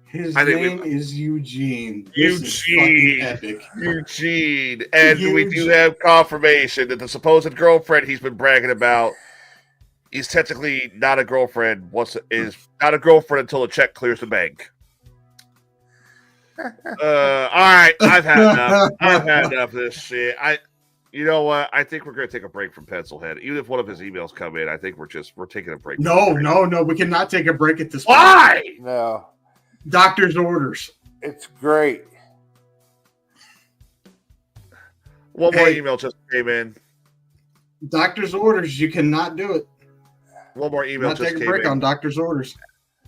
His I think name is Eugene. This Eugene. is fucking epic. Eugene. And we do Eugene. have confirmation that the supposed girlfriend he's been bragging about is technically not a girlfriend. Is not a girlfriend until a check clears the bank. All right, I've had enough. I've had enough of this shit. You know what? I think we're going to take a break from Pencilhead. Even if one of his emails come in, I think we're taking a break. No, we cannot take a break at this point. Why? No, Doctor's orders. it's great. One more Hey. email just came in. Doctor's orders. You cannot do it. One more email Not just take a came break in. on doctor's orders.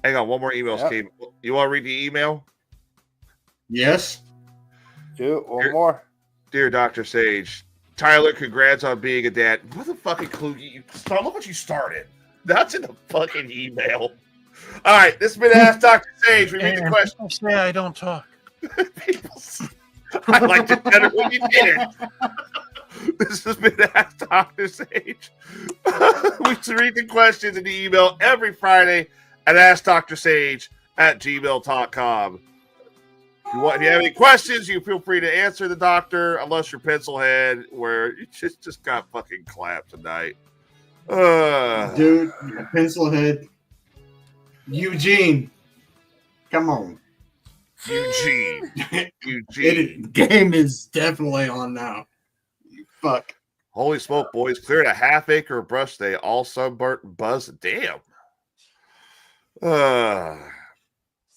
Hang on, one more email Yep. came. You want to read the email? Yes. Do it one Here- more. Dear Dr. Sage, Tyler, congrats on being a dad. What the fucking clue? Look what you started. That's in the fucking email. All right, this has been Ask Dr. Sage. We read the And question. people say I don't talk. I liked it better when you did it. This has been Ask Dr. Sage. We read the questions in the email every Friday at AskDrSage@gmail.com. If you have any questions, you feel free to answer the doctor, unless you're Pencilhead, where you just got fucking clapped tonight. Dude, Pencilhead. Eugene. Come on. Eugene. Eugene. Game is definitely on now. You fuck. Holy smoke, boys. Cleared a half-acre of brush today. All sunburnt and buzzed. Damn.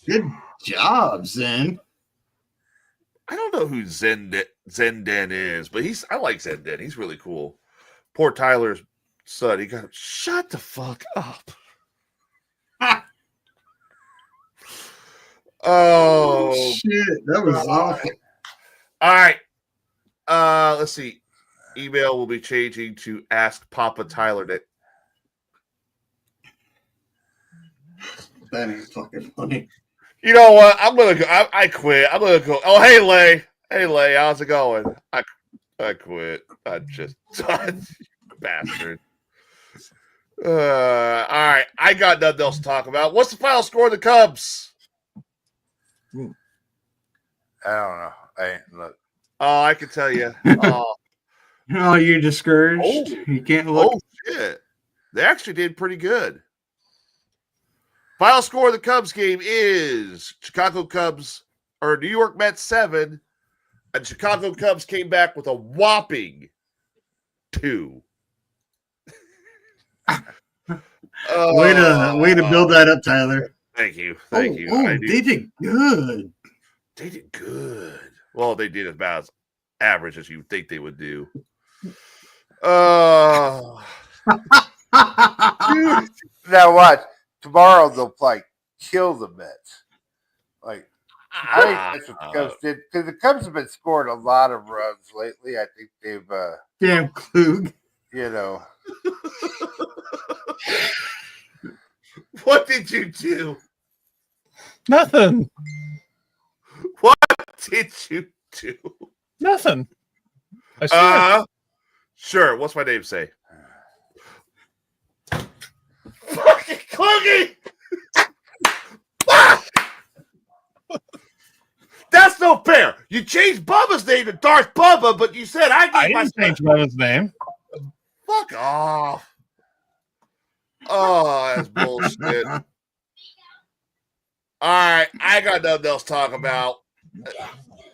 Good job, Zen. I don't know who Zenden is, but I like Zenden. He's really cool. Poor Tyler's son. He got shut the fuck up. Oh shit. That was awful. All right. Let's see. email will be changing to Ask Papa Tyler. That ain't fucking funny. You know what? I'm gonna go. I quit. I'm gonna go. Oh, hey Lay. Hey Lay, how's it going? I quit. I just bastard. All right. I got nothing else to talk about. What's the final score of the Cubs? I don't know. I ain't look. Oh, I can tell you. Oh, you're discouraged. Oh. You can't look. Oh shit! They actually did pretty good. Final score of the Cubs game is Chicago Cubs or New York Mets 7, and Chicago Cubs came back with a whopping 2. Way to build that up, Tyler. Thank you. Thank you. Oh, they did good. They did good. Well, they did about as average as you think they would do. Now watch. Tomorrow they'll like kill the Mets. Like I think that's what the Cubs did, because the Cubs have been scoring a lot of runs lately. I think they've Damn Klug. you know. What did you do? Nothing. What did you do? Nothing. I swear. Sure. What's my name say? Fucking Kluggy! Fuck! That's no fair. You changed Bubba's name to Darth Bubba, but you said I I gave my didn't change Bubba's name. Fuck off. Oh, that's bullshit. All right, I got nothing else to talk about.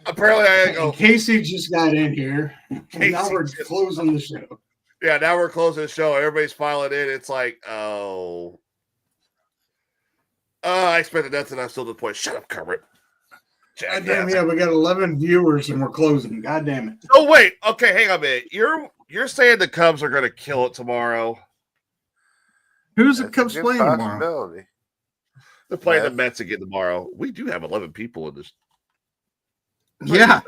Apparently, I go. Casey just got in here. Casey Now we're just- closing the show. Yeah, now we're closing the show. Everybody's filing in. It's like, oh. I expected nothing. I'm still to the point. Shut up, Kermit. God damn, yeah, we got 11 viewers and we're closing. God damn it. Oh wait, okay, hang on a minute. You're saying the Cubs are going to kill it tomorrow? Who's the That's Cubs a good playing tomorrow? possibility. They're playing the Yes. Mets again tomorrow. We do have 11 people in this. Yeah.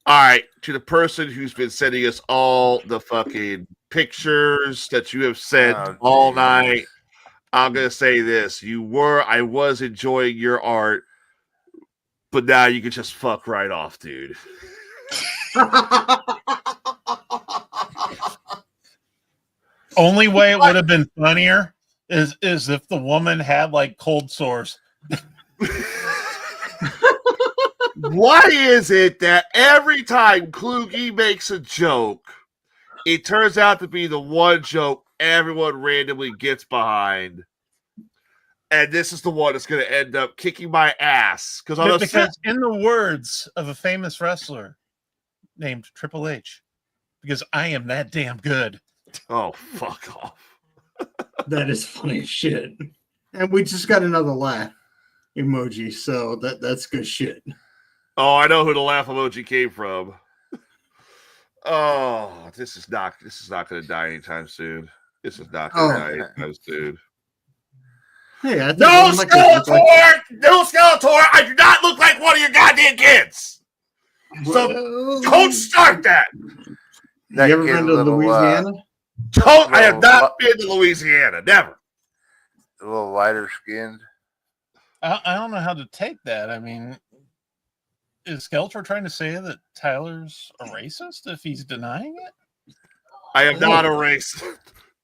All right, to the person who's been sending us all the fucking pictures that you have sent Oh, all geez. night, I'm gonna say this: I was enjoying your art, but now you can just fuck right off, dude. Only way it would have been funnier is if the woman had like cold sores. Why is it that every time Kluge makes a joke, it turns out to be the one joke everyone randomly gets behind? And this is the one that's going to end up kicking my ass. Because in the words of a famous wrestler named Triple H, because I am that damn good. Oh, fuck off. That is funny as shit. And we just got another laugh emoji, so that's good shit. Oh, I know who the laugh emoji came from. Oh, this is not going to die anytime soon. This is not going to die anytime soon. Hey, I think No one of my kids look Skeletor! No Skeletor! I do not look like one of your goddamn kids! So Well, don't start that! That you ever kid been to little, Louisiana? I have not been to Louisiana. Never. A little lighter skinned. I don't know how to take that. I mean, is Skeletor trying to say that Tyler's a racist if he's denying it? I am not a racist.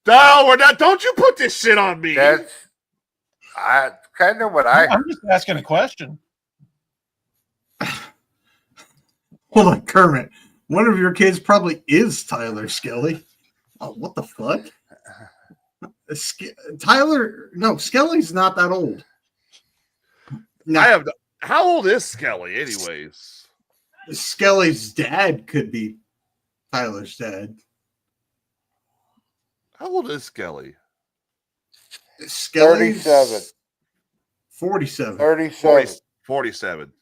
No, we're not. Don't you put this shit on me. That's kind of what I I'm just asking a question. Hold on, Kermit. One of your kids probably is Tyler Skelly. Oh, what the fuck? Skelly's not that old. No, How old is Skelly, anyways? Skelly's dad could be Tyler's dad. How old is Skelly? Skelly's 37. 47. 37. 47.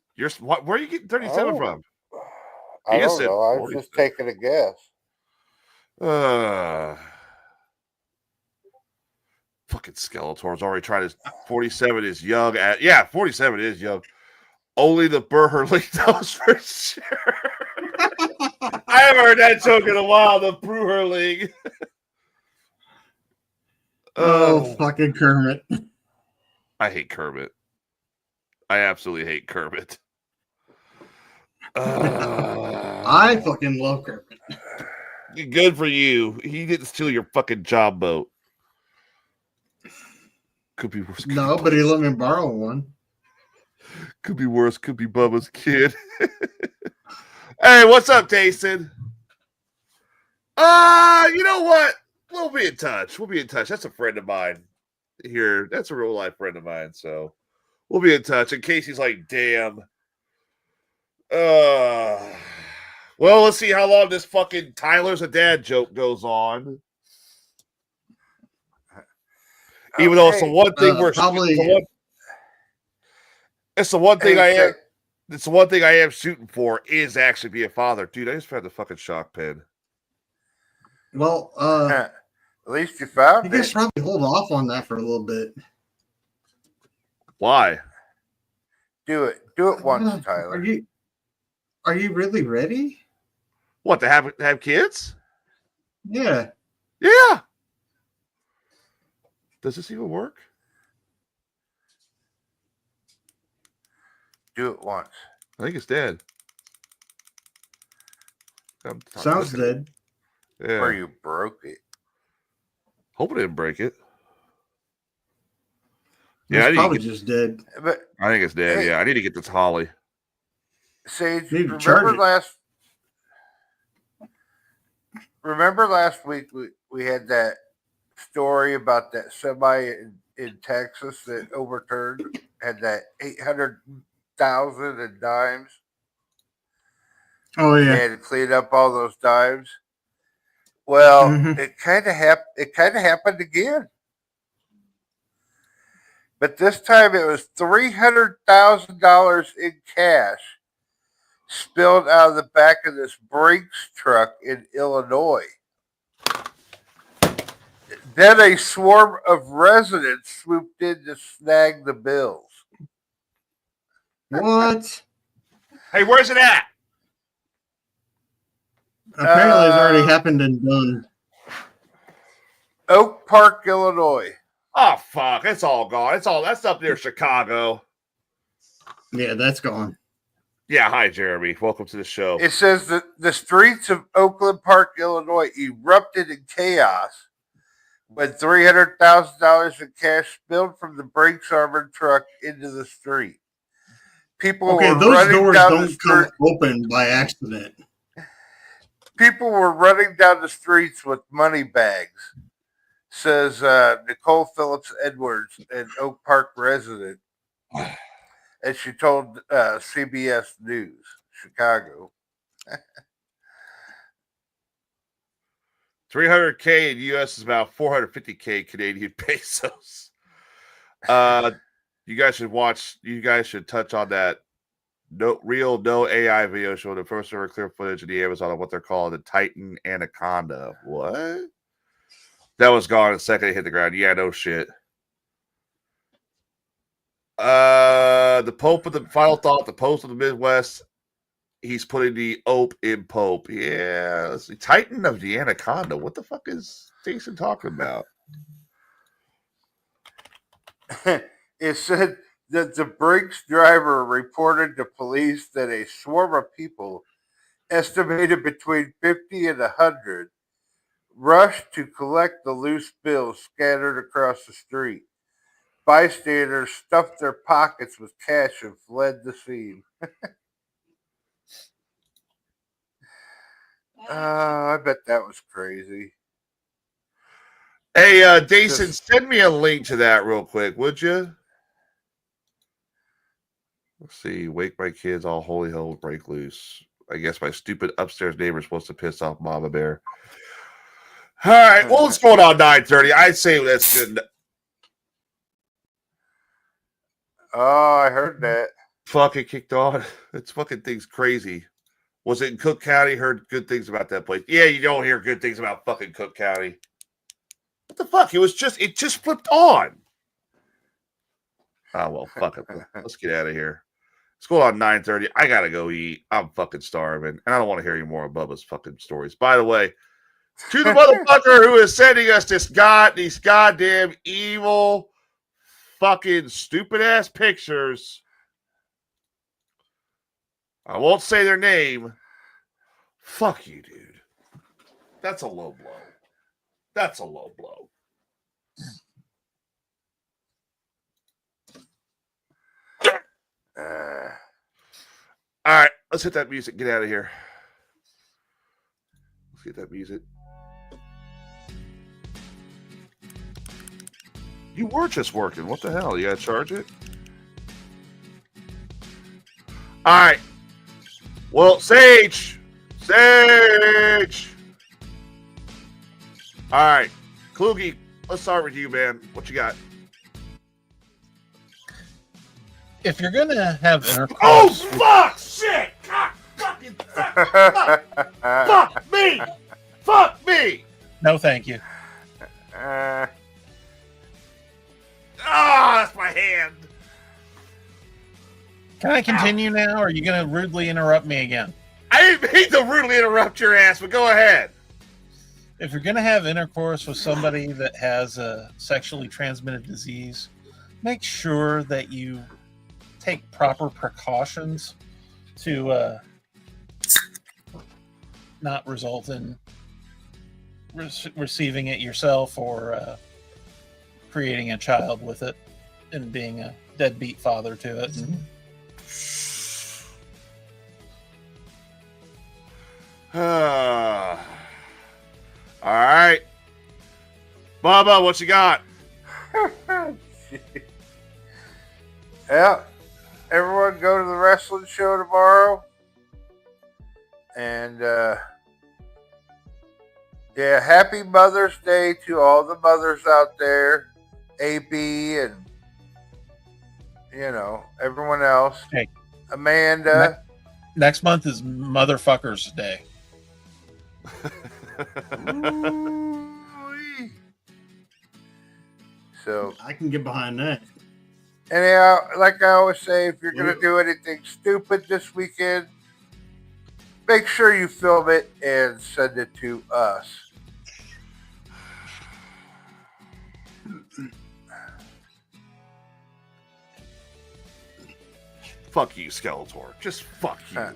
Where are you getting 37 Oh. from? I He just don't said know. I was 47. just taking a guess. Fucking Skeletor's already trying to. 47 is young. 47 is young. Only the Burr League knows for sure. I haven't heard that joke in a while. The Bruherling. Oh, fucking Kermit. I hate Kermit. I absolutely hate Kermit. I fucking love Kermit. Good for you. He didn't steal your fucking job boat. Could be worse. No, but he let me borrow one. Could be worse. Could be Bubba's kid. Hey, what's up, Jason? You know what? We'll be in touch. That's a friend of mine here. That's a real life friend of mine. So we'll be in touch in case he's like, damn. Well, let's see how long this fucking Tyler's a dad joke goes on. Even though it's the one thing we're probably. It's the one thing I am. It's the one thing I am shooting for is actually be a father, dude. I just found the fucking shock pen. Well, at least you found you it. guys probably hold off on that for a little bit. Why? Do it once, Tyler. Are you really ready? What, to have kids? Yeah. Yeah. Does this even work? Do it once. I think it's dead. Sounds dead. Yeah. Or you broke it. Hope it didn't break it. Yeah, Yeah, it's probably just dead. But I think it's dead. Hey. Yeah, I need to get this Holly. Sage, Need to charge remember last week we had that story about that semi in Texas that overturned, had that 800,000 in dimes. Oh They yeah. had to clean up all those dimes. Well, Mhm. it kind of happened again. But this time it was $300,000 in cash spilled out of the back of this Brinks truck in Illinois. Then a swarm of residents swooped in to snag the bills. What? Hey, where's it at? Apparently, it's already happened and done. Oak Park, Illinois. Oh fuck! It's all gone. That's up near Chicago. Yeah, that's gone. Yeah, hi Jeremy. Welcome to the show. It says that the streets of Oakland Park, Illinois erupted in chaos when $300,000 in cash spilled from the Brinks armored truck into the street. People Okay, were those running doors down the don't street. come open by accident. People were running down the streets with money bags, says Nicole Phillips Edwards, an Oak Park resident. And she told CBS News, Chicago. $300K in US is about 450K Canadian pesos. You guys should touch on that no AI video showing the first ever clear footage of the Amazon of what they're calling the Titan Anaconda. What? That was gone the second it hit the ground. Yeah, no shit. The Pope of the final thought, the Post of the Midwest. He's putting the Ope in Pope. Yeah, it's the Titan of the Anaconda. What the fuck is Jason talking about? It said that the Brinks driver reported to police that a swarm of people, estimated between 50 and 100, rushed to collect the loose bills scattered across the street. Bystanders stuffed their pockets with cash and fled the scene. I bet that was crazy. Hey, Jason, send me a link to that real quick, would you? Let's see. Wake my kids, all holy hell break loose. I guess my stupid upstairs neighbor's supposed to piss off Mama Bear. All right, well, let's go on 9:30. I'd say that's good. Oh, I heard that. Fucking kicked on. It's fucking thing's crazy. Was it in Cook County? Heard good things about that place. Yeah, you don't hear good things about fucking Cook County. What the fuck? It just flipped on. Oh well, fuck it. Let's get out of here. School on 9:30. I gotta go eat. I'm fucking starving, and I don't want to hear any more of Bubba's fucking stories. By the way, to the motherfucker who is sending us these goddamn evil, fucking stupid ass pictures. I won't say their name. Fuck you, dude. That's a low blow. That's a low blow. All right, let's hit that music. Get out of here. Let's get that music. You were just working. What the hell? You gotta charge it? All right. Well, Sage. All right. Kluge, let's start with you, man. What you got? If you're gonna have intercourse, Oh, fuck! Shit! God, fucking fuck me! Fuck me! no, thank you. That's my hand. Can I continue now, or are you gonna rudely interrupt me again? I didn't mean to rudely interrupt your ass, but go ahead. If you're gonna have intercourse with somebody that has a sexually transmitted disease, make sure that you take proper precautions to not result in receiving it yourself or creating a child with it and being a deadbeat father to it. All right. Bubba, what you got? Yeah. Everyone go to the wrestling show tomorrow. And yeah, happy Mother's Day to all the mothers out there. AB and everyone else. Hey. Amanda. Next month is Motherfuckers Day. So I can get behind that. anyhow, like I always say, if you're gonna do anything stupid this weekend, make sure you film it and send it to us. Fuck you, Skeletor. Just fuck you.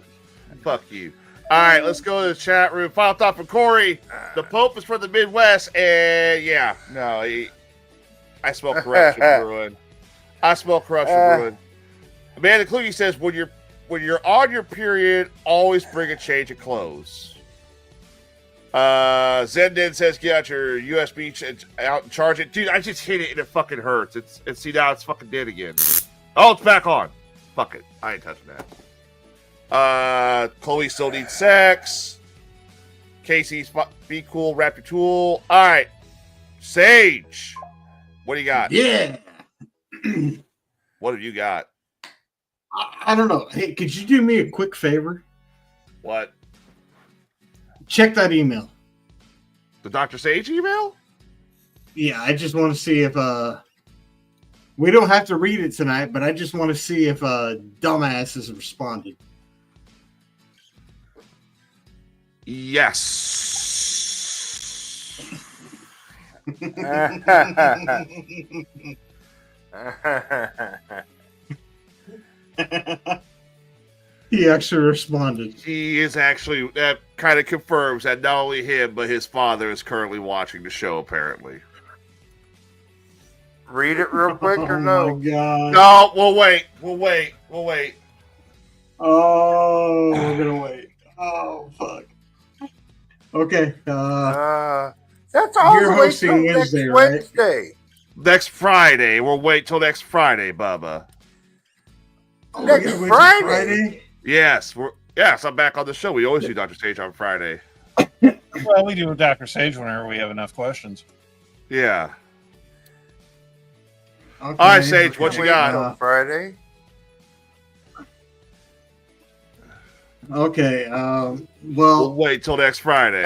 Fuck you. All right, let's go to the chat room. Final thought from Corey. The Pope is from the Midwest, and yeah, no, I smell corruption brewing. I smell corruption brewing. Amanda Kluge says, when you're on your period, always bring a change of clothes. Zenden says, get out your USB out and charge it. Dude, I just hit it and it fucking hurts. See, now it's fucking dead again. Oh, it's back on. Fuck it. I ain't touching that. Chloe still needs sex. Casey's be cool, wrap your tool. All right. Sage, what do you got? Yeah. What have you got? I don't know. Hey, could you do me a quick favor? What? Check that email. The Dr. Sage email? Yeah, I just want to see if we don't have to read it tonight, but I just want to see if dumbass has responded. Yes. He actually responded. He is actually, that kind of confirms that not only him, but his father is currently watching the show, apparently. Read it real quick or Oh no? my god. No, we'll wait. Oh, we're gonna wait. Oh fuck. Okay. That's all You're the way hosting till Wednesday, next right? Wednesday. Next Friday. We'll wait till next Friday, Bubba. Oh, Next we gotta wait till Friday? Yes, I'm back on the show. We always do Dr. Sage on Friday. Well, we do with Dr. Sage whenever we have enough questions. Yeah. Okay. All right, Sage, what you Wait got? till Friday. Okay. We'll Well, wait till next Friday.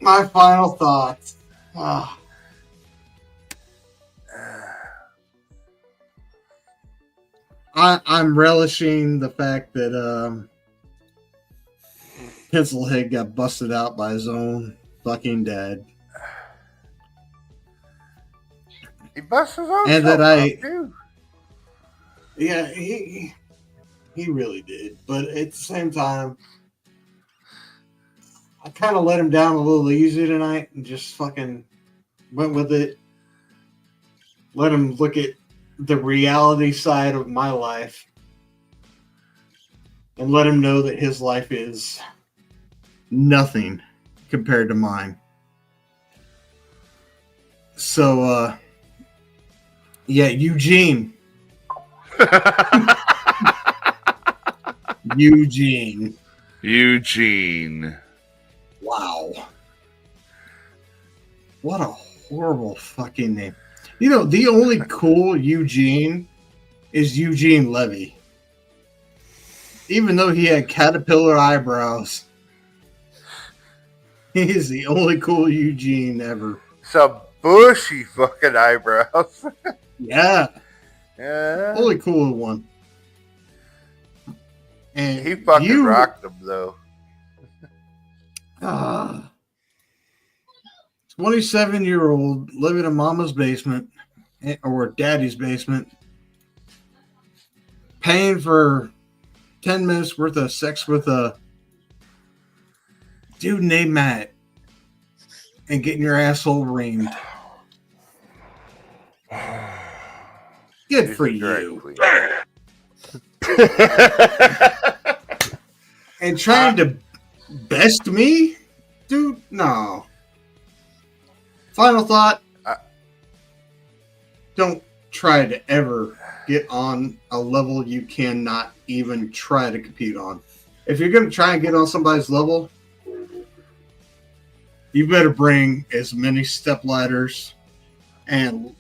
my final thoughts. I'm relishing the fact that Pencilhead got busted out by his own fucking dad. He busted his own And self that up, too. Yeah, he really did. But at the same time, I kind of let him down a little easy tonight and just fucking went with it. Let him look at the reality side of my life and let him know that his life is nothing compared to mine. So, yeah, Eugene. Eugene. Wow. What a horrible fucking name. You know, the only cool Eugene is Eugene Levy. Even though he had caterpillar eyebrows, he is the only cool Eugene ever. Some bushy fucking eyebrows. Yeah. Yeah. Only cool one. And He fucking rocked them, though. 27-year-old living in mama's basement or daddy's basement, paying for 10 minutes worth of sex with a dude named Matt and getting your asshole reamed. Good He's for a drag you. queen. And trying to best me? Dude, no. Final thought. Don't try to ever get on a level you cannot even try to compete on. If you're going to try and get on somebody's level, you better bring as many step ladders and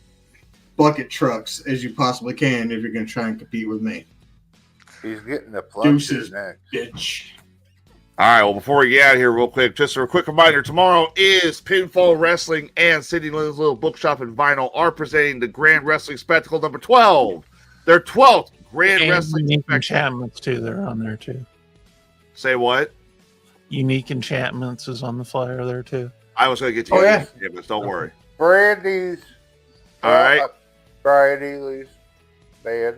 bucket trucks as you possibly can if you're going to try and compete with me. He's getting the plunger Deuces, next. bitch. All right, well, before we get out of here real quick, just a quick reminder, tomorrow is Pinfall Wrestling and Sidney Lynn's Little Bookshop and Vinyl are presenting the Grand Wrestling Spectacle number 12. Their 12th Grand And Wrestling Unique Spectacle. Enchantments, too. They're on there, too. Say what? Unique Enchantments is on the flyer there, too. I was going to get to Oh, you. yeah. But don't worry. Brandy's. All right. Brian Ely's band.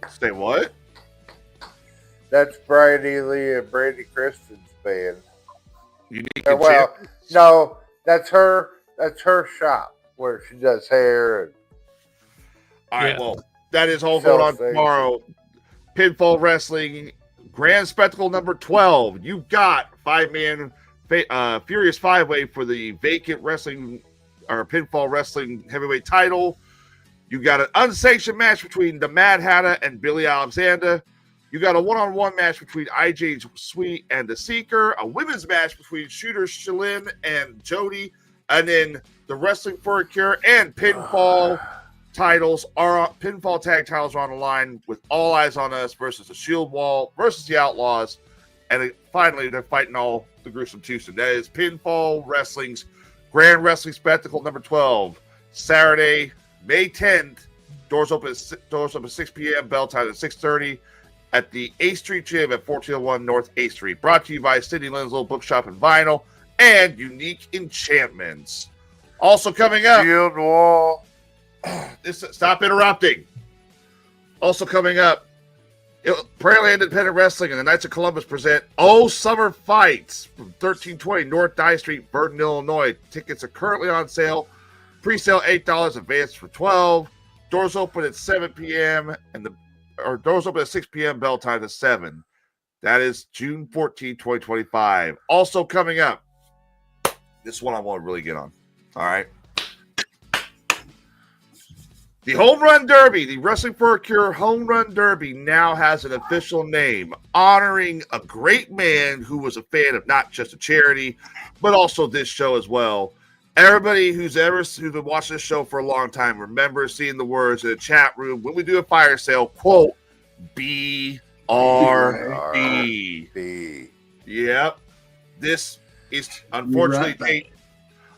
Say what? That's Brian Ely and Brandy Kristen's band. Unique Well, Enchantments? no, that's her. That's her shop where she does hair. And All right, Yeah. well, that is all going on Self-same. tomorrow. Pinfall Wrestling Grand Spectacle number 12. You got 5-man Furious 5-way for the vacant wrestling or Pinfall Wrestling heavyweight title. You got an unsanctioned match between the Mad Hatter and Billy Alexander. You got a one-on-one match between IJ Sweet and the Seeker. A women's match between Shooter Shalin and Jody. And then the Wrestling for a Cure and Pinfall Pinfall tag titles are on the line with All Eyes on Us versus the Shield Wall versus the Outlaws. And finally, they're fighting all the Gruesome Twosome. That is Pinfall Wrestling's Grand Wrestling Spectacle number 12. Saturday, May 10th. Doors open at 6 p.m. Bell time at 6:30 at the 8th Street Gym at 1401 North 8th Street. Brought to you by Sidney Lynn's Little Bookshop and Vinyl and Unique Enchantments. Also coming up. Shield Wall. Stop interrupting. Also coming up, Prairie Independent Wrestling and the Knights of Columbus present Oh Summer Fights from 1320 North Dye Street, Burton, Illinois. Tickets are currently on sale. Pre-sale $8, advance for $12. Doors open at 7 p.m. Doors open at 6 p.m. Bell time to 7. That is June 14, 2025. Also coming up, this one I want to really get on. All right. The Home Run Derby, the Wrestling for a Cure Home Run Derby now has an official name, honoring a great man who was a fan of not just a charity, but also this show as well. Everybody who's been watching this show for a long time remembers seeing the words in the chat room when we do a fire sale, quote, BRB. Yep. This is unfortunately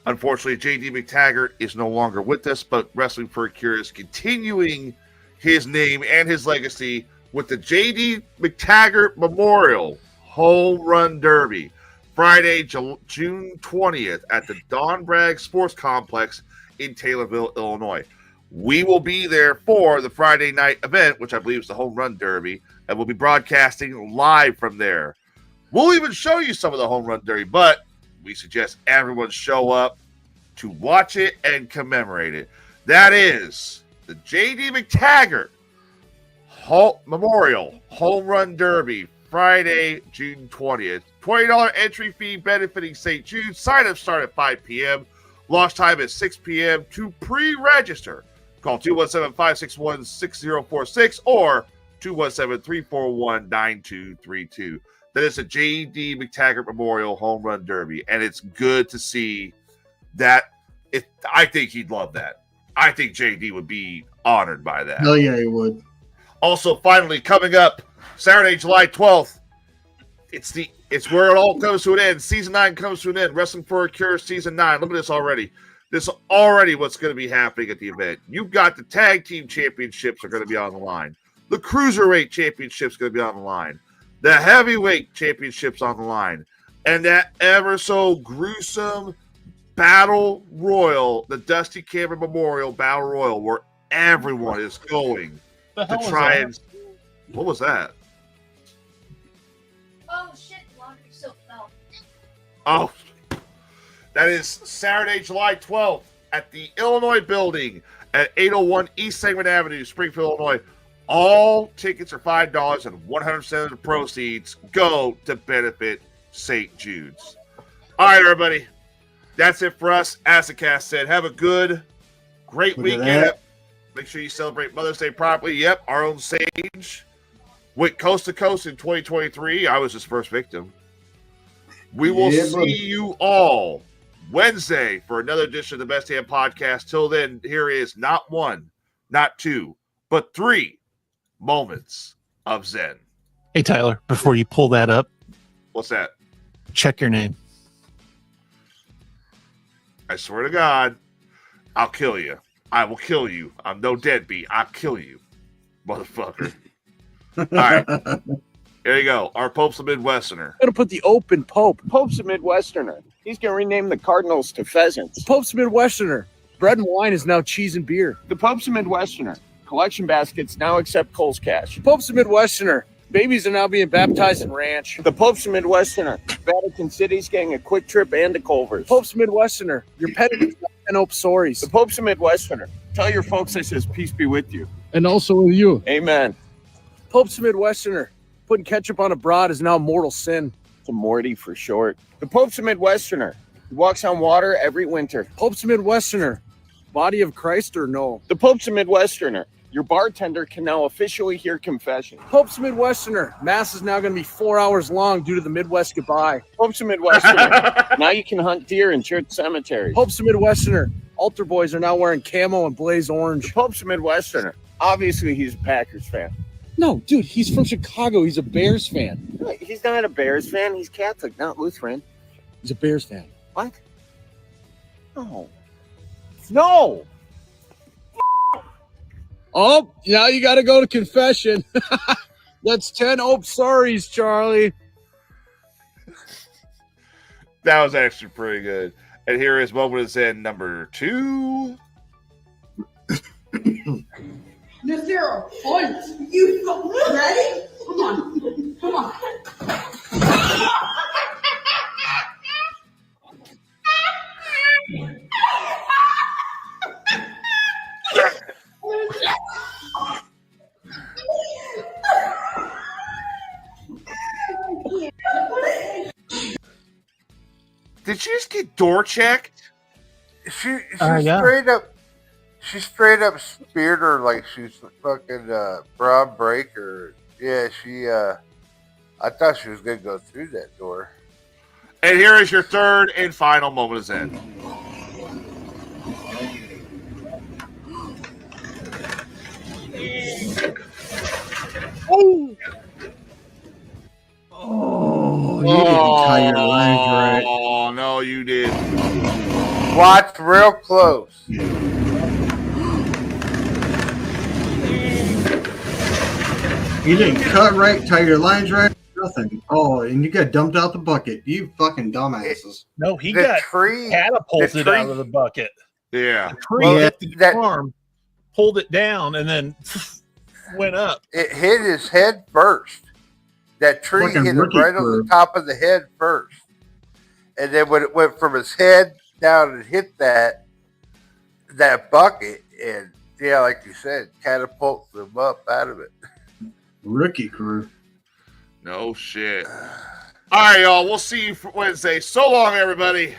Unfortunately, JD McTaggart is no longer with us, but Wrestling for a Cure is continuing his name and his legacy with the J.D. McTaggart Memorial Home Run Derby, Friday, June 20th at the Don Bragg Sports Complex in Taylorville, Illinois. We will be there for the Friday night event, which I believe is the Home Run Derby, and we'll be broadcasting live from there. We'll even show you some of the Home Run Derby, but we suggest everyone show up to watch it and commemorate it. That is the J.D. McTaggart Memorial Home Run Derby, Friday, June 20th. $20 entry fee benefiting St. Jude. Sign-up start at 5 p.m. Launch time is 6 p.m. To pre-register, call 217-561-6046 or 217-341-9232. That is a J.D. McTaggart Memorial Home Run Derby, and it's good to see that. I think he'd love that. I think J.D. would be honored by that. Hell yeah, he would. Also, finally, coming up Saturday, July 12th, it's where it all comes to an end. Season 9 comes to an end. Wrestling for a Cure Season 9. Look at this already. This is already what's going to be happening at the event. You've got the Tag Team Championships are going to be on the line. The Cruiserweight Championship's going to be on the line. The Heavyweight Championship's on the line. And that ever so gruesome Battle Royal, the Dusty Cameron Memorial Battle Royal, where everyone is going to try and... What was that? Oh shit, the laundry soap fell. Oh, that is Saturday, July 12th at the Illinois Building at 801 East Segment Avenue, Springfield, Illinois. All tickets are $5 and 100% of the proceeds go to benefit St. Jude's. All right, everybody. That's it for us. As the cast said, have a good, great weekend. Make sure you celebrate Mother's Day properly. Yep, our own Sage went coast to coast in 2023. I was his first victim. We will see you all Wednesday for another edition of the Best Damn Podcast. Till then, here is not one, not two, but 3 moments of Zen. Hey, Tyler, before you pull that up, What's that? check your name. I swear to God, I'll kill you. I will kill you. I'm no deadbeat. I'll kill you, motherfucker. All right. There you go. Our Pope's a Midwesterner. I'm gonna put the open Pope. Pope's a Midwesterner. He's going to rename the Cardinals to Pheasants. Pope's a Midwesterner. Bread and wine is now cheese and beer. The Pope's a Midwesterner. Collection baskets now accept Kohl's Cash. Pope's a Midwesterner. Babies are now being baptized in ranch. The Pope's a Midwesterner. Vatican City's getting a Quick Trip and a Culver's. Pope's a Midwesterner. Your pet is an Opsories. The Pope's a Midwesterner. Tell your folks I says peace be with you. And also with you. Amen. Pope's a Midwesterner. Putting ketchup on a broad is now mortal sin. It's a Morty for short. The Pope's a Midwesterner. He walks on water every winter. Pope's a Midwesterner. Body of Christ or no? The Pope's a Midwesterner. Your bartender can now officially hear confession. Pope's a Midwesterner. Mass is now going to be 4 hours long due to the Midwest goodbye. Pope's a Midwesterner. Now you can hunt deer in church cemeteries. Pope's a Midwesterner. Altar boys are now wearing camo and blaze orange. The Pope's a Midwesterner. Obviously, he's a Packers fan. No, dude, he's from Chicago. He's a Bears fan. He's not a Bears fan. He's Catholic, not Lutheran. He's a Bears fan. What? No. No! Oh, now you got to go to confession. That's 10 Opsories, Charlie. That was actually pretty good. And here is Moment of Zen number 2. Is there a point? You ready? Come on. Come on. Did she just get door checked? She Yeah. straight up speared her like she's fucking Braun Breaker. Yeah, I thought she was gonna go through that door. And here is your third and final Moment of Zen. Oh, you didn't tie your leg right. Oh, no, you did. Watch real close. You didn't cut right, tie your lines right, nothing. Oh, and you got dumped out the bucket. You fucking dumbasses. No, he The got tree, catapulted tree- out of the bucket. Yeah. The tree Well, hit the that- arm, pulled it down, and then went up. it hit his head first. That tree Fucking hit him rookie right on curve. the top of the head first. And then when it went from his head down and hit that bucket, and yeah, like you said, catapults him up out of it. Rookie crew. No shit. All right, y'all. We'll see you for Wednesday. So long, everybody.